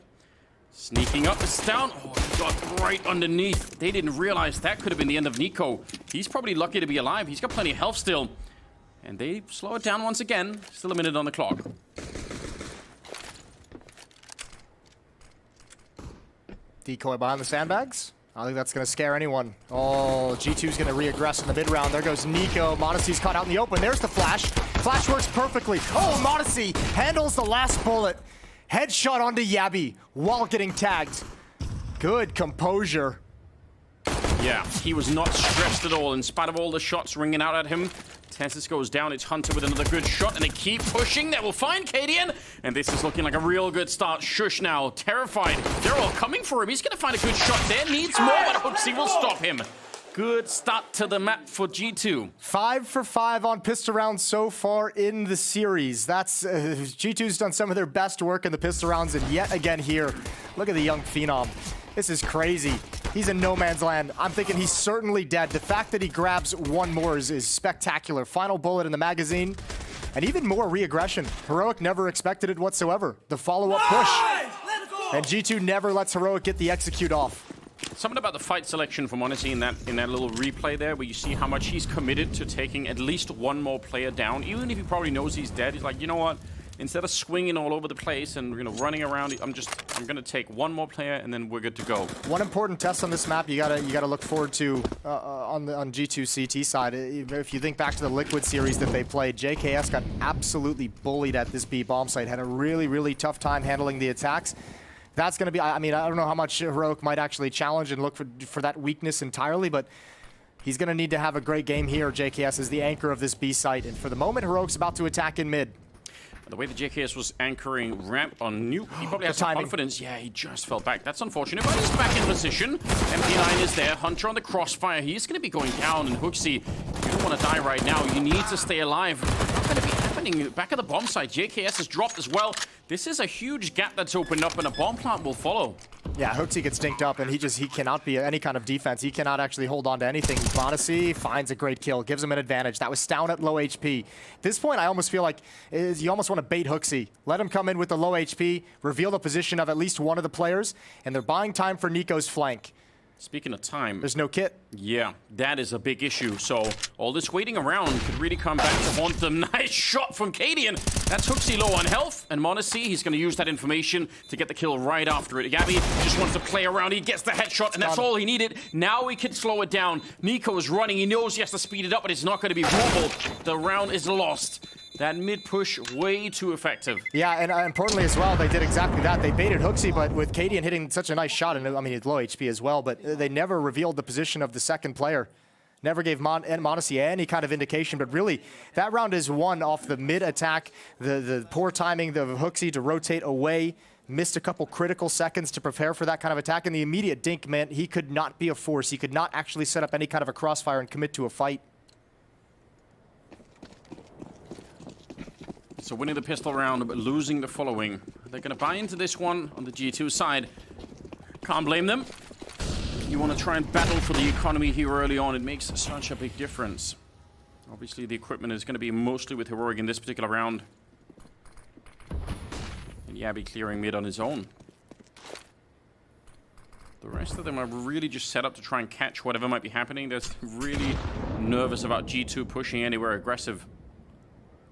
Sneaking up, it's down. Oh, he got right underneath. They didn't realize that could have been the end of Nico. He's probably lucky to be alive. He's got plenty of health still. And they slow it down once again. Still a minute on the clock. Decoy behind the sandbags. I don't think that's going to scare anyone. Oh, G2's going to re-aggress in the mid-round. There goes Nico. Monacy's caught out in the open. There's the flash. Flash works perfectly. Oh, Monacy handles the last bullet. Headshot onto Yabby while getting tagged. Good composure. Yeah, he was not stressed at all in spite of all the shots ringing out at him. Tessus goes down, it's Hunter with another good shot, and they keep pushing. They will find Cadian, and this is looking like a real good start. Shush now, terrified. They're all coming for him. He's going to find a good shot there. Needs more, but Hooksy will stop him. Good start to the map for G2. 5 for 5 on pistol rounds so far in the series. That's G2's done some of their best work in the pistol rounds, and yet again here, look at the young phenom. This is crazy. He's in no man's land. I'm thinking he's certainly dead. The fact that he grabs one more is spectacular. Final bullet in the magazine, and even more re-aggression. Heroic never expected it whatsoever. The follow-up push. And G2 never lets Heroic get the execute off. Something about the fight selection from Monacy in that little replay there, where you see how much he's committed to taking at least one more player down. Even if he probably knows he's dead, he's like, you know what? Instead of swinging all over the place and running around, I'm gonna take one more player and then we're good to go. One important test on this map you gotta look forward to on G2 CT side. If you think back to the Liquid series that they played, JKS got absolutely bullied at this B bomb site. Had a really tough time handling the attacks. That's gonna be. I mean, I don't know how much Heroic might actually challenge and look for that weakness entirely, but he's gonna need to have a great game here. JKS is the anchor of this B site, and for the moment, Heroic's about to attack in mid. The way the JKS was anchoring ramp on Nuke, he probably has some confidence. Yeah, he just fell back. That's unfortunate, but he's back in position. MP9 is there. Hunter on the crossfire. He's going to be going down. And Hooksy, you don't want to die right now. You need to stay alive. What's going to be happening? Back at the bomb site, JKS has dropped as well. This is a huge gap that's opened up, and a bomb plant will follow. Yeah, Hooksy gets dinked up, and he cannot be any kind of defense. He cannot actually hold on to anything. Monacy finds a great kill, gives him an advantage. That was Stown at low HP. At this point, I almost feel like you almost want to bait Hooksy. Let him come in with the low HP, reveal the position of at least one of the players, and they're buying time for Nico's flank. Speaking of time, there's no kit. Yeah, that is a big issue. So all this waiting around could really come back to haunt them. Nice shot from Cadian. That's Hooksy low on health. And Monacy, he's going to use that information to get the kill right after it. Gabby just wants to play around. He gets the headshot, and that's all he needed. Now he can slow it down. Nico is running. He knows he has to speed it up, but it's not going to be doable. The round is lost. That mid-push, way too effective. Yeah, and importantly as well, they did exactly that. They baited Hooksy, but with Cadian hitting such a nice shot, and I mean, it's low HP as well, but they never revealed the position of the second player. Never gave Monacy any kind of indication, but really, that round is won off the mid-attack, the poor timing of Hooksy to rotate away, missed a couple critical seconds to prepare for that kind of attack, and the immediate dink meant he could not be a force. He could not actually set up any kind of a crossfire and commit to a fight. So winning the pistol round, but losing the following. They're going to buy into this one on the G2 side. Can't blame them. You want to try and battle for the economy here early on. It makes such a big difference. Obviously, the equipment is going to be mostly with Heroic in this particular round. And Yabby clearing mid on his own. The rest of them are really just set up to try and catch whatever might be happening. They're really nervous about G2 pushing anywhere aggressive.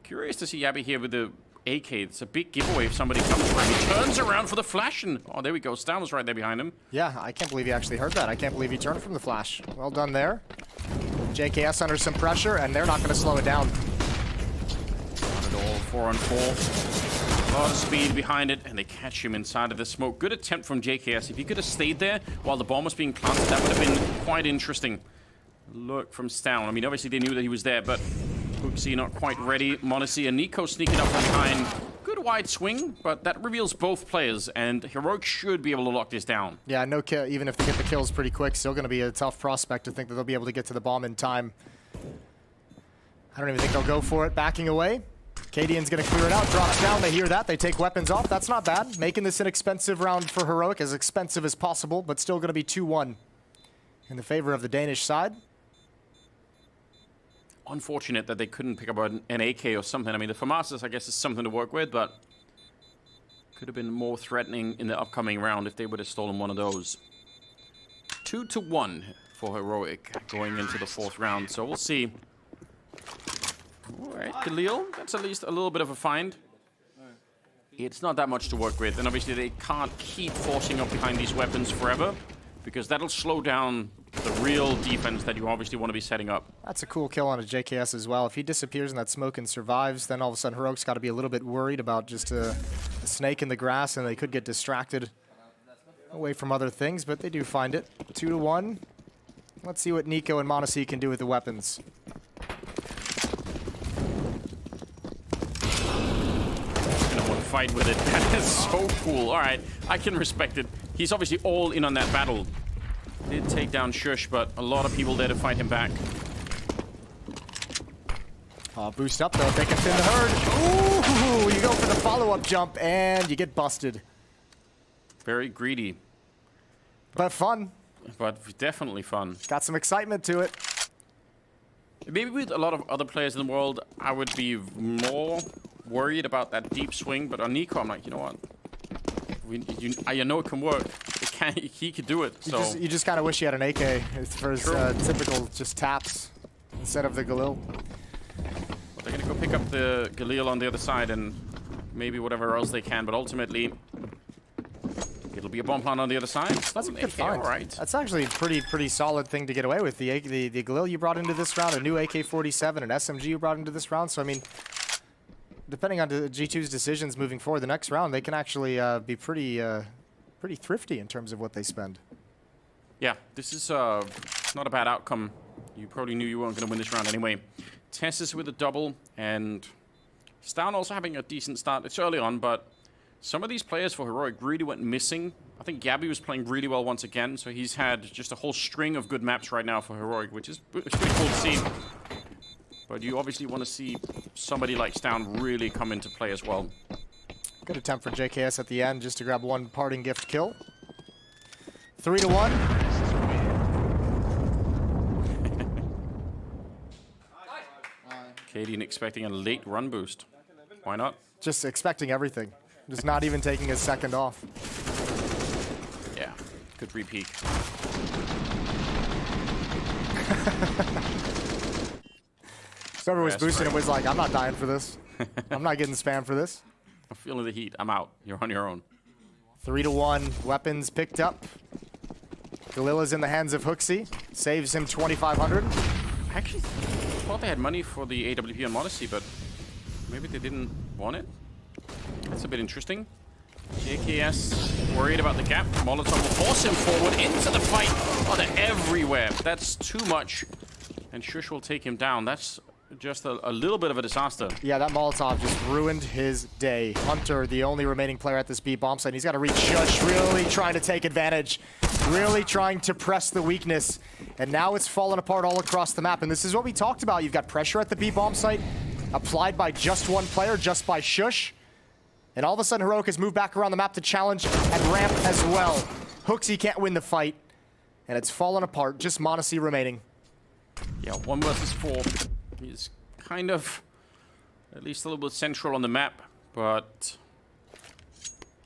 Curious to see Yabby here with the AK. It's a big giveaway if somebody comes for him. He turns around for the flash, and oh, there we go. Stan was right there behind him. Yeah, I can't believe he actually heard that. I can't believe he turned from the flash. Well done there. JKS under some pressure, and they're not going to slow it down. Not at all. 4-on-4. A lot of speed behind it, and they catch him inside of the smoke. Good attempt from JKS. If he could have stayed there while the bomb was being planted, that would have been quite interesting. Look from Stan. I mean, obviously they knew that he was there, but Hooksy not quite ready. Monacy and Nico sneaking up from behind. Good wide swing, but that reveals both players, and Heroic should be able to lock this down. Yeah, no kill. Even if they get the kills pretty quick, still going to be a tough prospect to think that they'll be able to get to the bomb in time. I don't even think they'll go for it. Backing away. Cadian's going to clear it out. Drops down. They hear that. They take weapons off. That's not bad. Making this an expensive round for Heroic, as expensive as possible, but still going to be 2-1 in the favor of the Danish side. Unfortunate that they couldn't pick up an AK or something. I mean, the FAMASas, I guess, is something to work with, but could have been more threatening in the upcoming round if they would have stolen one of those. 2-1 for Heroic going into the fourth round, so we'll see. All right, Khalil, that's at least a little bit of a find. It's not that much to work with, and obviously they can't keep forcing up behind these weapons forever, because that'll slow down the real defense that you obviously want to be setting up. That's a cool kill on a JKS as well. If he disappears in that smoke and survives, then all of a sudden Heroic's got to be a little bit worried about just a snake in the grass, and they could get distracted away from other things, but they do find it. 2-1. Let's see what Nico and Monacy can do with the weapons. Gonna want to fight with it. That is so cool. All right, I can respect it. He's obviously all in on that battle. Did take down Shush, but a lot of people there to fight him back. Boost up, though. They can thin the herd. Ooh, you go for the follow-up jump, and you get busted. Very greedy. But fun. But definitely fun. Got some excitement to it. Maybe with a lot of other players in the world, I would be more worried about that deep swing, but on Nico, I'm like, you know what? I know it can work. He could do it. So You just kind of wish he had an AK for his typical just taps instead of the Galil. But they're going to go pick up the Galil on the other side and maybe whatever else they can, but ultimately it'll be a bomb plant on the other side. That's a good find. All right. That's actually a pretty solid thing to get away with. The Galil you brought into this round, a new AK-47, an SMG you brought into this round. So I mean, depending on the G2's decisions moving forward, the next round they can actually be pretty thrifty in terms of what they spend. Yeah, this is not a bad outcome. You probably knew you weren't going to win this round anyway. Tessus with a double, and Stown also having a decent start. It's early on, but some of these players for Heroic really went missing. I think Gabby was playing really well once again, so he's had just a whole string of good maps right now for Heroic, which is pretty cool to see. But you obviously want to see somebody like Stown really come into play as well. Good attempt for JKS at the end just to grab one parting gift kill. 3-1. Cadian expecting a late run boost. Why not? Just expecting everything. Just not even taking a second off. Yeah, good repeat. Whoever was boosting it was like, I'm not dying for this. I'm not getting spammed for this. I'm feeling the heat. I'm out. You're on your own. 3-1. Weapons picked up. Galila's in the hands of Hooksy. Saves him 2,500. I actually thought they had money for the AWP on Modesty, but maybe they didn't want it. That's a bit interesting. JKS worried about the gap. Molotov will force him forward into the fight. Oh, they're everywhere. That's too much. And Shush will take him down. That's just a little bit of a disaster. Yeah, that Molotov just ruined his day. Hunter, the only remaining player at this B bomb site. He's got to reach Shush, really trying to take advantage. Really trying to press the weakness. And now it's fallen apart all across the map. And this is what we talked about. You've got pressure at the B bomb site applied by just one player, just by Shush. And all of a sudden, Heroic has moved back around the map to challenge and ramp as well. Hooksy can't win the fight. And it's fallen apart. Just Monacy remaining. Yeah, 1 versus 4. He's kind of at least a little bit central on the map, but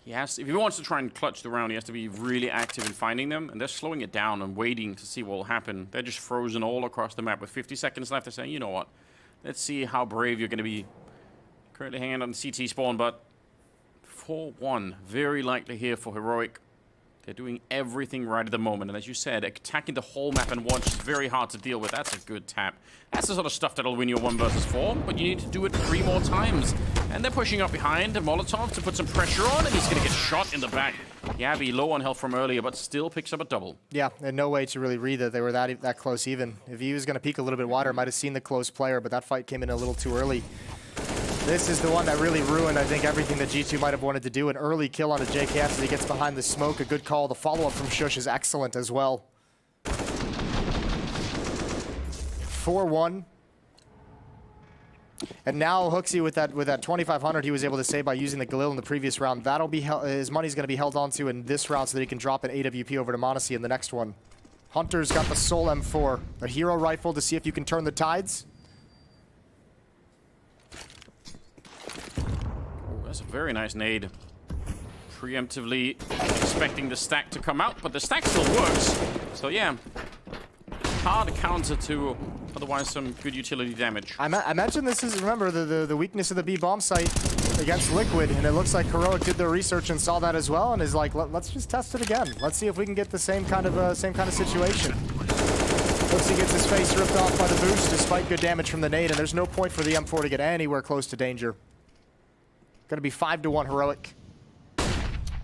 he has, if he wants to try and clutch the round, he has to be really active in finding them, and they're slowing it down and waiting to see what will happen. They're just frozen all across the map with 50 seconds left. They're saying, you know what, let's see how brave you're going to be. Currently hanging on the CT spawn, but 4-1, very likely here for Heroic. They're doing everything right at the moment, and as you said, attacking the whole map and watch is very hard to deal with. That's a good tap. That's the sort of stuff that'll win your 1 versus 4, but you need to do it 3 more times. And they're pushing up behind Molotov to put some pressure on, and he's going to get shot in the back. Gabby low on health from earlier, but still picks up a double. Yeah, and no way to really read that they were that close even. If he was going to peek a little bit wider, might have seen the close player, but that fight came in a little too early. This is the one that really ruined, I think, everything that G2 might have wanted to do. An early kill on a JKS as he gets behind the smoke. A good call. The follow-up from Shush is excellent as well. 4-1. And now Hooksy with that 2,500 he was able to save by using the Galil in the previous round. That'll be his money's going to be held onto in this round so that he can drop an AWP over to Monacy in the next one. Hunter's got the Soul M4, a hero rifle to see if you can turn the tides. That's a very nice nade. Preemptively expecting the stack to come out, but the stack still works. So yeah, hard counter to otherwise some good utility damage. I imagine this is, remember, the weakness of the B bomb site against Liquid, and it looks like Heroic did their research and saw that as well, and is like, let's just test it again. Let's see if we can get the same kind of situation. Hooksy gets his face ripped off by the boost despite good damage from the nade, and there's no point for the M4 to get anywhere close to danger. Going to be 5-1 Heroic.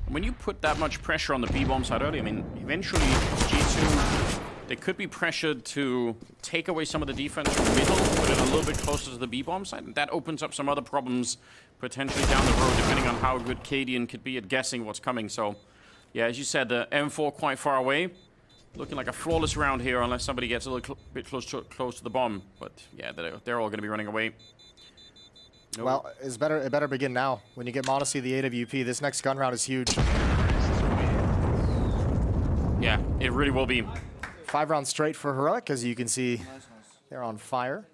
When you put that much pressure on the B-bomb side early, I mean, eventually G2, they could be pressured to take away some of the defense from middle, put it a little bit closer to the B-bomb side, and that opens up some other problems potentially down the road, depending on how good Cadian could be at guessing what's coming. So, yeah, as you said, the M4 quite far away. Looking like a flawless round here, unless somebody gets a little bit close to the bomb. But, yeah, they're all going to be running away. Nope. Well, it better begin now. When you get Monacy the AWP, this next gun round is huge. Yeah, it really will be. 5 rounds straight for Heroic, as you can see. They're on fire.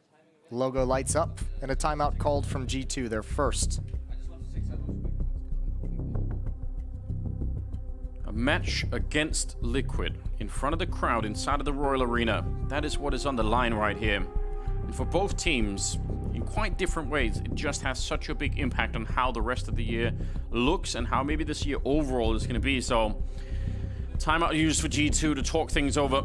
Logo lights up, and a timeout called from G2, their first. A match against Liquid in front of the crowd inside of the Royal Arena. That is what is on the line right here. And for both teams, in quite different ways, it just has such a big impact on how the rest of the year looks and how maybe this year overall is going to be. So, timeout used for G2 to talk things over.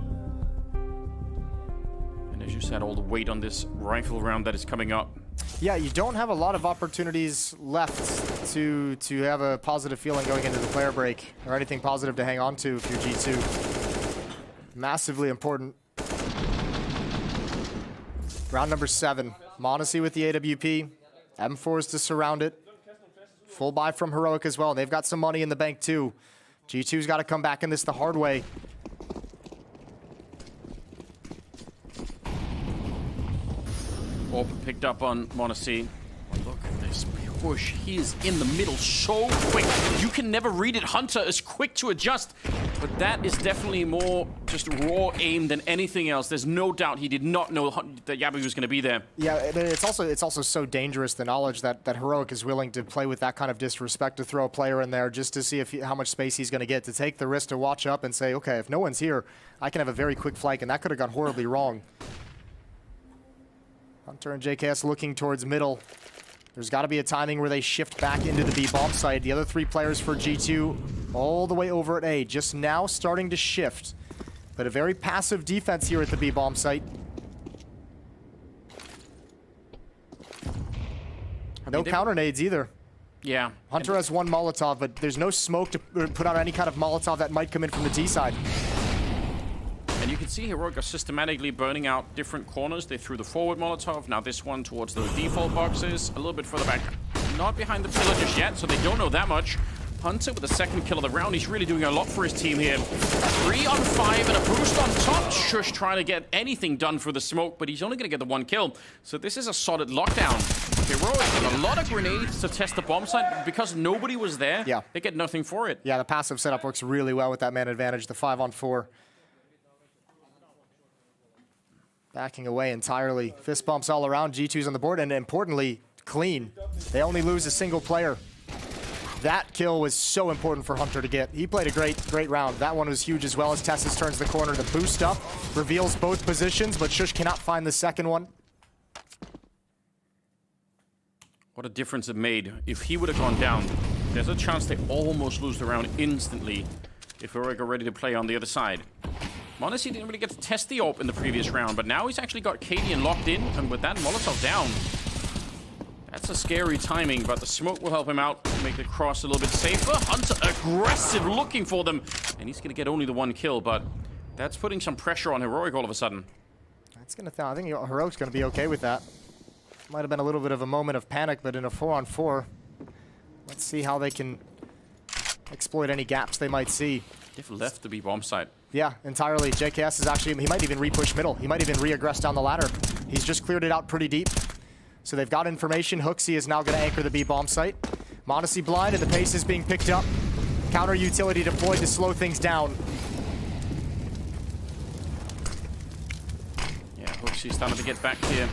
And as you said, all the weight on this rifle round that is coming up. Yeah, you don't have a lot of opportunities left to have a positive feeling going into the player break or anything positive to hang on to if you're G2. Massively important. Round number 7. Monacy with the AWP. M4s to surround it. Full buy from Heroic as well. They've got some money in the bank too. G2's got to come back in this the hard way. Orp picked up on Monacy. Look at this push. He is in the middle so quick. You can never read it. Hunter is quick to adjust. But that is definitely more just raw aim than anything else. There's no doubt he did not know that Yabi was going to be there. Yeah, it's also so dangerous, the knowledge that Heroic is willing to play with that kind of disrespect, to throw a player in there just to see how much space he's going to get, to take the risk to watch up and say, okay, if no one's here, I can have a very quick flank, and that could have gone horribly wrong. Hunter and JKS looking towards middle. There's got to be a timing where they shift back into the B bomb site. The other 3 players for G2 all the way over at A, just now starting to shift. But a very passive defense here at the B bomb site. No counter nades either. Yeah. Hunter has 1 Molotov, but there's no smoke to put out any kind of Molotov that might come in from the D side. And you can see Heroic are systematically burning out different corners. They threw the forward Molotov, now this one towards the default boxes, a little bit further back. Not behind the pillar just yet, so they don't know that much. Hunter with the 2nd kill of the round. He's really doing a lot for his team here. 3 on 5 and a boost on top. Shush trying to get anything done for the smoke, but he's only going to get the 1 kill. So this is a solid lockdown. Heroic with a lot of grenades to test the bomb site, but because nobody was there, they get nothing for it. Yeah, the passive setup works really well with that man advantage, the 5 on 4. Backing away entirely. Fist bumps all around. G2's on the board, and importantly, clean. They only lose a single player. That kill was so important for Hunter to get. He played a great round. That one was huge as well as Tessus turns the corner. The boost up reveals both positions, but Shush cannot find the second one. What a difference it made. If he would have gone down, there's a chance they almost lose the round instantly if Heroic are ready to play on the other side. Monacy didn't really get to test the AWP in the previous round, but now he's actually got Cadian locked in, and with that Molotov down, that's a scary timing, but the smoke will help him out, make the cross a little bit safer. Hunter aggressive, looking for them, and he's going to get only the 1 kill, but that's putting some pressure on Heroic all of a sudden. That's going to, I think Heroic's going to be okay with that. Might have been a little bit of a moment of panic, but in a 4-on-4, let's see how they can exploit any gaps they might see. They've left the B bomb site. Yeah, entirely. JKS is actually, he might even re-push middle. He might even re-aggress down the ladder. He's just cleared it out pretty deep. So they've got information. Hooksy is now going to anchor the B bomb site. Monacy blind, and the pace is being picked up. Counter utility deployed to slow things down. Yeah, Hooksy's starting to get back here.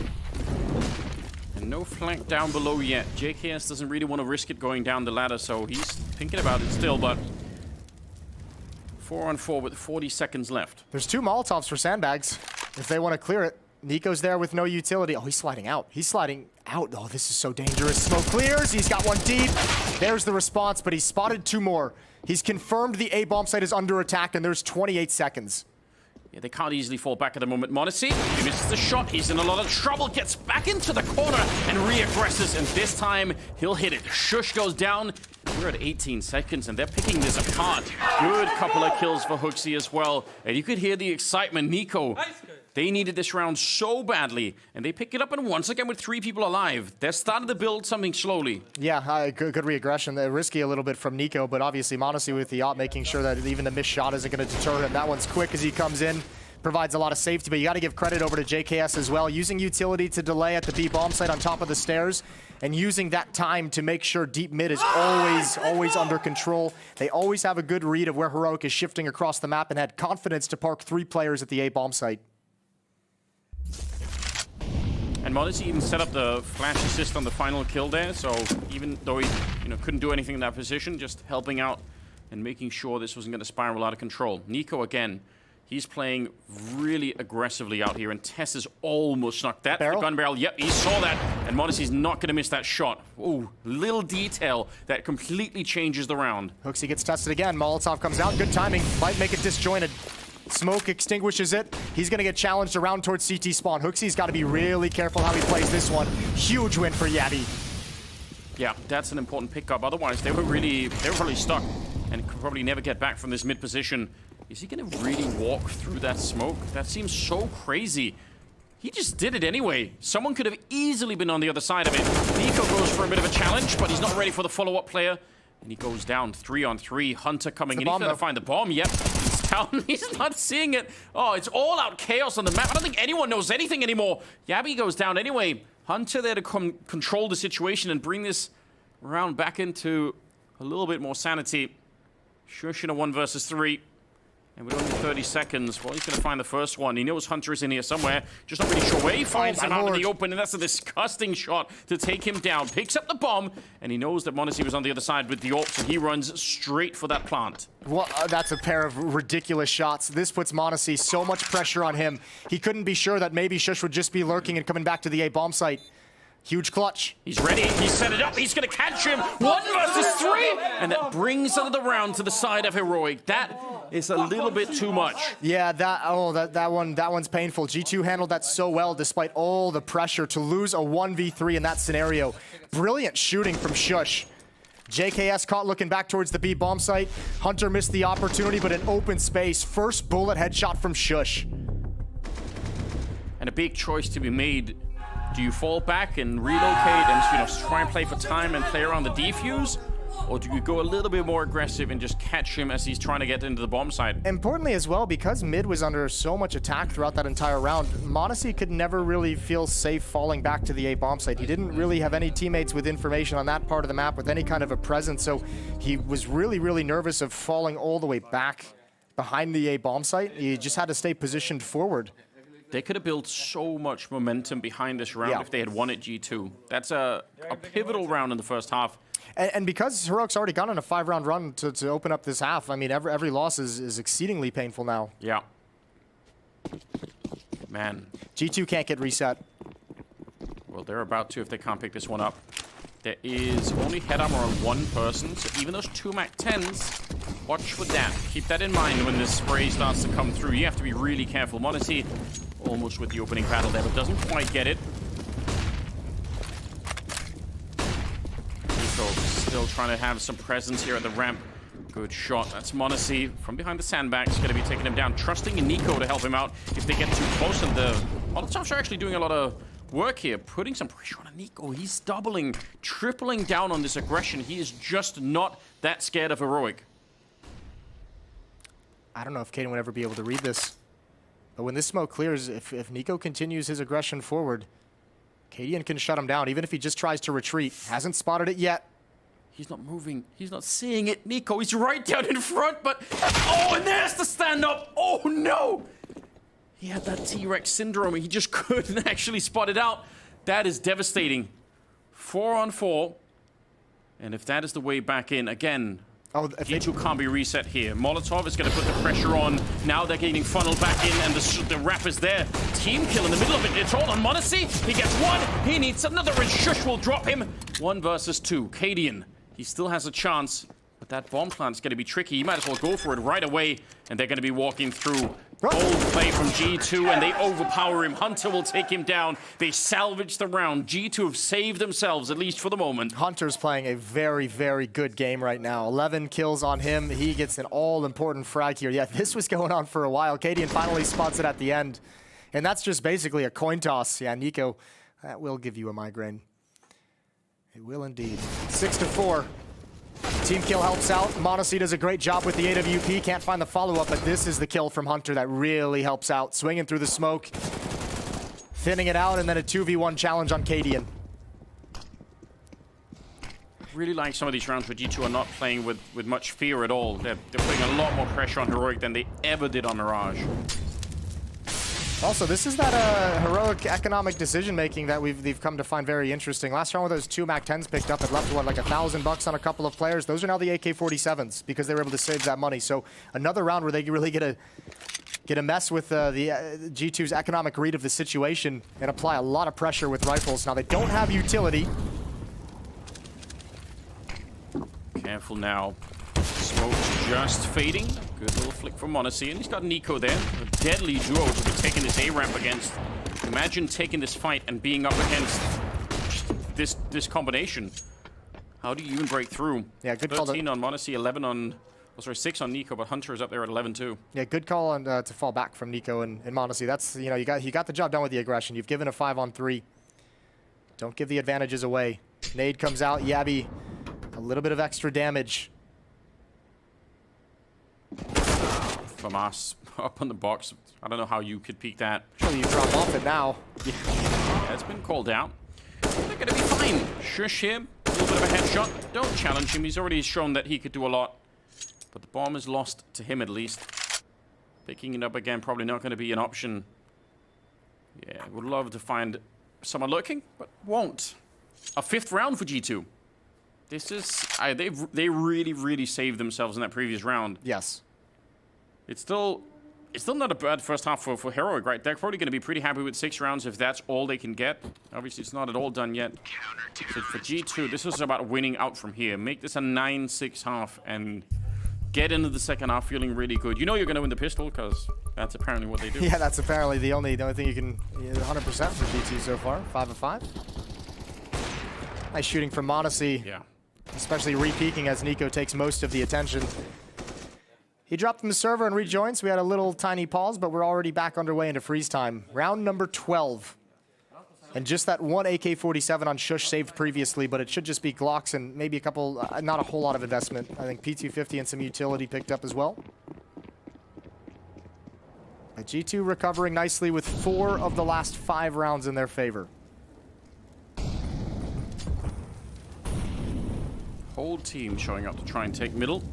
And no flank down below yet. JKS doesn't really want to risk it going down the ladder, so he's thinking about it still, but 4-on-4 with 40 seconds left. There's 2 Molotovs for sandbags if they want to clear it. Nico's there with no utility. Oh, he's sliding out. He's sliding out. Oh, this is so dangerous. Smoke clears. He's got 1 deep. There's the response, but he's spotted 2 more. He's confirmed the A bomb site is under attack, and there's 28 seconds. Yeah, they can't easily fall back at the moment. Monacy, he misses the shot. He's in a lot of trouble. Gets back into the corner and re-aggresses. And this time, he'll hit it. Shush goes down. We're at 18 seconds, and they're picking this apart. Good couple of kills for Hooksy as well. And you could hear the excitement. Nico, they needed this round so badly, and they pick it up, and once again with 3 people alive. They're starting to build something slowly. Yeah, good re-aggression. Risky a little bit from Nico, but obviously Monacy with the op making sure that even the missed shot isn't going to deter him. That one's quick as he comes in. Provides a lot of safety, but you got to give credit over to JKS as well. Using utility to delay at the B bomb site on top of the stairs, and using that time to make sure deep mid is always under control. They always have a good read of where Heroic is shifting across the map, and had confidence to park 3 players at the A bomb site. And Monacy even set up the flash assist on the final kill there, so even though he couldn't do anything in that position, just helping out and making sure this wasn't going to spiral out of control. Nico again. He's playing really aggressively out here, and Tess is almost snuck that. The gun barrel, yep, he saw that, and Monacy's not going to miss that shot. Ooh, little detail that completely changes the round. Hooksy gets tested again. Molotov comes out. Good timing. Might make it disjointed. Smoke extinguishes it. He's going to get challenged around towards CT spawn. Hooksy's got to be really careful how he plays this one. Huge win for Yabi. Yeah, that's an important pickup. Otherwise, they were probably stuck and could probably never get back from this mid position. Is he going to really walk through that smoke? That seems so crazy. He just did it anyway. Someone could have easily been on the other side of it. Nico goes for a bit of a challenge, but he's not ready for the follow-up player. And he goes down 3-on-3. Hunter coming in. He's going to find the bomb. Yep, he's down. He's not seeing it. Oh, it's all-out chaos on the map. I don't think anyone knows anything anymore. Yabby goes down anyway. Hunter there to control the situation and bring this round back into a little bit more sanity. Shush in a 1 versus 3. And with only 30 seconds, well, he's going to find the first one. He knows Hunter is in here somewhere. Just not really sure where he finds him out in the open. And that's a disgusting shot to take him down. Picks up the bomb, and he knows that m0NESY was on the other side with the AWP, so he runs straight for that plant. Well, that's a pair of ridiculous shots. This puts m0NESY so much pressure on him. He couldn't be sure that maybe Shush would just be lurking and coming back to the A bomb site. Huge clutch. He's ready. He's set it up. He's going to catch him. 1 versus 3. And that brings another round to the side of Heroic. That is a little bit too much. Yeah, that one's painful. G2 handled that so well despite all the pressure to lose a 1v3 in that scenario. Brilliant shooting from Shush. JKS caught looking back towards the B bomb site. Hunter missed the opportunity, but in open space. First bullet headshot from Shush. And a big choice to be made. Do you fall back and relocate and try and play for time and play around the defuse? Or do you go a little bit more aggressive and just catch him as he's trying to get into the bomb site? Importantly as well, because mid was under so much attack throughout that entire round, m0NESY could never really feel safe falling back to the A bomb site. He didn't really have any teammates with information on that part of the map with any kind of a presence, so he was really, really nervous of falling all the way back behind the A bomb site. He just had to stay positioned forward. They could have built so much momentum behind this round if they had won at G2. That's a pivotal round in the first half. And because Heroic's already gone on a 5-round run to open up this half, I mean, every loss is exceedingly painful now. Yeah. Man. G2 can't get reset. Well, they're about to if they can't pick this one up. There is only head armor on one person, so even those 2 MAC-10s, watch for that. Keep that in mind when this spray starts to come through. You have to be really careful. m0NESY almost with the opening battle there, but doesn't quite get it. Nico still trying to have some presence here at the ramp. Good shot. That's m0NESY from behind the sandbags. Going to be taking him down. Trusting in Nico to help him out if they get too close. And the Molotovs are actually doing a lot of work here, putting some pressure on Nico. He's doubling, tripling down on this aggression. He is just not that scared of Heroic. I don't know if Kaden would ever be able to read this. But when this smoke clears, if Nico continues his aggression forward, Kaden can shut him down, even if he just tries to retreat. Hasn't spotted it yet. He's not moving. He's not seeing it. Nico, he's right down in front, but... Oh, and there's the stand-up. Oh, no. He had that T-Rex syndrome. He just couldn't actually spot it out. That is devastating. 4-on-4. And if that is the way back in, again... Oh, G2 can't be reset here. Molotov is going to put the pressure on. Now they're getting funneled back in, and the wrap is there. Team kill in the middle of it. It's all on m0NESY. He gets one. He needs another, and Shush will drop him. 1 versus 2. Cadian. He still has a chance, but that bomb plant's going to be tricky. He might as well go for it right away, and they're going to be walking through. Bold play from G2, and they overpower him. Hunter will take him down. They salvage the round. G2 have saved themselves, at least for the moment. Hunter's playing a very, very good game right now. 11 kills on him. He gets an all-important frag here. Yeah, this was going on for a while. Cadian finally spots it at the end. And that's just basically a coin toss. Yeah, Nico, that will give you a migraine. It will indeed. 6-4. Team kill helps out. m0NESY does a great job with the AWP. Can't find the follow-up, but this is the kill from Hunter that really helps out. Swinging through the smoke, thinning it out, and then a 2v1 challenge on Cadian. Really like some of these rounds where G2 are not playing with much fear at all. They're putting a lot more pressure on Heroic than they ever did on Mirage. Also, this is that heroic economic decision-making that they've come to find very interesting. Last round with those 2 MAC-10s picked up, it left, what, like $1,000 on a couple of players. Those are now the AK-47s because they were able to save that money. So another round where they really get a mess with the G2's economic read of the situation and apply a lot of pressure with rifles. Now, they don't have utility. Careful now. Smoke's just fading. Good little flick from m0NESY, and he's got Nico there. A deadly duo to be taking this A-ramp against. Imagine taking this fight and being up against this combination. How do you even break through? Yeah, good 13 on m0NESY, 11 on Oh, sorry, 6 on Nico, but Hunter is up there at 11-2. Yeah, good call on to fall back from Nico and Monacy. That's, you know, you got the job done with the aggression. You've given a 5-on-3. Don't give the advantages away. Nade comes out. Yabby, a little bit of extra damage. Famas up on the box. I don't know how you could peek that. Surely you drop off it now. Yeah, it's been called out. They're going to be fine. Shush him. A little bit of a headshot. Don't challenge him. He's already shown that he could do a lot. But the bomb is lost to him at least. Picking it up again, probably not going to be an option. Yeah, would love to find someone lurking, but won't. A 5th round for G2. This is... they really, really saved themselves in that previous round. Yes. It's still not a bad first half for Heroic, right? They're probably going to be pretty happy with 6 rounds if that's all they can get. Obviously, it's not at all done yet. So for G2, this is about winning out from here. Make this a 9-6 half and get into the second half feeling really good. You know you're going to win the pistol because that's apparently what they do. Yeah, that's apparently the only thing you can 100% for G2 so far. 5 of 5. Nice shooting from Monacy. Yeah. Especially re-peeking as Nico takes most of the attention. He dropped from the server and rejoins. We had a little tiny pause, but we're already back underway into freeze time. Round number 12. And just that one AK-47 on Shush saved previously, but it should just be Glocks and maybe a couple, not a whole lot of investment. I think P250 and some utility picked up as well. But G2 recovering nicely with 4 of the last 5 rounds in their favor. Whole team showing up to try and take middle.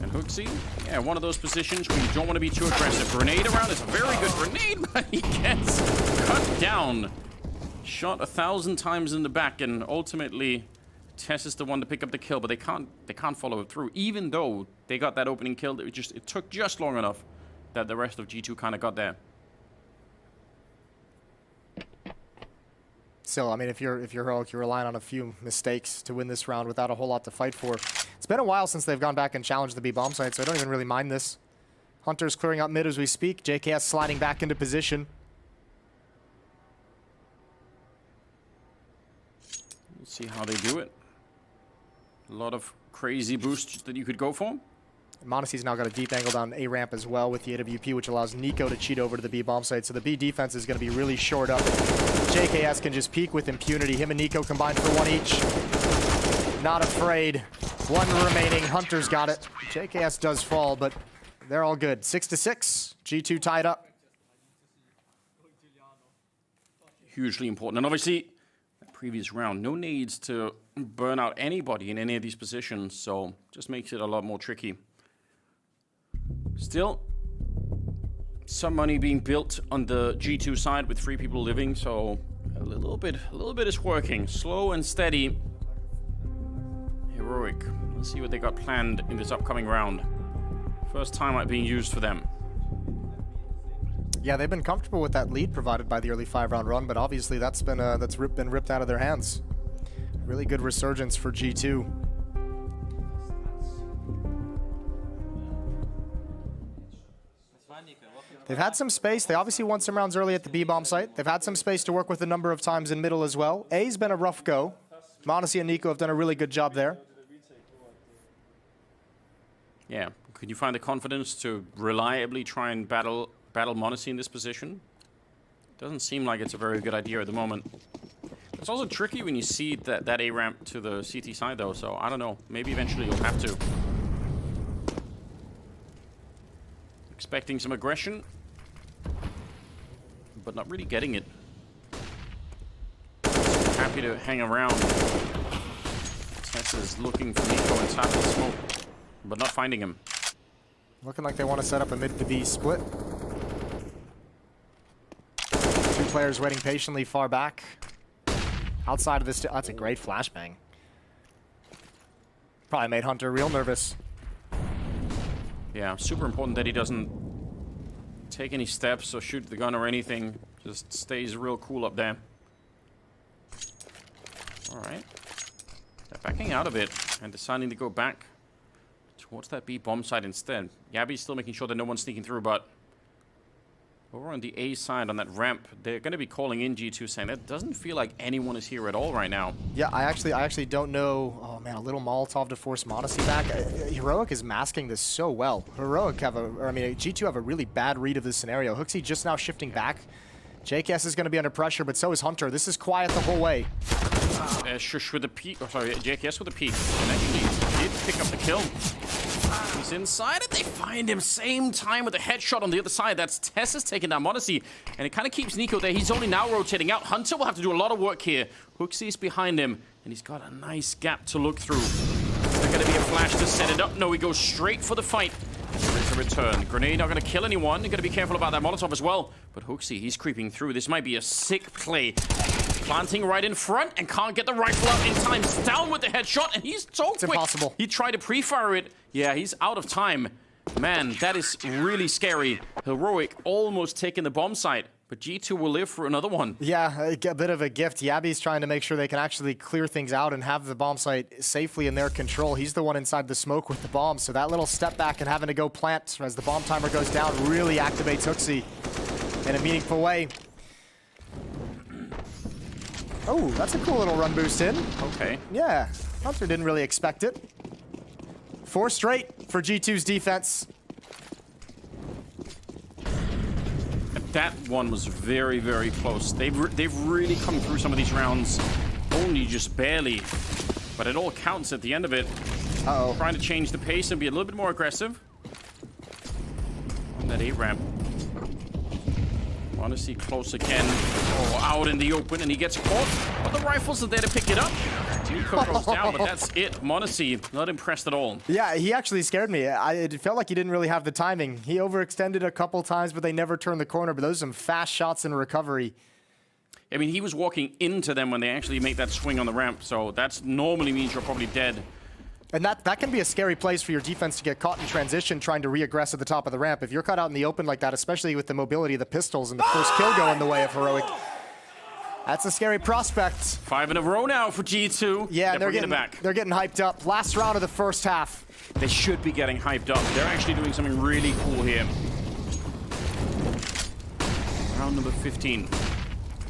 And Hooksy, yeah, one of those positions where you don't want to be too aggressive. Grenade around is a very good grenade, but he gets cut down. Shot 1,000 times in the back, and ultimately Tess is the one to pick up the kill, but they can't follow it through. Even though they got that opening kill, it took just long enough that the rest of G2 kind of got there. Still, I mean, if you're Heroic, you're relying on a few mistakes to win this round without a whole lot to fight for. It's been a while since they've gone back and challenged the B bomb site, so I don't even really mind this. Hunter's clearing up mid as we speak. JKS sliding back into position. Let's see how they do it. A lot of crazy boosts that you could go for. Monacy's now got a deep angle down A ramp as well with the AWP, which allows Nico to cheat over to the B bomb site. So the B defense is going to be really short up. JKS can just peek with impunity. Him and Nico combined for 1 each. Not afraid. 1 remaining. Hunter's got it. JKS does fall, but they're all good. 6-6. G2 tied up. Hugely important. And obviously, that previous round, no needs to burn out anybody in any of these positions, so just makes it a lot more tricky. Still, some money being built on the G2 side with 3 people living, so a little bit is working. Slow and steady. Heroic. Let's see what they got planned in this upcoming round. First time being used for them. Yeah, they've been comfortable with that lead provided by the early 5-round run, but obviously that's been ripped out of their hands. Really good resurgence for G2. They've had some space. They obviously won some rounds early at the B-bomb site. They've had some space to work with a number of times in middle as well. A's been a rough go. Monacy and Nico have done a really good job there. Yeah. Could you find the confidence to reliably try and battle Monacy in this position? Doesn't seem like it's a very good idea at the moment. It's also tricky when you see that A ramp to the CT side though, so I don't know. Maybe eventually you'll have to. Expecting some aggression, but not really getting it. Happy to hang around. Tess is looking for Nico inside the smoke, but not finding him. Looking like they want to set up a mid to B split. 2 players waiting patiently far back. Outside of this, that's a great flashbang. Probably made Hunter real nervous. Yeah, super important that he doesn't take any steps or shoot the gun or anything. Just stays real cool up there. Alright. They're backing out a bit and deciding to go back towards that B bomb site instead. Yabby's still making sure that no one's sneaking through, but Over on the A side on that ramp, they're going to be calling in G2 saying that doesn't feel like anyone is here at all right now. Yeah, I actually don't know. Oh man, a little Molotov to force Modesty back. Heroic is masking this so well. G2 have a really bad read of this scenario. Hooksy just now shifting back. JKS is going to be under pressure, but so is Hunter. This is quiet the whole way. Shush with the peek. Oh, sorry, JKS with the peek. And actually did pick up the kill. He's inside it. They find him same time with a headshot on the other side. That's Tess taking down Modesty. And it kind of keeps Nico there. He's only now rotating out. Hunter will have to do a lot of work here. Hooksy is behind him. And he's got a nice gap to look through. Is there going to be a flash to set it up? No, he goes straight for the fight. There is a return. Grenade not going to kill anyone. You're going to be careful about that Molotov as well. But Hooksy, he's creeping through. This might be a sick play. Planting right in front and can't get the rifle out in time. Down with the headshot, and he's so quick. It's impossible. He tried to pre-fire it. Yeah, he's out of time. Man, that is really scary. Heroic almost taking the bomb site, but G2 will live for another one. Yeah, a bit of a gift. Yabby's trying to make sure they can actually clear things out and have the bomb site safely in their control. He's the one inside the smoke with the bomb, so that little step back and having to go plant as the bomb timer goes down really activates Hooksy in a meaningful way. Oh, that's a cool little run boost in. Okay. Yeah, Hunter didn't really expect it. 4 straight for G2's defense. That one was very, very close. They've really come through some of these rounds, only just barely. But it all counts at the end of it. Uh-oh. Trying to change the pace and be a little bit more aggressive. On that A-ramp. Want to see close again. Oh, out in the open, and he gets caught. But the rifles are there to pick it up. Nico goes down, but that's it. Monacy, not impressed at all. Yeah, he actually scared me. It felt like he didn't really have the timing. He overextended a couple times, but they never turned the corner. But those are some fast shots in recovery. I mean, he was walking into them when they actually make that swing on the ramp. So that normally means you're probably dead. And that can be a scary place for your defense to get caught in transition trying to re-aggress at the top of the ramp. If you're caught out in the open like that, especially with the mobility of the pistols and the first kill go in the way of Heroic, that's a scary prospect. 5 in a row now for G2. Yeah, they're getting hyped up. Last round of the first half. They should be getting hyped up. They're actually doing something really cool here. Round number 15.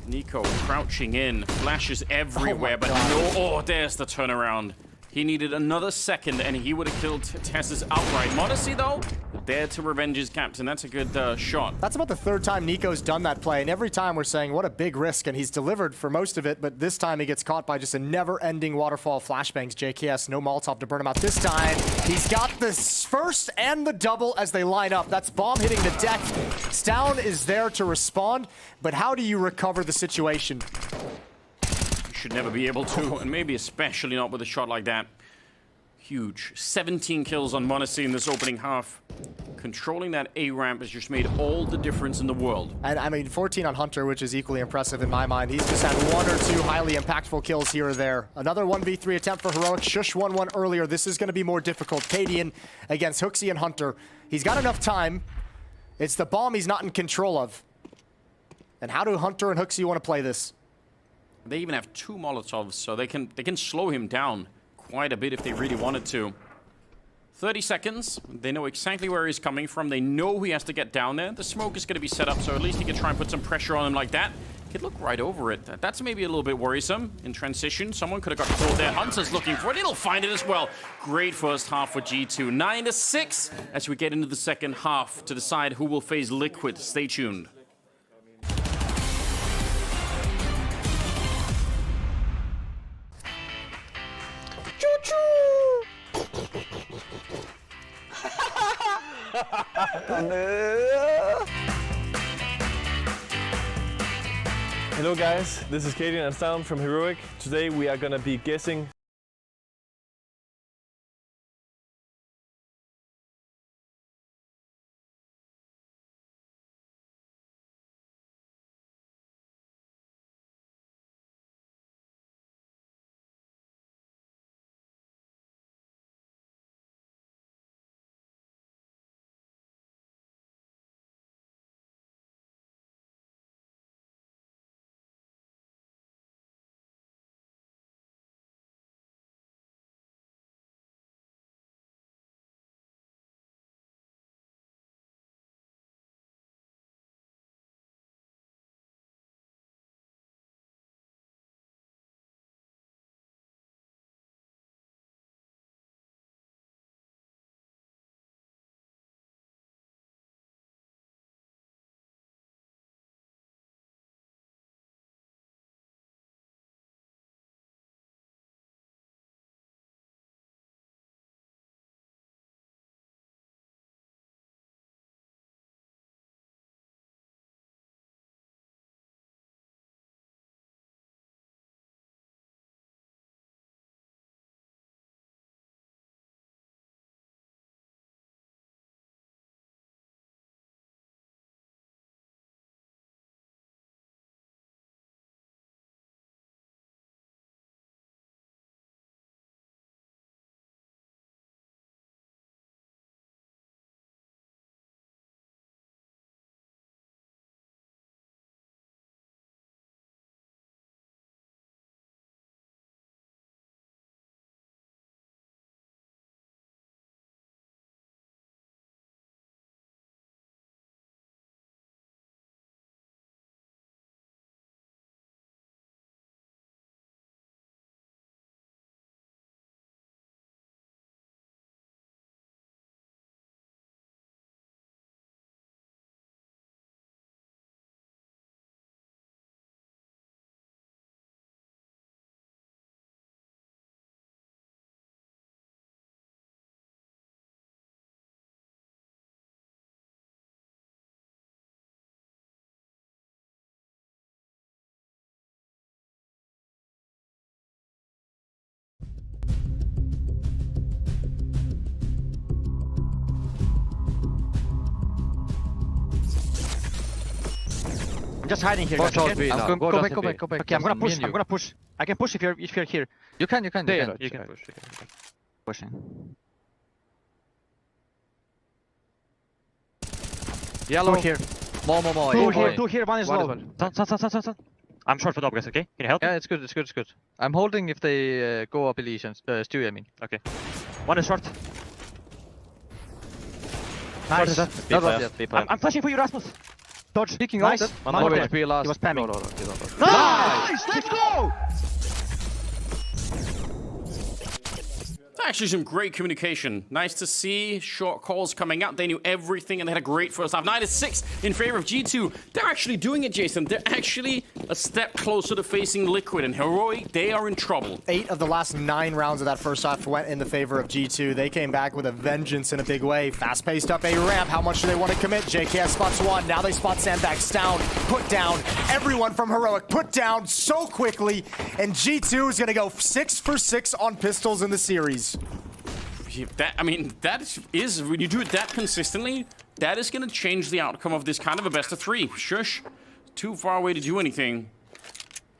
Nico crouching in. Flashes everywhere, but no. Oh, there's the turnaround. He needed another second, and he would have killed Tess's outright. Modesty, though, there to revenge his captain. That's a good shot. That's about the 3rd time Nico's done that play, and every time we're saying, what a big risk, and he's delivered for most of it, but this time he gets caught by just a never-ending waterfall of flashbangs. JKS, no Molotov to burn him out this time. He's got the first and the double as they line up. That's bomb hitting the deck. Stown is there to respond, but how do you recover the situation? Should never be able to, and maybe especially not with a shot like that. Huge. 17 kills on Monacy in this opening half. Controlling that A-ramp has just made all the difference in the world. And I mean, 14 on Hunter, which is equally impressive in my mind. He's just had 1 or 2 highly impactful kills here or there. Another 1v3 attempt for Heroic. Shush 1-1 earlier. This is going to be more difficult. Cadian against Hooksy and Hunter. He's got enough time. It's the bomb he's not in control of. And how do Hunter and Hooksy want to play this? They even have 2 Molotovs, so they can slow him down quite a bit if they really wanted to. 30 seconds. They know exactly where he's coming from. They know he has to get down there. The smoke is going to be set up, so at least he can try and put some pressure on him like that. He could look right over it. That's maybe a little bit worrisome. In transition, someone could have got caught there. Hunter's looking for it. He'll find it as well. Great first half for G2. 9-6 as we get into the second half to decide who will face Liquid. Stay tuned. Hello guys, this is Cadian and Stown from Heroic. Today we are gonna be guessing just hiding here. Go Guys, short okay? B now. I'm Go go just back, B. Okay, I'm gonna Me push. and I'm you. gonna push. I can push if you're here. You can. You can push. Pushing. Yellow. Two here. More. Two here. One is low. Son. I'm short for the guys. Okay, can you help? Yeah, it's good. I'm holding if they go up Elysians. Stewie, I mean. Okay. One is short. Nice. Not yet. I'm flashing for you, Rasmus. Dodge. Speaking Nice. of, one more HP last. He was spamming. No. Nice! Let's go! Actually, some great communication. Nice to see. Short calls coming out. They knew everything, and they had a great first half. 9-6 in favor of G2. They're actually doing it, Jason. They're actually a step closer to facing Liquid, and Heroic, they are in trouble. 8 of the last 9 rounds of that first half went in the favor of G2. They came back with a vengeance in a big way. Fast-paced up A ramp. How much do they want to commit? JKS spots one. Now they spot Sandbags down. Put down. Everyone from Heroic put down so quickly. And G2 is going to go 6 for 6 on pistols in the series. That is, when you do it that consistently, that is going to change the outcome of this kind of a best of 3. Shush. Too far away to do anything.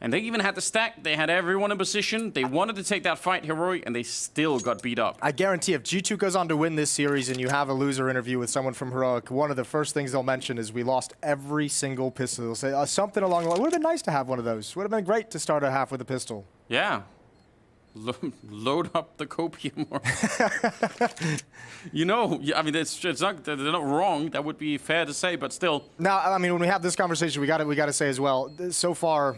And they even had the stack. They had everyone in position. They wanted to take that fight, Heroic, and they still got beat up. I guarantee if G2 goes on to win this series and you have a loser interview with someone from Heroic, one of the first things they'll mention is we lost every single pistol. They'll say something along the line. Would have been nice to have one of those. Would have been great to start a half with a pistol. Yeah. Load up the copium. You know, I mean, it's not, they're not wrong. That would be fair to say, but still. Now, I mean, when we have this conversation, we got to say as well. So far,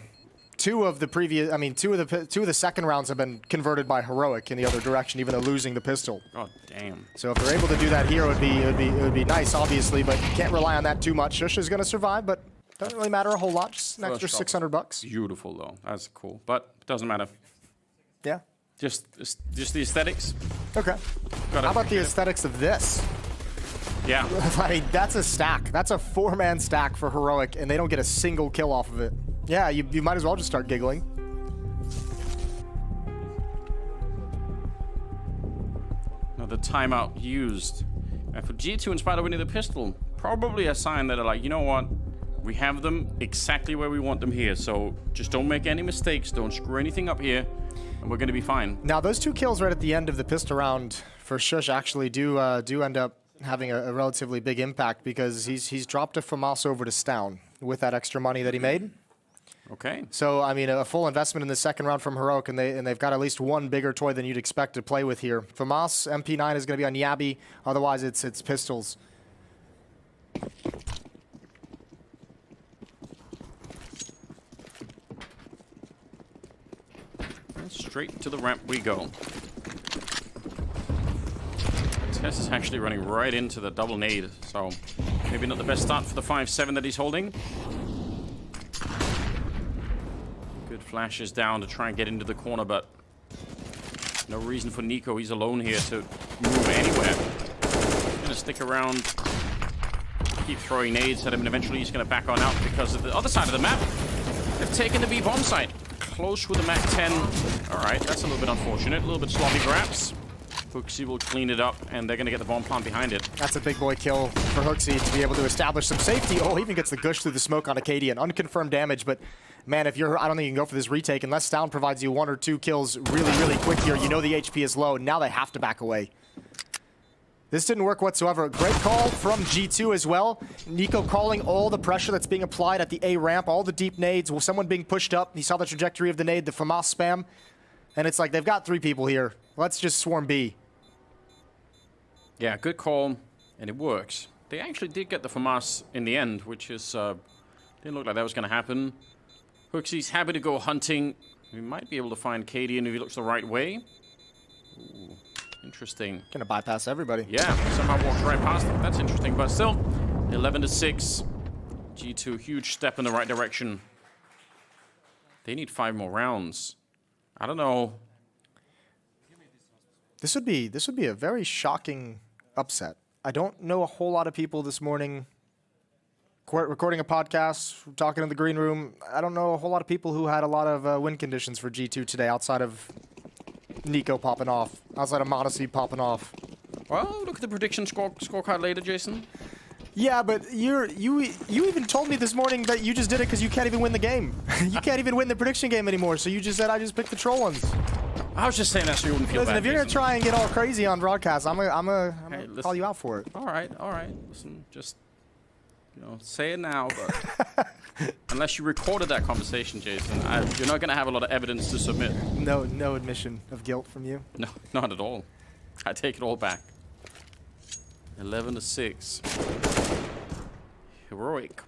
two of the second rounds have been converted by Heroic in the other direction, even though losing the pistol. Oh damn! So if they're able to do that here, it would be nice, obviously, but you can't rely on that too much. Shush is going to survive, but doesn't really matter a whole lot. Just an extra $600. Beautiful though. That's cool, but it doesn't matter. Yeah. Just the aesthetics. Okay. How about the aesthetics of this? Yeah. I mean, that's a stack. That's a 4-man stack for Heroic, and they don't get a single kill off of it. Yeah, you might as well just start giggling. Another timeout used. And for G2, in spite of winning the pistol, probably a sign that they're like, you know what? We have them exactly where we want them here, so just don't make any mistakes. Don't screw anything up here, and we're going to be fine. Now, those 2 kills right at the end of the pistol round for Shush actually do end up having a relatively big impact because he's dropped a FAMAS over to Stown with that extra money that he made. Okay. So, I mean, a full investment in the second round from Heroic, and they've got at least one bigger toy than you'd expect to play with here. FAMAS, MP9 is going to be on Yabi. Otherwise, it's pistols. Straight to the ramp we go. Tess is actually running right into the double nade, so maybe not the best start for the 5-7 that he's holding. Good flashes down to try and get into the corner, but no reason for Nico. He's alone here to move anywhere. He's going to stick around, keep throwing nades at him, and eventually he's going to back on out because of the other side of the map. They've taken the B bomb site. Close with the Mac 10. Alright, that's a little bit unfortunate. A little bit sloppy perhaps. Hooksy will clean it up, and they're going to get the bomb plant behind it. That's a big boy kill for Hooksy to be able to establish some safety. Oh, he even gets the gush through the smoke on Acadian. Unconfirmed damage, but man, if you're, I don't think you can go for this retake unless Stown provides you 1 or 2 kills really, really quick here. You know the HP is low. Now they have to back away. This didn't work whatsoever. Great call from G2 as well. Nico calling all the pressure that's being applied at the A ramp, all the deep nades, someone being pushed up. He saw the trajectory of the nade, the FAMAS spam. And it's like, they've got 3 people here. Let's just swarm B. Yeah, good call, and it works. They actually did get the FAMAS in the end, which is, didn't look like that was going to happen. Hooksy's happy to go hunting. We might be able to find Cadian if he looks the right way. Ooh. Interesting. Gonna bypass everybody. Yeah, somehow walks right past them. That's interesting, but still, 11-6. G2, huge step in the right direction. They need 5 more rounds. I don't know. This would be a very shocking upset. I don't know a whole lot of people this morning recording a podcast, talking in the green room. I don't know a whole lot of people who had a lot of win conditions for G2 today outside of Nico popping off, outside of Modesty popping off. Well, look at the prediction scorecard later, Jason. Yeah, but you even told me this morning that you just did it because you can't even win the game. You can't even win the prediction game anymore. So you just said I just picked the troll ones. I was just saying that so you wouldn't feel Listen, bad. if you're gonna try and get all crazy on broadcast, I'm gonna call you out for it. All right. Listen, just say it now, but unless you recorded that conversation, Jason, you're not gonna have a lot of evidence to submit. No admission of guilt from you. No, not at all. I take it all back. 11-6. Heroic.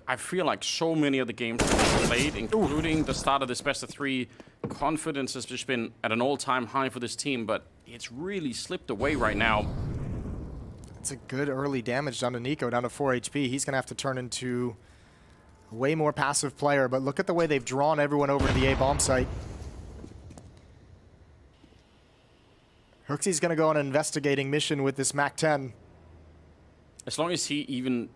I feel like so many of the games that we've played, including the start of this best of 3, confidence has just been at an all-time high for this team, but it's really slipped away right now. It's a good early damage done to Nico, down to 4 HP. He's gonna have to turn into a way more passive player, but look at the way they've drawn everyone over to the A bomb site. Hooksy's gonna go on an investigating mission with this MAC-10. As long as he even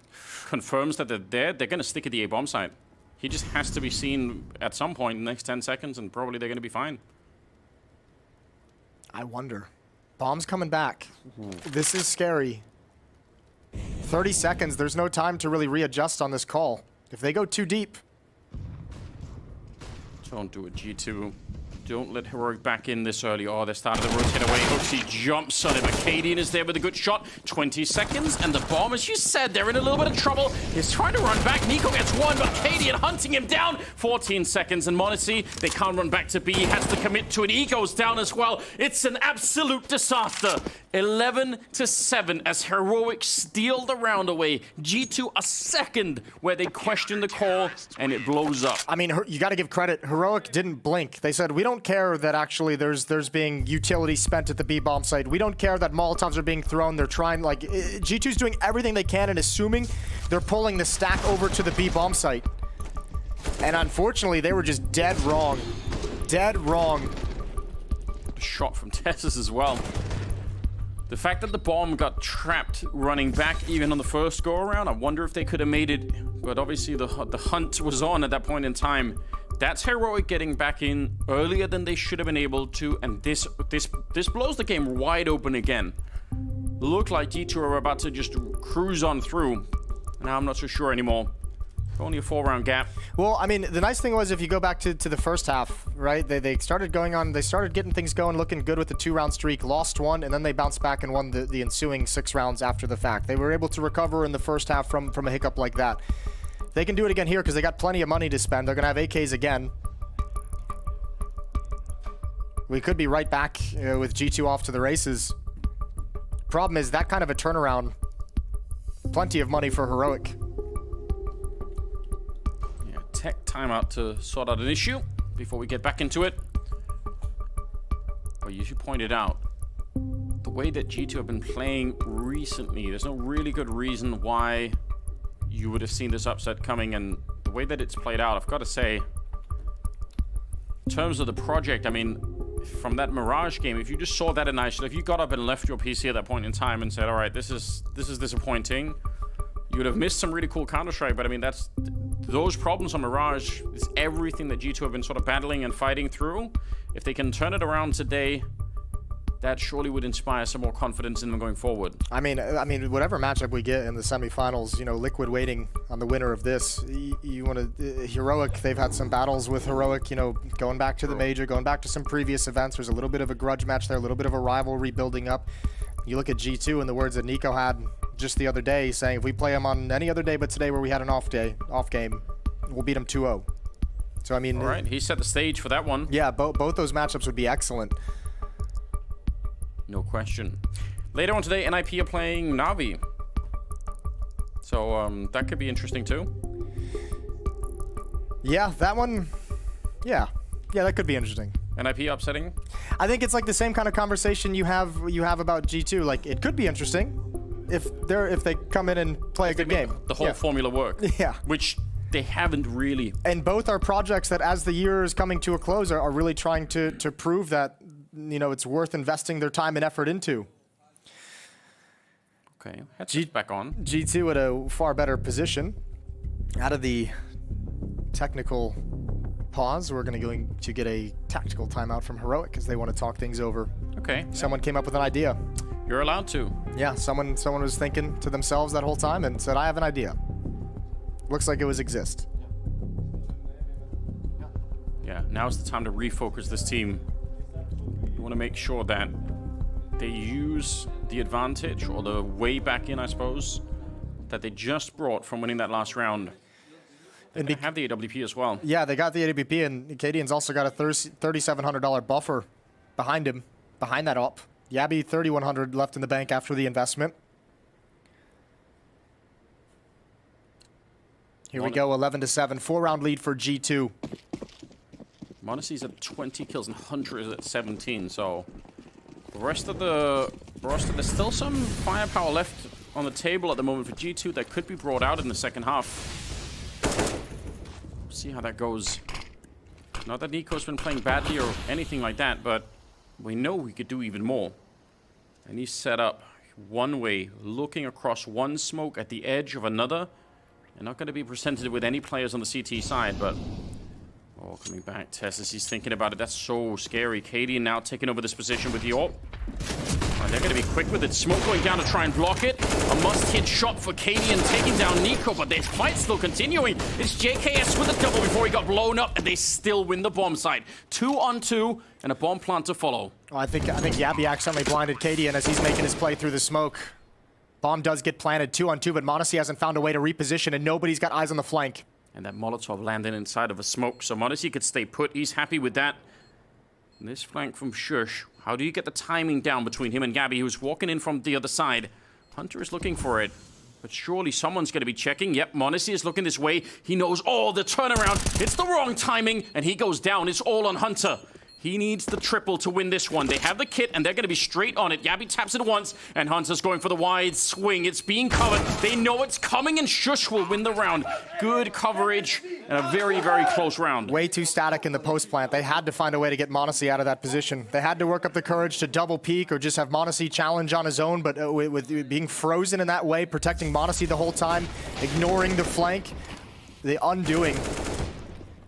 confirms that they're there, they're gonna stick at the A bomb site. He just has to be seen at some point in the next 10 seconds, and probably they're gonna be fine. I wonder. Bomb's coming back. This is scary. 30 seconds, there's no time to really readjust on this call. If they go too deep. Don't do it, G2. Don't let Heroic back in this early. Oh, they started to rotate away. Hooksy jumps on him. Acadian is there with a good shot. 20 seconds, and the bomb, as you said, they're in a little bit of trouble. He's trying to run back. Nico gets one, but Acadian hunting him down. 14 seconds, and Monacy, they can't run back to B. He has to commit to it. E goes down as well. It's an absolute disaster. 11-7 as Heroic steal the round away. G2 a second where they question the call, and it blows up. I mean, you got to give credit. Heroic didn't blink. They said, we don't care that actually there's being utility spent at the B bomb site. We don't care that Molotovs are being thrown. They're trying, like, G2's doing everything they can and assuming they're pulling the stack over to the B bomb site. And unfortunately, they were just dead wrong. Dead wrong. Shot from Tessus as well. The fact that the bomb got trapped running back even on the first go-around, I wonder if they could have made it, but obviously the hunt was on at that point in time. That's Heroic getting back in earlier than they should have been able to, and this blows the game wide open again. Look like G2 are about to just cruise on through. Now I'm not so sure anymore. Only a 4-round gap. Well, I mean, the nice thing was if you go back to the first half, right? They started going on, they started getting things going, looking good with the 2-round streak, lost one, and then they bounced back and won the ensuing 6 rounds after the fact. They were able to recover in the first half from a hiccup like that. They can do it again here because they got plenty of money to spend. They're going to have AKs again. We could be right back with G2 off to the races. Problem is that kind of a turnaround. Plenty of money for Heroic. Tech timeout to sort out an issue before we get back into it. But you should point it out. The way that G2 have been playing recently, there's no really good reason why you would have seen this upset coming, and the way that it's played out, I've got to say, in terms of the project, I mean, from that Mirage game, if you just saw that in isolation, if you got up and left your PC at that point in time and said, all right, this is disappointing, you would have missed some really cool Counter-Strike, but I mean, those problems on Mirage is everything that G2 have been sort of battling and fighting through. If they can turn it around today, that surely would inspire some more confidence in them going forward. I mean, whatever matchup we get in the semifinals, you know, Liquid waiting on the winner of this. You want to Heroic. They've had some battles with Heroic. You know, going back to the major, going back to some previous events. There's a little bit of a grudge match there, a little bit of a rivalry building up. You look at G2 and the words that Nico had just the other day, saying if we play them on any other day but today where we had an off game, we'll beat them 2-0. So I mean, all right, he set the stage for that one. Yeah, both those matchups would be excellent. No question. Later on today, NIP are playing Na'Vi. So that could be interesting too. Yeah, that one. Yeah, that could be interesting. NIP upsetting? I think it's like the same kind of conversation you have about G2. Like, it could be interesting if they come in and play a good game. The whole formula work. Yeah. Which they haven't really. And both are projects that, as the year is coming to a close, are really trying to prove that, you know, it's worth investing their time and effort into. Okay, headset back on. G2 at a far better position. Out of the technical pause, we're going to get a tactical timeout from Heroic as they want to talk things over. Okay. Someone came up with an idea. You're allowed to. Yeah, someone was thinking to themselves that whole time and said, I have an idea. Looks like it was exist. Yeah, now's the time to refocus this team. You want to make sure that they use the advantage, or the way back in, I suppose, that they just brought from winning that last round. And they have the AWP as well. Yeah, they got the AWP, and Cadian's also got a $3,700 buffer behind him, behind that op. Yabby, $3,100 left in the bank after the investment. Here we go, 11-7, 4-round lead for G2. m0NESY's at 20 kills and Hunter is at 17, so the rest of there's still some firepower left on the table at the moment for G2 that could be brought out in the second half. See how that goes. Not that Nico's been playing badly or anything like that, but we know we could do even more. And he's set up one way, looking across one smoke at the edge of another. They're not going to be presented with any players on the CT side, but... Oh, coming back, Tess, as he's thinking about it. That's so scary. Cadian now taking over this position with the AWP. And they're going to be quick with it. Smoke going down to try and block it. A must-hit shot for Cadian taking down Nico, but the fight's still continuing. It's JKS with a double before he got blown up, and they still win the bomb site. 2-on-2, and a bomb plant to follow. Oh, I think Yabby accidentally blinded Cadian as he's making his play through the smoke. Bomb does get planted 2-on-2, but m0NESY hasn't found a way to reposition, and nobody's got eyes on the flank. And that Molotov landed inside of a smoke, so m0NESY could stay put. He's happy with that. And this flank from Shush. How do you get the timing down between him and Gabby, who's walking in from the other side? Hunter is looking for it, but surely someone's going to be checking. Yep, m0NESY is looking this way. He knows, oh, the turnaround. It's the wrong timing, and he goes down. It's all on Hunter. He needs the triple to win this one. They have the kit, and they're going to be straight on it. Yabby taps it once, and Hunter's going for the wide swing. It's being covered. They know it's coming, and Shush will win the round. Good coverage, and a very, very close round. Way too static in the post plant. They had to find a way to get m0NESY out of that position. They had to work up the courage to double peek or just have m0NESY challenge on his own, but with being frozen in that way, protecting m0NESY the whole time, ignoring the flank, the undoing.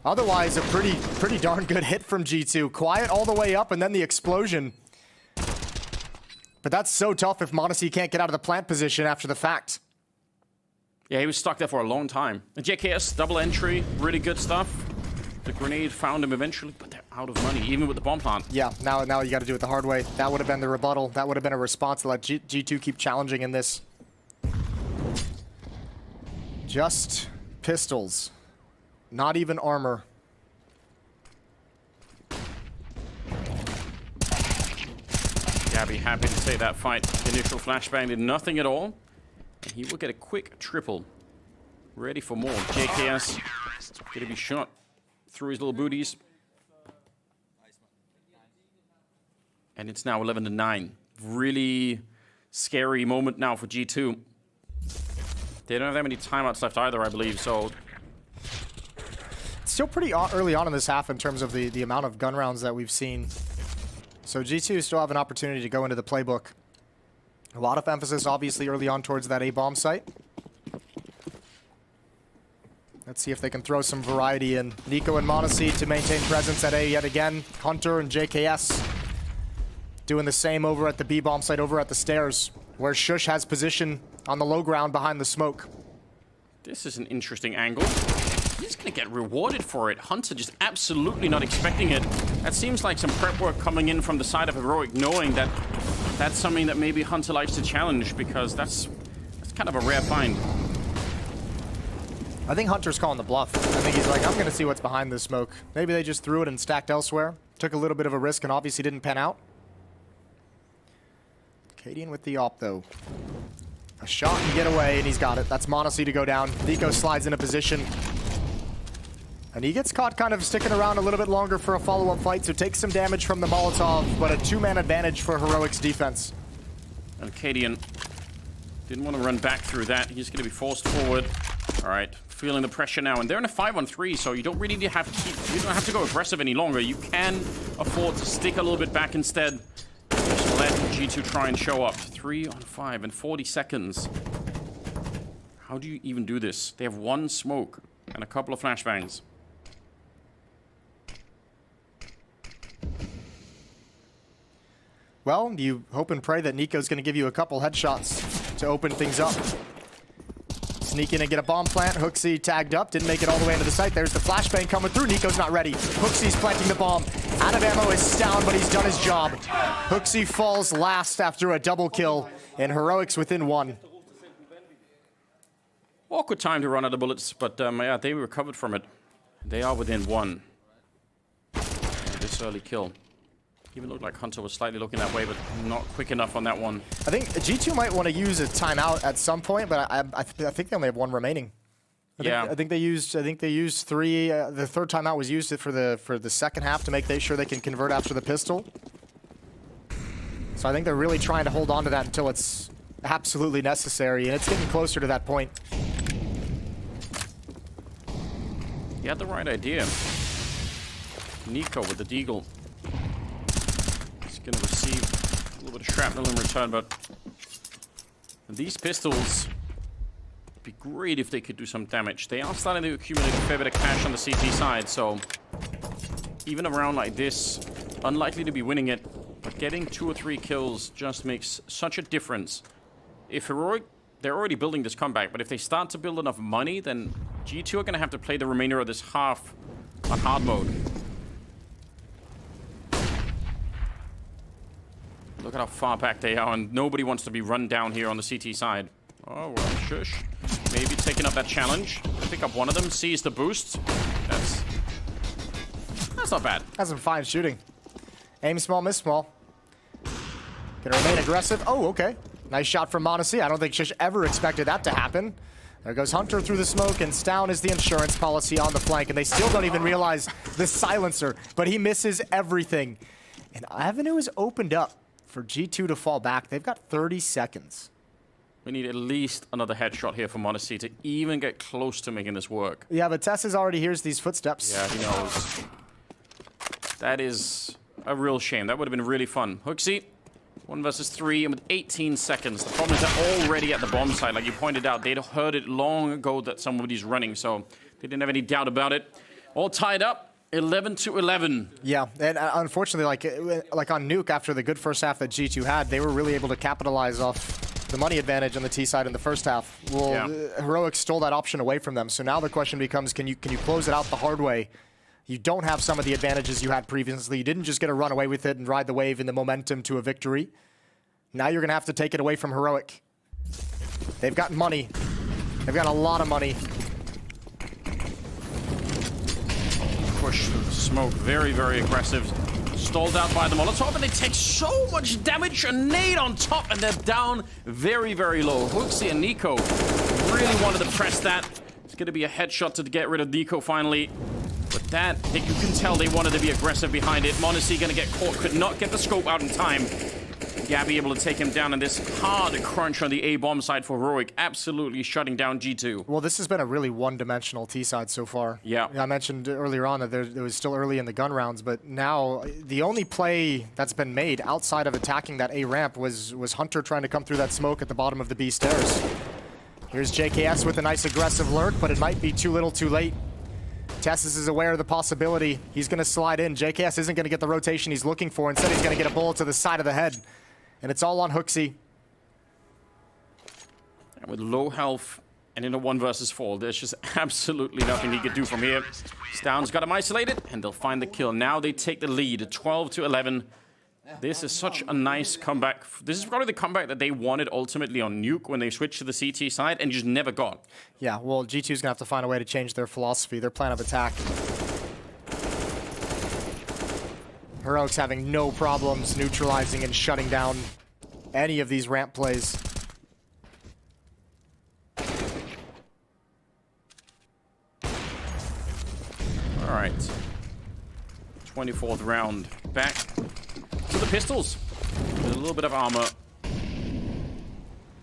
Otherwise, a pretty darn good hit from G2. Quiet all the way up, and then the explosion. But that's so tough if m0NESY can't get out of the plant position after the fact. Yeah, he was stuck there for a long time. The JKS, double entry, really good stuff. The grenade found him eventually, but they're out of money, even with the bomb plant. Yeah, now you got to do it the hard way. That would have been the rebuttal. That would have been a response to let G2 keep challenging in this. Just pistols. Not even armor. Gabby happy to take that fight. Initial flashbang did nothing at all. And he will get a quick triple. Ready for more. JKS going to be shot through his little booties. And it's now 11-9. Really scary moment now for G2. They don't have that many timeouts left either, I believe, so... Still pretty early on in this half in terms of the amount of gun rounds that we've seen. So G2 still have an opportunity to go into the playbook. A lot of emphasis, obviously, early on towards that A-bomb site. Let's see if they can throw some variety in. Nico and m0NESY to maintain presence at A yet again. Hunter and JKS doing the same over at the B-bomb site, over at the stairs, where Shush has position on the low ground behind the smoke. This is an interesting angle. He's going to get rewarded for it. Hunter just absolutely not expecting it. That seems like some prep work coming in from the side of Heroic, knowing that that's something that maybe Hunter likes to challenge, because that's kind of a rare find. I think Hunter's calling the bluff. I think he's like, I'm going to see what's behind this smoke. Maybe they just threw it and stacked elsewhere. Took a little bit of a risk and obviously didn't pan out. Cadian with the op, though. A shot and get away, and he's got it. That's m0NESY to go down. Nico slides into position. And he gets caught kind of sticking around a little bit longer for a follow-up fight, so takes some damage from the Molotov, but a two-man advantage for Heroic's defense. And Cadian didn't want to run back through that. He's going to be forced forward. All right, feeling the pressure now. And they're in a 5-on-3, so you don't really have to you don't have to go aggressive any longer. You can afford to stick a little bit back instead. Just let G2 try and show up. 3-on-5 in 40 seconds. How do you even do this? They have one smoke and a couple of flashbangs. Well, you hope and pray that Nico's going to give you a couple headshots to open things up. Sneak in and get a bomb plant. Hooksy tagged up, didn't make it all the way into the site. There's the flashbang coming through. Nico's not ready. Hooksy's planting the bomb. Out of ammo is down, but he's done his job. Hooksy falls last after a double kill, and Heroics within 1. Awkward time to run out of bullets, but yeah, they recovered from it. They are within 1. This early kill. Even looked like Hunter was slightly looking that way, but not quick enough on that one. I think G2 might want to use a timeout at some point, but I think they only have 1 remaining. I think they used 3. The third timeout was used for the second half to make sure they can convert after the pistol. So I think they're really trying to hold on to that until it's absolutely necessary, and it's getting closer to that point. He had the right idea. Nico with the deagle. He's going to receive a little bit of shrapnel in return, but these pistols would be great if they could do some damage. They are starting to accumulate a fair bit of cash on the CT side, so even a round like this, unlikely to be winning it, but getting 2 or 3 kills just makes such a difference. If Heroic, they're already building this comeback, but if they start to build enough money, then G2 are going to have to play the remainder of this half on hard mode. Look at how far back they are, and nobody wants to be run down here on the CT side. Oh, well, shush. Maybe taking up that challenge. Pick up one of them, seize the boost. That's not bad. That's some fine shooting. Aim small, miss small. Gonna remain aggressive. Oh, okay. Nice shot from m0NESY. I don't think Shush ever expected that to happen. There goes Hunter through the smoke, and Stown is the insurance policy on the flank, and they still don't even realize the silencer, but he misses everything. And Avenue is opened up for G2 to fall back. They've got 30 seconds. We need at least another headshot here for m0NESY to even get close to making this work. Yeah, but Tess already hears these footsteps. Yeah, he knows. That is a real shame. That would have been really fun. Hooksy, 1 versus 3, and with 18 seconds. The problem is they're already at the bomb site. Like you pointed out, they'd heard it long ago that somebody's running, so they didn't have any doubt about it. All tied up. 11-11. Yeah, and unfortunately, like on Nuke, after the good first half that G2 had, they were really able to capitalize off the money advantage on the T side in the first half. Well, yeah. Heroic stole that option away from them, so now the question becomes, can you close it out the hard way? You don't have some of the advantages you had previously. You didn't just get to run away with it and ride the wave in the momentum to a victory. Now you're going to have to take it away from Heroic. They've got money. They've got a lot of money. Push through the smoke, very, very aggressive. Stalled out by the Molotov, and they take so much damage. A nade on top, and they're down very, very low. Hooksy and Nico really wanted to press that. It's going to be a headshot to get rid of Nico finally. But that, you can tell they wanted to be aggressive behind it. m0NESY going to get caught, could not get the scope out in time. Gabby able to take him down in this hard crunch on the A-bomb side for Heroic, absolutely shutting down G2. Well, this has been a really one-dimensional T side so far. Yeah. I mentioned earlier on that it was still early in the gun rounds, but now the only play that's been made outside of attacking that A ramp was Hunter trying to come through that smoke at the bottom of the B stairs. Here's JKS with a nice aggressive lurk, but it might be too little too late. Tessus is aware of the possibility. He's going to slide in. JKS isn't going to get the rotation he's looking for. Instead, he's going to get a bullet to the side of the head. And it's all on Hooksy. And with low health and in a 1 versus 4, there's just absolutely nothing he could do from here. Stown's got him isolated, and they'll find the kill. Now they take the lead, 12-11. This is such a nice comeback. This is probably the comeback that they wanted ultimately on Nuke when they switched to the CT side and just never got. Yeah, well, G2's going to have to find a way to change their philosophy, their plan of attack. Heroic's having no problems neutralizing and shutting down any of these ramp plays. All right. 24th round. Back to the pistols. With a little bit of armor.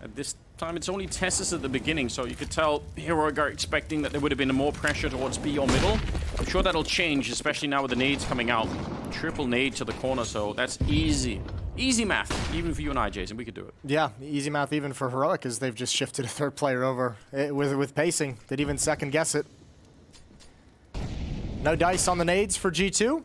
At this time, it's only Tessus at the beginning, so you could tell Heroic are expecting that there would have been more pressure towards B or middle. I'm sure that'll change, especially now with the nades coming out. Triple nade to the corner, so that's easy. Easy math, even for you and I, Jason. We could do it. Yeah, easy math even for Heroic, as they've just shifted a third player over with pacing. They'd even second guess it. No dice on the nades for G2.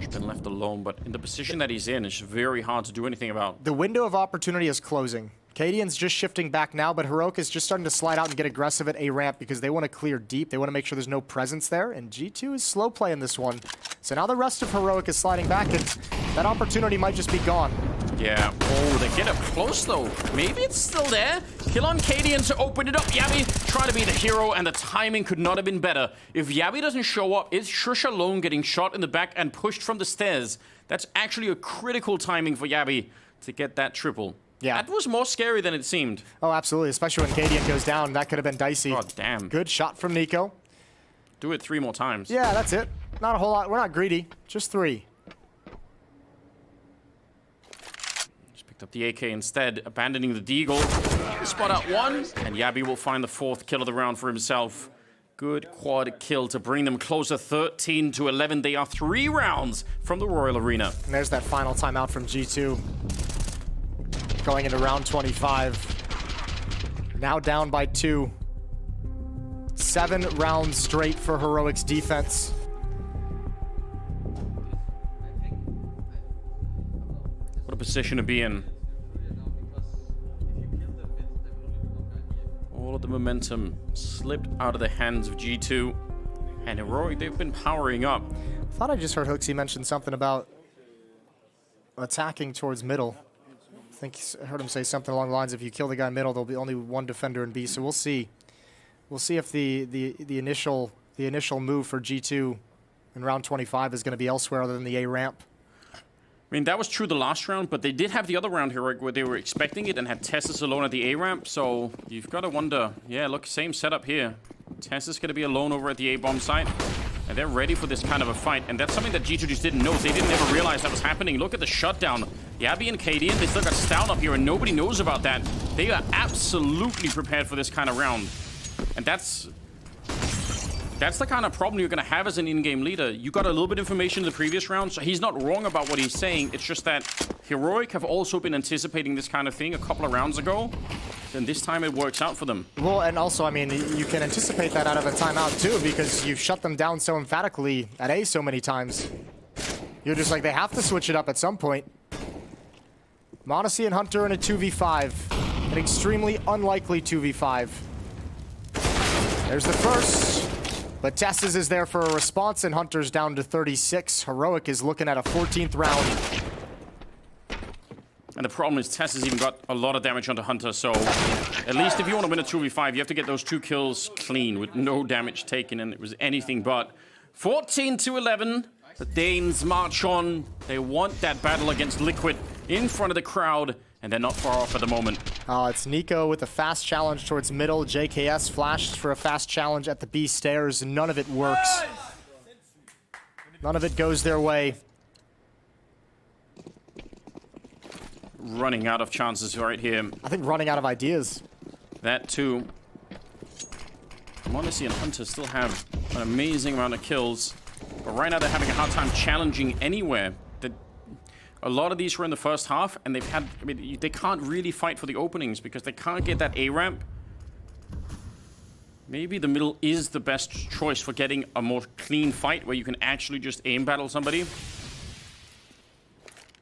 been left alone, but in the position that he's in, it's very hard to do anything about. The window of opportunity is closing. Cadian's just shifting back now, but Heroic is just starting to slide out and get aggressive at A ramp because they want to clear deep. They want to make sure there's no presence there, and G2 is slow playing this one. So now the rest of Heroic is sliding back, and that opportunity might just be gone. Yeah. Oh, they get up close, though. Maybe it's still there. Kill on Cadian to open it up. Yabi trying to be the hero, and the timing could not have been better. If Yabi doesn't show up, it's Shush alone getting shot in the back and pushed from the stairs. That's actually a critical timing for Yabi to get that triple. Yeah. That was more scary than it seemed. Oh, absolutely. Especially when Cadian goes down. That could have been dicey. Oh, damn. Good shot from Nico. Do it 3 more times. Yeah, that's it. Not a whole lot. We're not greedy. Just 3. Just picked up the AK instead, abandoning the Deagle. Spot out 1, and Yabi will find the 4th kill of the round for himself. Good quad kill to bring them closer, 13 to 11. They are 3 rounds from the Royal Arena. And there's that final timeout from G2. Going into round 25. Now down by 2. 7 rounds straight for Heroic's defense. What a position to be in. All of the momentum slipped out of the hands of G2. And Heroic, they've been powering up. I thought I just heard Hooksy mention something about attacking towards middle. I think I heard him say something along the lines of, if you kill the guy middle, there'll be only 1 defender in B. So we'll see. We'll see if the initial move for G2 in round 25 is going to be elsewhere other than the A ramp. I mean, that was true the last round, but they did have the other round, Heroic, where they were expecting it and had Tessus alone at the A ramp. So you've got to wonder, yeah, look, same setup here. Tessus going to be alone over at the A bomb site. And they're ready for this kind of a fight. And that's something that G2 just didn't know. They didn't ever realize that was happening. Look at the shutdown. Yabi and Cadian, they still got Stown up here, and nobody knows about that. They are absolutely prepared for this kind of round. And that's the kind of problem you're going to have as an in-game leader. You got a little bit of information in the previous round, so he's not wrong about what he's saying. It's just that Heroic have also been anticipating this kind of thing a couple of rounds ago. And this time it works out for them. Well, and also, I mean, you can anticipate that out of a timeout too, because you've shut them down so emphatically at A so many times. You're just like, they have to switch it up at some point. m0NESY and Hunter in a 2v5. An extremely unlikely 2v5. There's the first. But Tessus is there for a response, and Hunter's down to 36. Heroic is looking at a 14th round. And the problem is Tessus even got a lot of damage onto Hunter, so at least if you want to win a 2v5, you have to get those 2 kills clean with no damage taken, and it was anything but. 14 to 11. The Danes march on. They want that battle against Liquid in front of the crowd, and they're not far off at the moment. It's Nico with a fast challenge towards middle. JKS flashed for a fast challenge at the B stairs. None of it works. None of it goes their way. Running out of chances right here. I think running out of ideas. That too. m0NESY and Hunter still have an amazing amount of kills, but right now they're having a hard time challenging anywhere. A lot of these were in the first half, and they've had, I mean, they can't really fight for the openings because they can't get that A ramp. Maybe the middle is the best choice for getting a more clean fight where you can actually just aim battle somebody.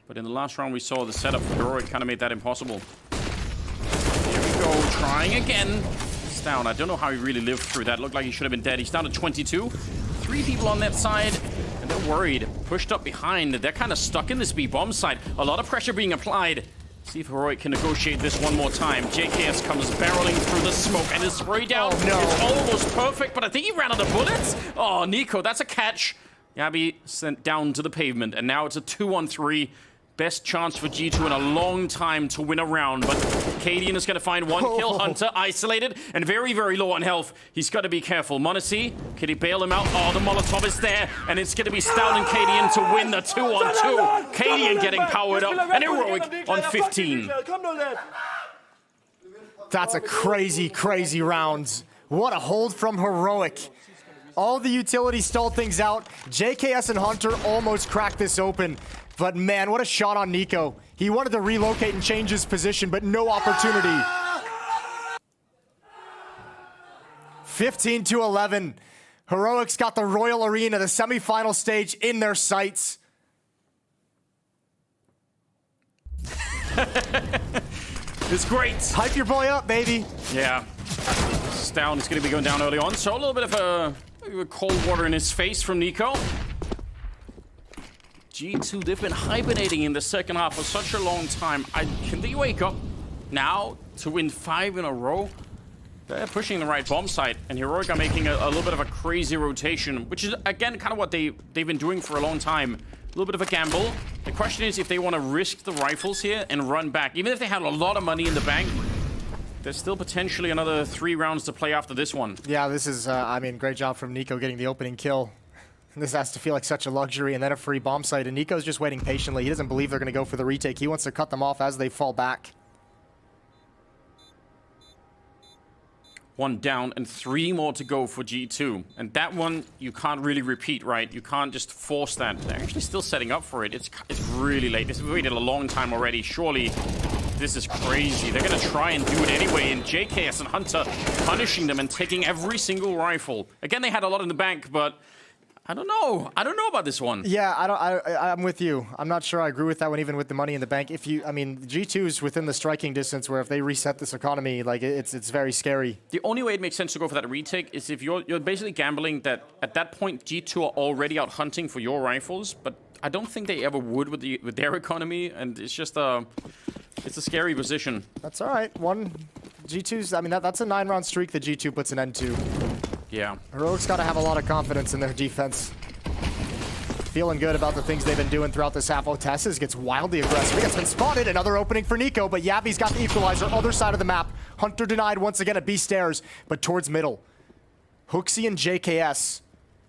But in the last round we saw the setup for Heroic kind of made that impossible. Here we go, trying again. He's down. I don't know how he really lived through that. Looked like he should have been dead. He's down to 22. 3 people on that side. And they're worried. Pushed up behind. They're kind of stuck in this B bomb site. A lot of pressure being applied. See if Heroic can negotiate this one more time. JKS comes barreling through the smoke and is sprayed down. Oh, no. It's almost perfect, but I think he ran out of bullets. Oh, Nico, that's a catch. Yabi sent down to the pavement, and now it's a 2-on-3. Best chance for G2 in a long time to win a round, but Cadian is going to find 1 kill. Hunter isolated and very, very low on health. He's got to be careful. m0NESY, can he bail him out? Oh, the Molotov is there, and it's going to be Stown and Cadian to win the 2-on-2. Cadian getting powered up, and Heroic on 15. That's a crazy, crazy round. What a hold from Heroic. All the utility stalled things out. JKS and Hunter almost cracked this open. But man, what a shot on Nico. He wanted to relocate and change his position, but no opportunity. 15 to 11. Heroic's got the Royal Arena, the semifinal stage, in their sights. It's great. Hype your boy up, baby. Yeah. Down is going to be going down early on, so a little bit of a cold water in his face from Nico. G2, they've been hibernating in the second half for such a long time. Can they wake up now to win 5 in a row? They're pushing the right bomb site, and Heroic are making a little bit of a crazy rotation, which is, again, kind of what they've been doing for a long time. A little bit of a gamble. The question is if they want to risk the rifles here and run back. Even if they had a lot of money in the bank, there's still potentially another 3 rounds to play after this one. Yeah, this is, I mean, great job from Nico getting the opening kill. This has to feel like such a luxury, and then a free bomb site, and Nico's just waiting patiently. He doesn't believe they're going to go for the retake. He wants to cut them off as they fall back. 1 down and 3 more to go for G2. And that one, you can't really repeat, right? You can't just force that. They're actually still setting up for it. It's really late. We've waited a long time already. Surely, this is crazy. They're going to try and do it anyway. And JKS and Hunter punishing them and taking every single rifle. Again, they had a lot in the bank, but I don't know. I don't know about this one. Yeah, I'm with you. I'm not sure I agree with that one, even with the money in the bank. I mean, G2 is within the striking distance where if they reset this economy, like it's very scary. The only way it makes sense to go for that retake is if you're basically gambling that at that point G2 are already out hunting for your rifles, but I don't think they ever would with their economy, and it's just it's a scary position. That's all right. G2's. I mean, that's a 9-round streak that G2 puts an end to. Yeah. Heroic's got to have a lot of confidence in their defense. Feeling good about the things they've been doing throughout this half. Oh, Tessis gets wildly aggressive. He gets been spotted. Another opening for Nico, but Yabby's got the equalizer. Other side of the map. Hunter denied once again at B stairs, but towards middle. Hooksy and JKS.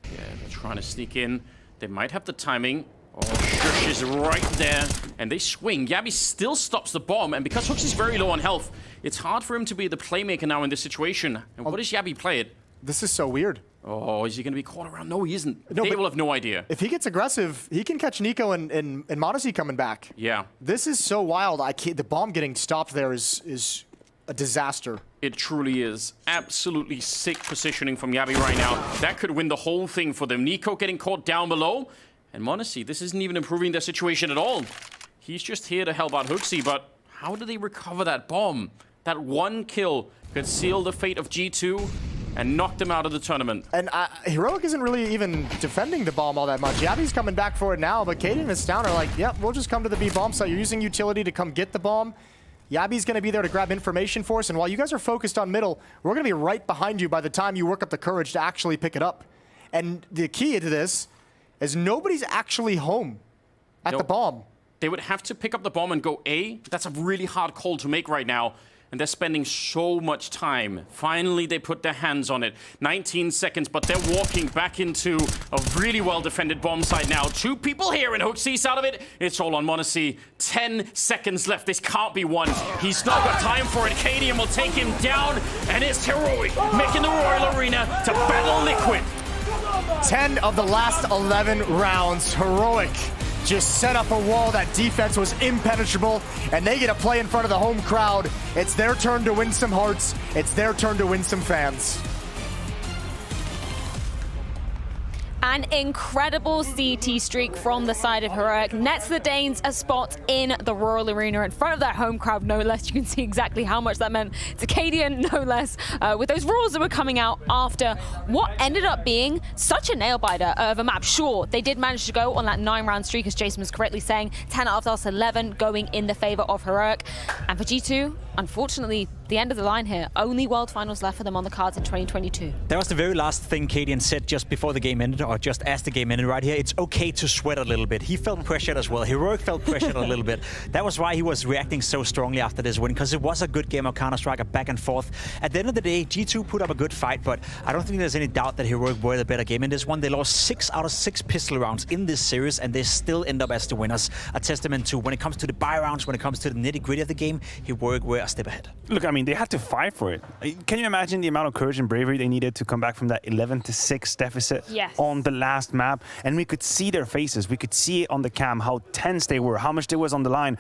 Yeah, they're trying to sneak in. They might have the timing. Oh, Shush is right there. And they swing. Yabby still stops the bomb, and because Hooksy's very low on health, it's hard for him to be the playmaker now in this situation. And what does Yabby play it? This is so weird. Oh, is he going to be caught around? No, he isn't. No, they will have no idea. If he gets aggressive, he can catch Nico and Modesty coming back. Yeah. This is so wild. The bomb getting stopped there is a disaster. It truly is. Absolutely sick positioning from Yabby right now. That could win the whole thing for them. Nico getting caught down below. And Modesty, this isn't even improving their situation at all. He's just here to help out Hooksy, but how do they recover that bomb? That one kill could seal the fate of G2 and knocked him out of the tournament. And Heroic isn't really even defending the bomb all that much. Yabby's coming back for it now, but Katie and Astound are like, yep, we'll just come to the B bomb site. You're using utility to come get the bomb. Yabby's going to be there to grab information for us, and while you guys are focused on middle, we're going to be right behind you by the time you work up the courage to actually pick it up. And the key to this is nobody's actually home at the bomb. They would have to pick up the bomb and go A. That's a really hard call to make right now. And they're spending so much time. Finally, they put their hands on it. 19 seconds, but they're walking back into a really well-defended bomb site now. 2 people here, and Hooksy's out of it. It's all on Monacy. 10 seconds left. This can't be one. He's not got time for it. Cadian will take him down, and it's Heroic making the Royal Arena to battle Liquid. 10 of the last 11 rounds. Heroic just set up a wall. That defense was impenetrable, and they get a play in front of the home crowd. It's their turn to win some hearts. It's their turn to win some fans. An incredible CT streak from the side of Heroic nets the Danes a spot in the Royal Arena in front of their home crowd, no less. You can see exactly how much that meant to Cadian, no less, with those rules that were coming out after what ended up being such a nail-biter of a map. Sure, they did manage to go on that 9-round streak, as Jason was correctly saying, 10 out of the last 11 going in the favor of Heroic. And for G2, unfortunately, the end of the line here. Only World Finals left for them on the cards in 2022. That was the very last thing Cadian said just before the game ended, or just as the game ended right here. It's okay to sweat a little bit. He felt pressured as well. Heroic felt pressured a little bit. That was why he was reacting so strongly after this win, because it was a good game of Counter-Strike, a back and forth. At the end of the day, G2 put up a good fight, but I don't think there's any doubt that Heroic were the better game in this one. They lost 6 out of 6 pistol rounds in this series, and they still end up as the winners. A testament to when it comes to the buy rounds, when it comes to the nitty-gritty of the game, Heroic were a step ahead. Look, I mean, mean, they had to fight for it. Can you imagine the amount of courage and bravery they needed to come back from that 11-6 deficit on the last map? And we could see their faces. We could see it on the cam how tense they were, how much there was on the line.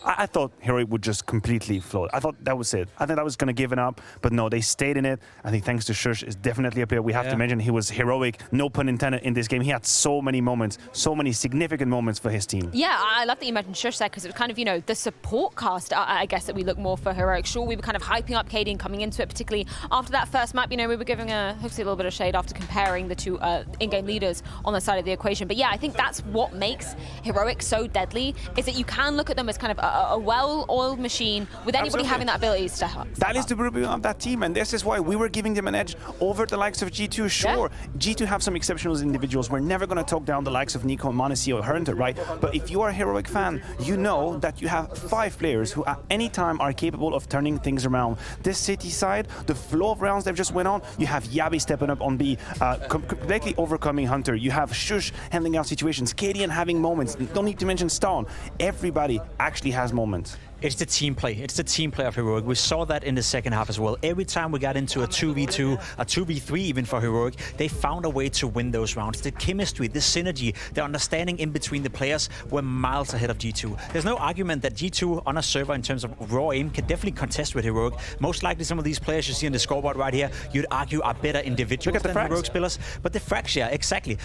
I thought Heroic would just completely float. I thought that was it. I thought I was going to give it up, but no, they stayed in it. I think thanks to Shush is definitely a player we have to mention. He was heroic, no pun intended, in this game. He had so many moments, so many significant moments for his team. Yeah, I love that you mentioned Shush there, because it was kind of, you know, the support cast, I guess, that we look more for Heroic. Sure, we were kind of hyping up KD and coming into it, particularly after that first map. You know, we were giving Hooksy a little bit of shade after comparing the two in-game leaders on the side of the equation. But yeah, I think that's what makes Heroic so deadly, is that you can look at them as kind of a well-oiled machine with anybody having that ability to step up. That is the beauty of that team, and this is why we were giving them an edge over the likes of G2. Sure, G2 have some exceptional individuals. We're never going to talk down the likes of Nico, Monesi, or Hunter, right? But if you are a Heroic fan, you know that you have 5 players who at any time are capable of turning things around. This City side, the flow of rounds they've just went on, you have Yabi stepping up on B, completely overcoming Hunter. You have Shush handling out situations, Cadian having moments. Don't need to mention Stone. Everybody actually has moments. It's the team play. It's the team play of Heroic. We saw that in the second half as well. Every time we got into a 2v2, a 2v3 even for Heroic, they found a way to win those rounds. The chemistry, the synergy, the understanding in between the players were miles ahead of G2. There's no argument that G2 on a server in terms of raw aim can definitely contest with Heroic. Most likely some of these players you see on the scoreboard right here, you'd argue are better individuals than Heroic's pillars. But the frags, yeah, exactly.